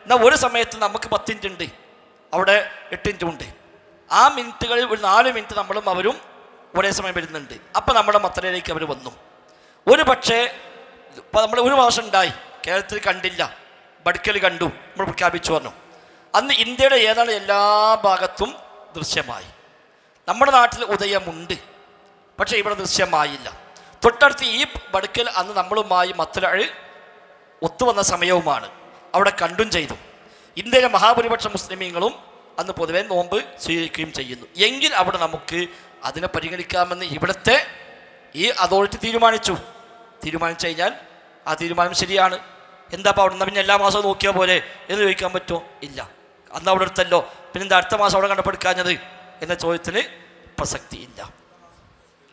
എന്നാൽ ഒരു സമയത്ത് നമുക്ക് 10 മിനിറ്റ് ഉണ്ട്, അവിടെ 8 മിനിറ്റ് ഉണ്ട്. ആ മിനിറ്റുകളിൽ ഒരു 4 മിനിറ്റ് നമ്മളും അവരും ഒരേ സമയം വരുന്നുണ്ട്. അപ്പം നമ്മുടെ മത്തലയിലേക്ക് അവർ വന്നു. ഒരു പക്ഷേ ഇപ്പം നമ്മൾ ഒരു മാസം ഉണ്ടായി, കേരളത്തിൽ കണ്ടില്ല, ബഡ്ക്കൽ കണ്ടു, നമ്മൾ പ്രഖ്യാപിച്ചു പറഞ്ഞു. അന്ന് ഇന്ത്യയുടെ ഏതാണ് എല്ലാ ഭാഗത്തും ദൃശ്യമായി. നമ്മുടെ നാട്ടിൽ ഉദയമുണ്ട്, പക്ഷേ ഇവിടെ ദൃശ്യമായില്ല. തൊട്ടടുത്ത് ഈ ബഡ്ക്കൽ അന്ന് നമ്മളുമായി മത്തലഴ് ഒത്തുവന്ന സമയവുമാണ്, അവിടെ കണ്ടും ചെയ്തു. ഇന്ത്യയിലെ മഹാഭൂരിപക്ഷ മുസ്ലിമീങ്ങളും അന്ന് പൊതുവെ നോമ്പ് സ്വീകരിക്കുകയും ചെയ്യുന്നു. എങ്കിൽ അവിടെ നമുക്ക് അതിനെ പരിഗണിക്കാമെന്ന് ഇവിടുത്തെ ഈ അതോറിറ്റി തീരുമാനിച്ചു കഴിഞ്ഞാൽ ആ തീരുമാനം ശരിയാണ്. എന്താ അപ്പോൾ അവിടെ നിന്ന് പിന്നെ എല്ലാ മാസവും നോക്കിയാൽ പോലെ എന്ന് ചോദിക്കാൻ പറ്റുമോ? ഇല്ല. അന്ന് അവിടെ എടുത്തല്ലോ, പിന്നെന്താ അടുത്ത മാസം അവിടെ കണ്ടപ്പെടുക്കാഞ്ഞത് എന്ന ചോദ്യത്തിന് പ്രസക്തി ഇല്ല.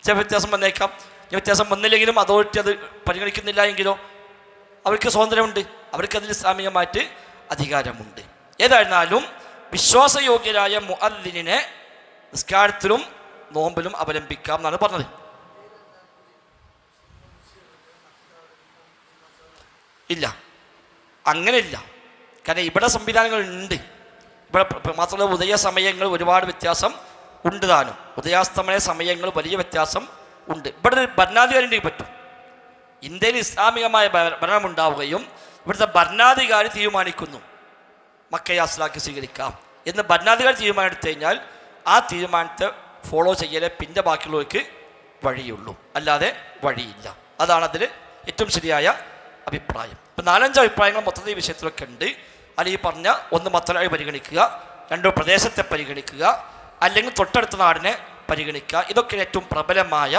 ചില വ്യത്യാസം വന്നേക്കാം. ഈ വ്യത്യാസം വന്നില്ലെങ്കിലും അതോറിറ്റി അത് പരിഗണിക്കുന്നില്ല എങ്കിലോ അവർക്ക് സ്വാതന്ത്ര്യമുണ്ട്, അവർക്കതിൽ ഇസ്ലാമികമായിട്ട് അധികാരമുണ്ട്. ഏതായിരുന്നാലും വിശ്വാസയോഗ്യരായ മുഅദ്ദിനിനെ നിസ്കാരത്തിലും നോമ്പിലും അവലംബിക്കാം എന്നാണ് പറഞ്ഞത്. ഇല്ല, അങ്ങനെയില്ല. കാരണം ഇവിടെ സംവിധാനങ്ങളുണ്ട്. ഇവിടെ മാത്രമല്ല ഉദയ സമയങ്ങൾ ഒരുപാട് വ്യത്യാസം ഉണ്ട് താനും. ഉദയാസ്തമന സമയങ്ങൾ വലിയ വ്യത്യാസം ഉണ്ട്. ഇവിടെ ഒരു ഭരണാധികാരിക്ക് പറ്റും. ഇന്ത്യയിൽ ഇസ്ലാമികമായ ഭരണമുണ്ടാവുകയും ഇവിടുത്തെ ഭരണാധികാരി തീരുമാനിക്കുന്നു മക്കയെ അസ്ലാക്കി സ്വീകരിക്കാം എന്ന് ഭരണാധികാരി തീരുമാനമെടുത്തു കഴിഞ്ഞാൽ ആ തീരുമാനത്തെ ഫോളോ ചെയ്യലേ പിന്നെ ബാക്കിയുള്ളവർക്ക് വഴിയുള്ളൂ, അല്ലാതെ വഴിയില്ല. അതാണ് അതിൽ ഏറ്റവും ശരിയായ അഭിപ്രായം. ഇപ്പം 4-5 അഭിപ്രായങ്ങൾ മൊത്തത്തിൽ ഈ വിഷയത്തിലൊക്കെ ഉണ്ട്. അതിൽ ഈ പറഞ്ഞ ഒന്ന് മത്തലായി പരിഗണിക്കുക, 2 പ്രദേശത്തെ പരിഗണിക്കുക, അല്ലെങ്കിൽ തൊട്ടടുത്ത നാടിനെ പരിഗണിക്കുക. ഇതൊക്കെ ഏറ്റവും പ്രബലമായ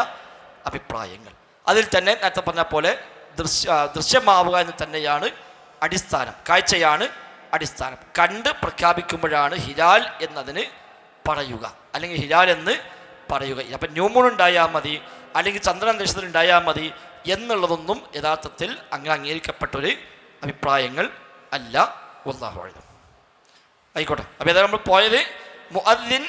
അഭിപ്രായങ്ങൾ. അതിൽ തന്നെ നേരത്തെ പറഞ്ഞ പോലെ ദൃശ്യമാവുക എന്ന് തന്നെയാണ് അടിസ്ഥാനം, കാഴ്ചയാണ് അടിസ്ഥാനം. കണ്ട് പ്രഖ്യാപിക്കുമ്പോഴാണ് ഹിലാൽ എന്നതിന് പറയുക, അല്ലെങ്കിൽ ഹിലാൽ എന്ന് പറയുക. അപ്പം ന്യൂമൂൺ ഉണ്ടായാൽ മതി, അല്ലെങ്കിൽ ചന്ദ്രാന്തരീക്ഷത്തിൽ ഉണ്ടായാൽ മതി എന്നുള്ളതൊന്നും യഥാർത്ഥത്തിൽ അങ്ങനെ അംഗീകരിക്കപ്പെട്ടൊരു അഭിപ്രായങ്ങൾ അല്ല. വല്ലാഹു അഅലം. ആയിക്കോട്ടെ. അപ്പോൾ ഏതായാലും നമ്മൾ പോയത് മുഅദ്ദിൻ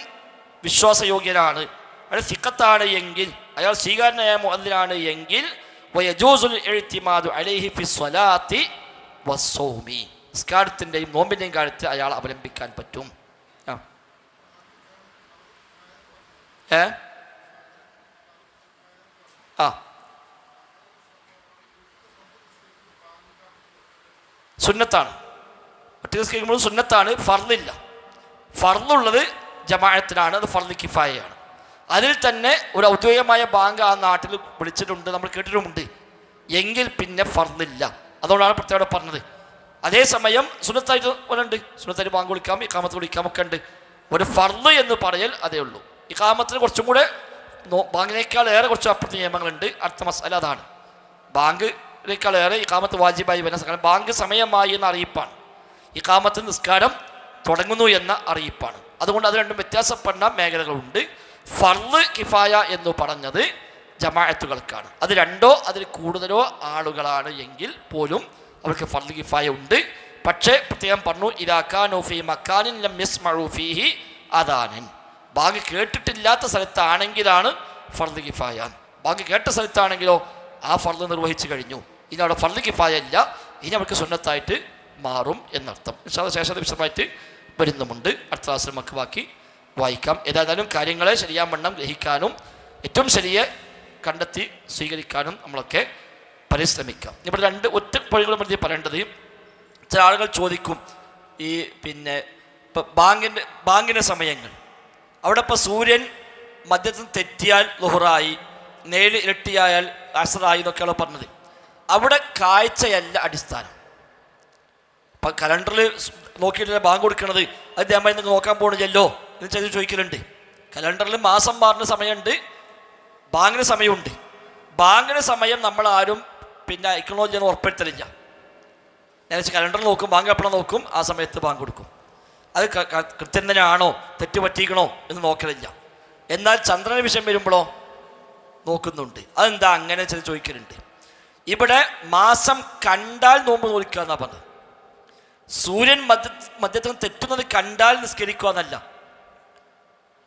വിശ്വാസയോഗ്യനാണ്, അയാൾ സിഖത്താണ് എങ്കിൽ, അയാൾ സ്വീകാരനായ മുഅദ്ദിനാണ് എങ്കിൽ വയജൂസുൽ ഇഅ്തിമാദു അലൈഹി ഫി സ്വലാത്തി വസ്സൗമി, നിസ്കാരത്തിൻ്റെയും നോമ്പിൻ്റെയും കാര്യത്തിൽ അയാൾ അവലംബിക്കാൻ പറ്റും. സുന്നത്താണ്. ഒറ്റ കഴിക്കുമ്പോൾ സുന്നത്താണ്, ഫർദില്ല. ഫർദുള്ളത് ജമാഅത്തിനാണ്, അത് ഫർദ് കിഫായയാണ്. അതിൽ തന്നെ ഒരു ഔദ്യോഗികമായ ബാങ്ക് ആ നാട്ടിൽ വിളിച്ചിട്ടുണ്ട്, നമ്മൾ കേട്ടിട്ടുമുണ്ട്, എങ്കിൽ പിന്നെ ഫർദില്ല. അതുകൊണ്ടാണ് പ്രത്യേകം പറഞ്ഞത്. അതേസമയം സുന്നത്തായിട്ട് ഉണ്ട്, സുന്നത്തായിട്ട് ബാങ്ക് വിളിക്കാം, ഇഖാമത്ത് വിളിക്കാം ഒക്കെ ഉണ്ട്. ഒരു ഫർദ് എന്ന് പറയൽ അതേ ഉള്ളൂ. ഇഖാമത്തിന് കുറച്ചും കൂടെ ബാങ്കിനേക്കാൾ ഏറെ കുറച്ച് അപ്പുറത്തെ നിയമങ്ങളുണ്ട്. അടുത്ത മസാല അതാണ്. ബാങ്കിനേക്കാളേറെ ഇഖാമത്ത് വാജിബായി വരുന്ന കാരണം ബാങ്ക് സമയമായി എന്ന അറിയിപ്പാണ്, ഇഖാമത്ത് നിസ്കാരം തുടങ്ങുന്നു എന്ന അറിയിപ്പാണ്. അതുകൊണ്ട് അത് രണ്ടും വ്യത്യാസപ്പെടുന്ന മേഖലകളുണ്ട്. ഫർദ് കിഫായ എന്ന് പറഞ്ഞത് ജമാഅത്തുകൾക്കാണ്. അത് 2 അതിൽ കൂടുതലോ ആളുകളാണ് എങ്കിൽ പോലും അവർക്ക് ഫർദ് കിഫായ ഉണ്ട്. പക്ഷേ പ്രത്യേകം പറഞ്ഞു, ഇദാ കാനൂ ഫീ മക്കാനിൻ ലം യസ്മഉ ഫീഹി അദാനൻ, ബാങ്ക് കേട്ടിട്ടില്ലാത്ത സ്ഥലത്താണെങ്കിലാണ് ഫർദ് കിഫായ. ബാങ്ക് കേട്ട സ്ഥലത്താണെങ്കിലോ ആ ഫർദ് നിർവഹിച്ചു കഴിഞ്ഞു, ഇനി അവിടെ ഫർദ് കിഫായ ഇല്ല, ഇനി അവർക്ക് സുന്നത്തായിട്ട് മാറും എന്നർത്ഥം. ശേഷം വിശദമായിട്ട് വരുന്നുമുണ്ട്. അടുത്ത ക്ലാസ്സിൽ നമുക്ക് ബാക്കി വായിക്കാം. ഏതായാലും കാര്യങ്ങളെ ശരിയാവണ്ണം ഗ്രഹിക്കാനും ഏറ്റവും ശരിയെ കണ്ടെത്തി സ്വീകരിക്കാനും നമ്മളൊക്കെ പരിശ്രമിക്കാം. ഇവിടെ 2 ഒറ്റ വഴികളും മധ്യ പറയേണ്ടത്, ചില ആളുകൾ ചോദിക്കും, ഈ പിന്നെ ഇപ്പം ബാങ്കിൻ്റെ സമയങ്ങൾ അവിടെ ഇപ്പോൾ സൂര്യൻ മധ്യത്തിൽ തെറ്റിയാൽ ലുഹറായി, നേല് ഇരട്ടിയായാൽ അസറായി എന്നൊക്കെയാണ് പറഞ്ഞത്. അവിടെ കാഴ്ചയല്ല അടിസ്ഥാനം. ഇപ്പം കലണ്ടറിൽ നോക്കിയിട്ടില്ല ബാങ്ക് കൊടുക്കണത്, അത് ദേമായി നിങ്ങൾ നോക്കാൻ പോകണില്ലല്ലോ എന്ന് ചെയ്ത് ചോദിക്കലുണ്ട്. കലണ്ടറിൽ മാസം മാറുന്ന സമയമുണ്ട്, ബാങ്കിന് സമയമുണ്ട്. ബാങ്കിന് സമയം നമ്മളാരും പിന്നെ അയക്കണോന്ന് ഉറപ്പെടുത്തലില്ല. ഞാൻ കലണ്ടറിൽ നോക്കും, ബാങ്ക് എപ്പോഴും നോക്കും, ആ സമയത്ത് ബാങ്ക് കൊടുക്കും. അത് കൃത്യം തന്നെയാണോ തെറ്റ് പറ്റിക്കണോ എന്ന് നോക്കലില്ല. എന്നാൽ ചന്ദ്രന വിഷയം വരുമ്പോഴോ നോക്കുന്നുണ്ട്. അതെന്താ അങ്ങനെ ചെയ്ത് ചോദിക്കലുണ്ട്. ഇവിടെ മാസം കണ്ടാൽ നോമ്പ് നോക്കുക എന്നാണ് പറഞ്ഞത്. സൂര്യൻ മധ്യത്തിൽ തെറ്റുന്നത് കണ്ടാൽ നിസ്കരിക്കുക എന്നല്ല,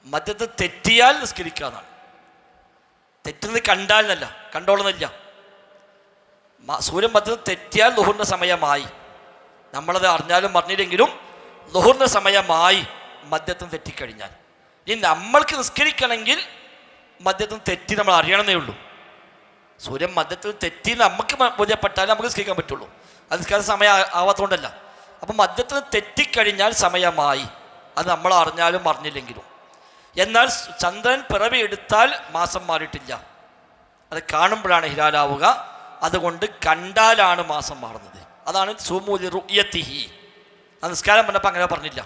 മധ്യത്തിൽ തെറ്റിയാൽ നിസ്കരിക്കുക എന്നാണ്. തെറ്റുന്നത് കണ്ടാൽ എന്നല്ല, കണ്ടോളുന്നില്ല. സൂര്യൻ മധ്യത്തിൽ തെറ്റിയാൽ ലുഹറിൻ്റെ സമയമായി, നമ്മളത് അറിഞ്ഞാലും പറഞ്ഞില്ലെങ്കിലും ലുഹറിൻ്റെ സമയമായി മധ്യത്തിൽ തെറ്റിക്കഴിഞ്ഞാൽ. ഇനി നമ്മൾക്ക് നിസ്കരിക്കണമെങ്കിൽ മധ്യത്തിൽ തെറ്റി നമ്മൾ അറിയണമെന്നേ ഉള്ളൂ. സൂര്യൻ മധ്യത്തിൽ തെറ്റി നമുക്ക് ബോധ്യപ്പെട്ടാലേ നമുക്ക് നിസ്കരിക്കാൻ പറ്റുള്ളൂ. അത് നിസ്കാര സമയം ആവാത്തതുകൊണ്ടല്ല. അപ്പം മധ്യത്തിൽ തെറ്റിക്കഴിഞ്ഞാൽ സമയമായി, അത് നമ്മൾ അറിഞ്ഞാലും അറിഞ്ഞില്ലെങ്കിലും. എന്നാൽ ചന്ദ്രൻ പിറവി എടുത്താൽ മാസം മാറിയിട്ടില്ല, അത് കാണുമ്പോഴാണ് ഹിലാലാവുക. അതുകൊണ്ട് കണ്ടാലാണ് മാസം മാറുന്നത്. അതാണ് സൂമൂലി റുയത്തിഹി. ആ നിസ്കാരം പറഞ്ഞപ്പോൾ അങ്ങനെ പറഞ്ഞില്ല.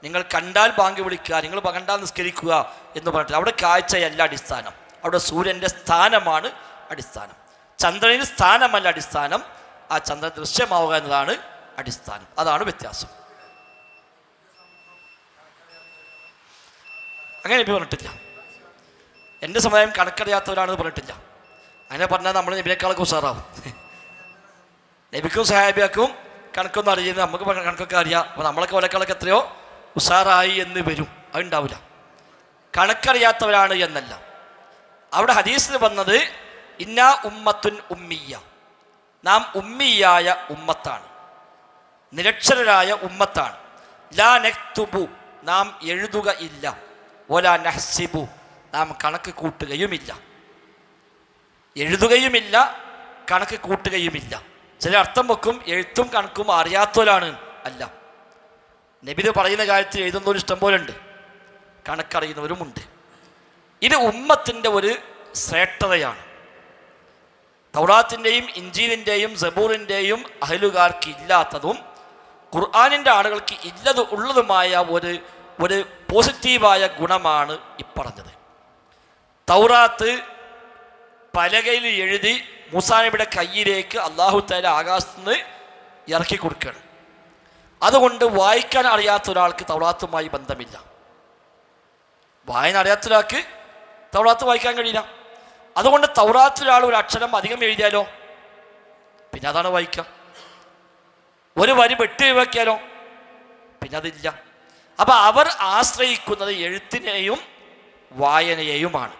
നിങ്ങൾ കണ്ടാൽ ബാങ്ക് വിളിക്കുക, നിങ്ങൾ കണ്ടാൽ നിസ്കരിക്കുക എന്ന് പറഞ്ഞിട്ട് അവിടെ കാഴ്ചയല്ല അടിസ്ഥാനം, അവിടെ സൂര്യൻ്റെ സ്ഥാനമാണ് അടിസ്ഥാനം. ചന്ദ്രന് സ്ഥാനമല്ല അടിസ്ഥാനം, ആ ചന്ദ്രൻ ദൃശ്യമാവുക എന്നതാണ് അടിസ്ഥാനം. അതാണ് വ്യത്യാസം. അങ്ങനെ നബി പറഞ്ഞിട്ടില്ല. എൻ്റെ സമുദായം കണക്കറിയാത്തവരാണെന്ന് പറഞ്ഞിട്ടില്ല. അങ്ങനെ പറഞ്ഞാൽ നമ്മൾ നബിനേക്കാളൊക്കെ ഉഷാറാവും. നബിക്കും സഹാബിയാക്കും കണക്കൊന്നും അറിയുന്നത്, നമുക്ക് കണക്കൊക്കെ അറിയാം. അപ്പോൾ നമ്മളൊക്കെ ഒരേക്കാളൊക്കെ എത്രയോ ഉഷാറായി എന്ന് വരും. അതുണ്ടാവില്ല. കണക്കറിയാത്തവരാണ് എന്നല്ല. അവിടെ ഹദീസിൽ വന്നത് ഇന്നാ ഉമ്മത്തുൻ ഉമ്മിയ, നാം ഉമ്മിയായ ഉമ്മത്താണ്, നിരക്ഷരരായ ഉമ്മത്താണ്. ലാ നക്തുബു, നാം എഴുതുക ഇല്ല. വലാ നഹ്സിബു, നാം കണക്ക് കൂട്ടുകയുമില്ല. എഴുതുകയുമില്ല, കണക്ക് കൂട്ടുകയുമില്ല. ചില അർത്ഥം വെക്കും എഴുത്തും കണക്കും അറിയാത്തവരാണ്. അല്ല, നബി പറയുന്ന കാര്യത്തിൽ എഴുതുന്നവർ ഇഷ്ടം പോലെ ഉണ്ട്, കണക്കറിയുന്നവരുമുണ്ട്. ഇത് ഉമ്മത്തിൻ്റെ ഒരു ശ്രേഷ്ഠതയാണ്. തൗറാത്തിൻ്റെയും ഇഞ്ചീലിൻ്റെയും സബൂറിൻ്റെയും അഹലുകാർക്ക് ഇല്ലാത്തതും ഖുർആനിൻ്റെ ആളുകൾക്ക് ഉള്ളതുമായ ഒരു പോസിറ്റീവായ ഗുണമാണ് ഇപ്പറഞ്ഞത്. തൗറാത്ത് പലകയിൽ എഴുതി മൂസാ നബിയുടെ കയ്യിലേക്ക് അല്ലാഹു തആല ആകാശത്ത് നിന്ന് ഇറക്കി കൊടുക്കുകയാണ്. അതുകൊണ്ട് വായിക്കാൻ അറിയാത്ത ഒരാൾക്ക് തൗറാത്തുമായി ബന്ധമില്ല. വായന അറിയാത്ത ഒരാൾക്ക് തൗറാത്ത് വായിക്കാൻ കഴിയില്ല. അതുകൊണ്ട് തൗറാത്തിലൊരാൾ ഒരു അക്ഷരം അധികം എഴുതിയാലോ പിന്നെ അതാണ് വായിക്കുക. ഒരു വരി വെട്ടി ഒഴിവാക്കിയാലോ പിന്നെ അതില്ല. അപ്പം അവർ ആശ്രയിക്കുന്നത് എഴുത്തിനെയും വായനയെയുമാണ്.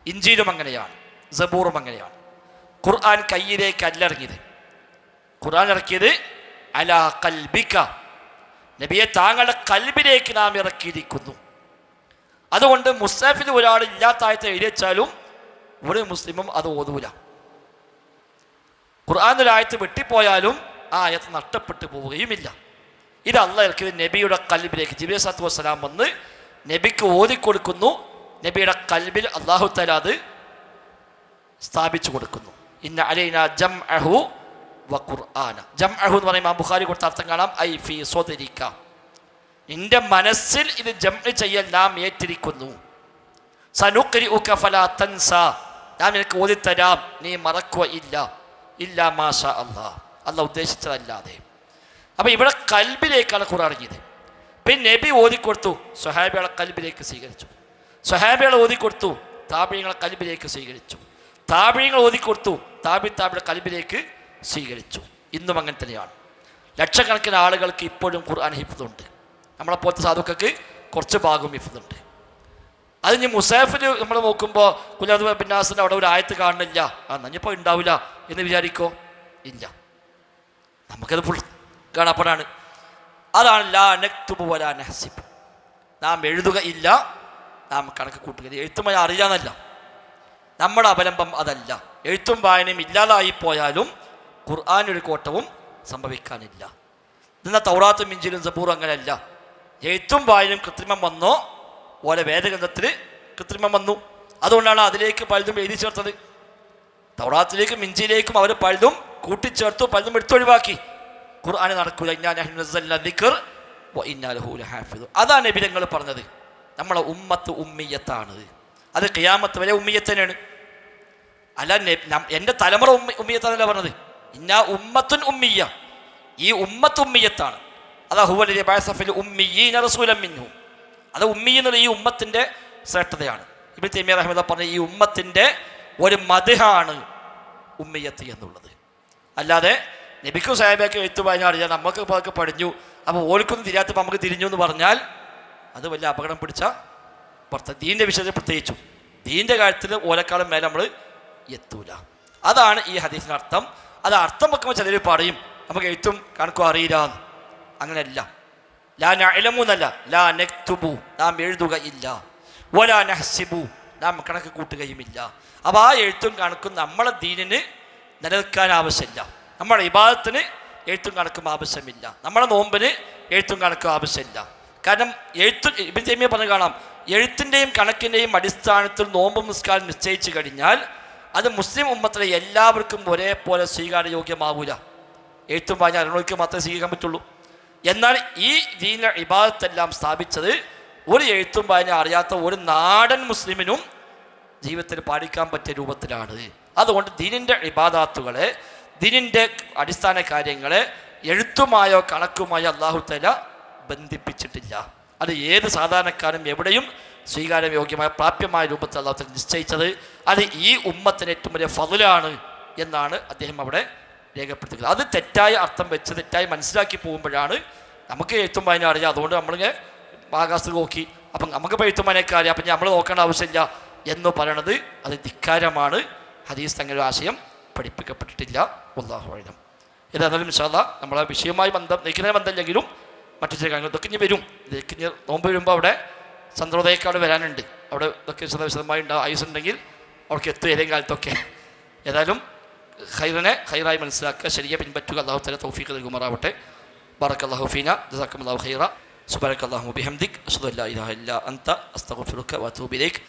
ഇഞ്ചീലും അങ്ങനെയാണ്, സബൂറും അങ്ങനെയാണ്. ഖുർആൻ കയ്യിലേക്ക് അല്ല ഇറങ്ങിയത്. ഖുർആൻ ഇറക്കിയത് അലാ ഖൽബിക, നബിയെ താങ്കളുടെ കൽബിലേക്ക് നാം ഇറക്കിയിരിക്കുന്നു. അതുകൊണ്ട് മുസ്ഹഫിൽ ഒരാൾ ഇല്ലാത്ത ആയത്ത് എഴുതി വെച്ചാലും ഒരു മുസ്ലിമും അത് ഓതൂല. ഖുർആനിലൊരായത്ത് വെട്ടിപ്പോയാലും ആ ആയത്ത് നഷ്ടപ്പെട്ടു പോവുകയുമില്ല. ഇത് അള്ളാഹ് ഇറക്കിയത് നബിയുടെ കൽബിലേക്ക്. ജിബ്രീൽ സ്വല്ലല്ലാഹു അലൈഹി വസല്ലം വന്ന് നബിക്ക് ഓതിക്കൊടുക്കുന്നു. നബിയുടെ കൽബിൽ അല്ലാഹു തആല അത് സ്ഥാപിച്ചു കൊടുക്കുന്നു. ഇന്ന അലൈനാ ജംഅഹു വ ഖുർആന. ജംഅഹു എന്ന് പറയുമ്പോൾ ബുഖാരി കൊടുത്ത അർത്ഥം കാണാം, ഐ ഫീ സ്വദരിക, നിന്റെ മനസ്സിൽ ഇത് ജംഅ് ചെയ്യൽ നാം ഏറ്റിരിക്കുന്നു. സനുഖ്രിഉക ഫലാ തൻസ, നാം നിനക്ക് ഓതിത്തരാം, നീ മറക്കുക ഇല്ല. ഇല്ലാ മാഷാ അല്ലാഹ്, അല്ലാഹ് ഉദ്ദേശിച്ചതല്ലാതെ. അപ്പം ഇവിടെ കൽബിലേക്കാണ് ഖുർആൻ ഇറങ്ങിയത്. പിന്നെ നബി ഓതിക്കൊടുത്തു, സ്വഹാബികളെ കൽബിലേക്ക് സ്വീകരിച്ചു. സ്വഹാബികളെ ഓതിക്കൊടുത്തു, താബിഈങ്ങളെ കൽബിലേക്ക് സ്വീകരിച്ചു. താബിഈങ്ങൾ ഓതിക്കൊടുത്തു, താബിയുടെ കൽബിലേക്ക് സ്വീകരിച്ചു. ഇന്നും അങ്ങനെ തന്നെയാണ്. ലക്ഷക്കണക്കിന് ആളുകൾക്ക് ഇപ്പോഴും ഖുർആൻ ഹിഫ്ദുണ്ട്. നമ്മളെപ്പോലത്തെ സാധുക്കൾക്ക് കുറച്ച് ഭാഗം ഹിഫ്ദുണ്ട്. അത് ഇനി മുസാഫിൽ നമ്മൾ നോക്കുമ്പോൾ കുലാദ് ബിന്നാസിൻ്റെ അവിടെ ഒരു ആയത്ത് കാണുന്നില്ല, ആ നഞ്ഞപ്പോൾ ഉണ്ടാവില്ല എന്ന് വിചാരിക്കോ? ഇല്ല, നമുക്കത് ഫുൾ കാണപ്പെടാണ്. അതാണ് ലാ നക്തുബു വലാ നഹ്സിബ്, നാം എഴുതുക ഇല്ല, നാം കണക്ക് കൂട്ടുക. എഴുത്തുമായി അറിയാന്നല്ല, നമ്മുടെ അവലംബം അതല്ല. എഴുത്തും വായനയും ഇല്ലാതായിപ്പോയാലും ഖുർആനൊരു കോട്ടവും സംഭവിക്കാനില്ല. എന്നാൽ തൗറാത്തും ഇഞ്ചീലും സബൂറും അങ്ങനെയല്ല. എഴുത്തും വായനയും കൃത്രിമം വന്നോ ഓലെ വേദഗ്രന്ഥത്തിന് കൃത്രിമം വന്നു. അതുകൊണ്ടാണ് അതിലേക്ക് പലതും എഴുതി ചേർത്തത്. തൗറാത്തിലേക്കും ഇഞ്ചിയിലേക്കും അവർ പലതും കൂട്ടിച്ചേർത്തു, പലതും എടുത്തൊഴിവാക്കി. ഖുർആൻ നടക്കൂല. ഇന്നാ നഹ്നു നസ്സൽനാ ദിക്ർ വ ഇന്നാ ലഹു ലഹാഫിദൂൻ. അതാണ് നബി തങ്ങൾ പറഞ്ഞത്, നമ്മളെ ഉമ്മത്ത് ഉമ്മിയത്താണ്. അത് ഖിയാമത്ത് വരെ ഉമ്മിയത്ത് തന്നെയാണ്. അല്ല എൻ്റെ തലമുറ ഉമ്മിയത്താണല്ല പറഞ്ഞത്. ഇന്നാ ഉമ്മത്തുൻ ഉമ്മിയ, ഈ ഉമ്മത്ത് ഉമ്മിയത്താണ്. അതാ ഹുവല്ലദീ ബഅസ ഫിൽ ഉമ്മിയീന റസൂലൻ മിൻഹും, അത് ഉമ്മി എന്നുള്ള ഈ ഉമ്മത്തിൻ്റെ ശ്രേഷ്ഠതയാണ്. ഇബ്നു തൈമിയ്യ റഹിമഹുല്ലാഹ് പറഞ്ഞ ഈ ഉമ്മത്തിൻ്റെ ഒരു മദ്ഹാണ് ഉമ്മിയത്ത് എന്നുള്ളത്. അല്ലാതെ നബിക്കും സഹാബിക്ക് എഴുത്തു വായന അറിയാം, നമുക്ക് ഇപ്പോൾ പഠിഞ്ഞു, അപ്പോൾ ഓൽക്കൊന്നും തിരിയാത്തപ്പോൾ നമുക്ക് തിരിഞ്ഞു എന്ന് പറഞ്ഞാൽ അത് വലിയ അപകടം പിടിച്ച പുറത്ത്. ദീൻ്റെ വിഷയത്തിൽ പ്രത്യേകിച്ചും ദീൻ്റെ കാര്യത്തിൽ ഓലക്കാലം മേലെ നമ്മൾ എത്തൂല. അതാണ് ഈ ഹദീസിൻ്റെ അർത്ഥം. അത് അർത്ഥം വെക്കുമ്പോൾ ചിലർ പറയും നമുക്ക് എഴുത്തും കണക്കും അറിയില്ല. അങ്ങനെയല്ല. ലാ നഅലമു എന്നല്ല, ലാ നക്തുബു, നാം എഴുതുക ഇല്ല. വലാ നഹ്സിബു, നാം കണക്ക് കൂട്ടുകയുമില്ല. അപ്പോൾ ആ എഴുത്തും കണക്കും നമ്മളെ ദീനിന് നിലനിൽക്കാൻ ആവശ്യമില്ല. നമ്മുടെ ഇബാദത്തിന് എഴുത്തും കണക്കും ആവശ്യമില്ല. നമ്മുടെ നോമ്പിന് എഴുത്തും കണക്കും ആവശ്യമില്ല. കാരണം ഇബ്നു തൈമിയ്യ പറഞ്ഞ് കാണാം, എഴുത്തിൻ്റെയും കണക്കിൻ്റെയും അടിസ്ഥാനത്തിൽ നോമ്പും നിസ്കാരം നിശ്ചയിച്ചു കഴിഞ്ഞാൽ അത് മുസ്ലിം ഉമ്മത്തിലെ എല്ലാവർക്കും ഒരേപോലെ സ്വീകാര്യയോഗ്യമാവില്ല. എഴുത്തും വായന അറിയണമെങ്കിൽ മാത്രമേ സ്വീകരിക്കാൻ പറ്റുള്ളൂ. എന്നാൽ ഈ ദീനിലെ ഇബാദത്തെല്ലാം സ്ഥാപിച്ചത് ഒരു എഴുത്തും വായന അറിയാത്ത ഒരു നാടൻ മുസ്ലിമിനും ജീവിതത്തിൽ പാലിക്കാൻ പറ്റിയ രൂപത്തിലാണ്. അതുകൊണ്ട് ദീനിൻ്റെ ഇബാദാത്തുകളെ, ദീനിൻ്റെ അടിസ്ഥാന കാര്യങ്ങളെ എഴുത്തുമായോ കണക്കുമായോ അല്ലാഹു തആല ബന്ധിപ്പിച്ചിട്ടില്ല. അത് ഏത് സാധാരണക്കാരും എവിടെയും സ്വീകാര്യ യോഗ്യമായ പ്രാപ്യമായ രൂപത്തിൽ അല്ലാഹു തആല നിശ്ചയിച്ചത്. അത് ഈ ഉമ്മത്തിന് ഏറ്റവും വലിയ ഫضലാണ് എന്നാണ് അദ്ദേഹം അവിടെ രേഖപ്പെടുത്തുന്നത്. അത് തെറ്റായ അർത്ഥം വെച്ച് തെറ്റായി മനസ്സിലാക്കി പോകുമ്പോഴാണ് നമുക്ക് എഴുത്തും വായന അറിയാം, അതുകൊണ്ട് നമ്മളിങ്ങനെ ആകാശത്ത് നോക്കി അപ്പം നമുക്കിപ്പോൾ എഴുത്തും വായനയൊക്കെ അറിയാം, അപ്പം നമ്മൾ നോക്കേണ്ട ആവശ്യമില്ല എന്ന് പറയണത് അത് ധിക്കാരമാണ്. ഹദീസ് അങ്ങനെ ഒരു ആശയം പഠിപ്പിക്കപ്പെട്ടിട്ടില്ല. വല്ലാഹു അഅലം. ഏതായാലും ഇൻഷാ അല്ലാഹ് നമ്മളെ വിഷയവുമായി നയിക്കുന്ന ബന്ധമില്ലെങ്കിലും മറ്റു ചില കാര്യങ്ങൾ ഇതൊക്കെ ഇനി വരും. ഇതൊക്കെ ഇനി നോമ്പ് വരുമ്പോൾ അവിടെ ചന്ദ്രോദയക്കാട് വരാനുണ്ട്. അവിടെ ഇതൊക്കെ വിശദമായി ആയുസുണ്ടെങ്കിൽ അവർക്ക് എത്തും ഏതെങ്കിലും കാലത്തൊക്കെ. ഏതായാലും ഖൈറിനെ ഖൈറായി മനസ്സിലാക്കുക, ശരിയെ പിൻപറ്റുക. അല്ലാഹു തആല തൗഫീഖ് നൽകുമാറാവട്ടെ. ബറക്കല്ലാഹു ഫീന, ജസാക്കല്ലാഹു ഖൈറ. സുബ്ഹാനക്കല്ലാഹുമ്മ ബിഹംദിക്, അശ്ഹദു അല്ലാ ഇലാഹ ഇല്ലാ അൻത, അസ്തഗ്ഫിറുക വഅതൂബു ഇലൈക്.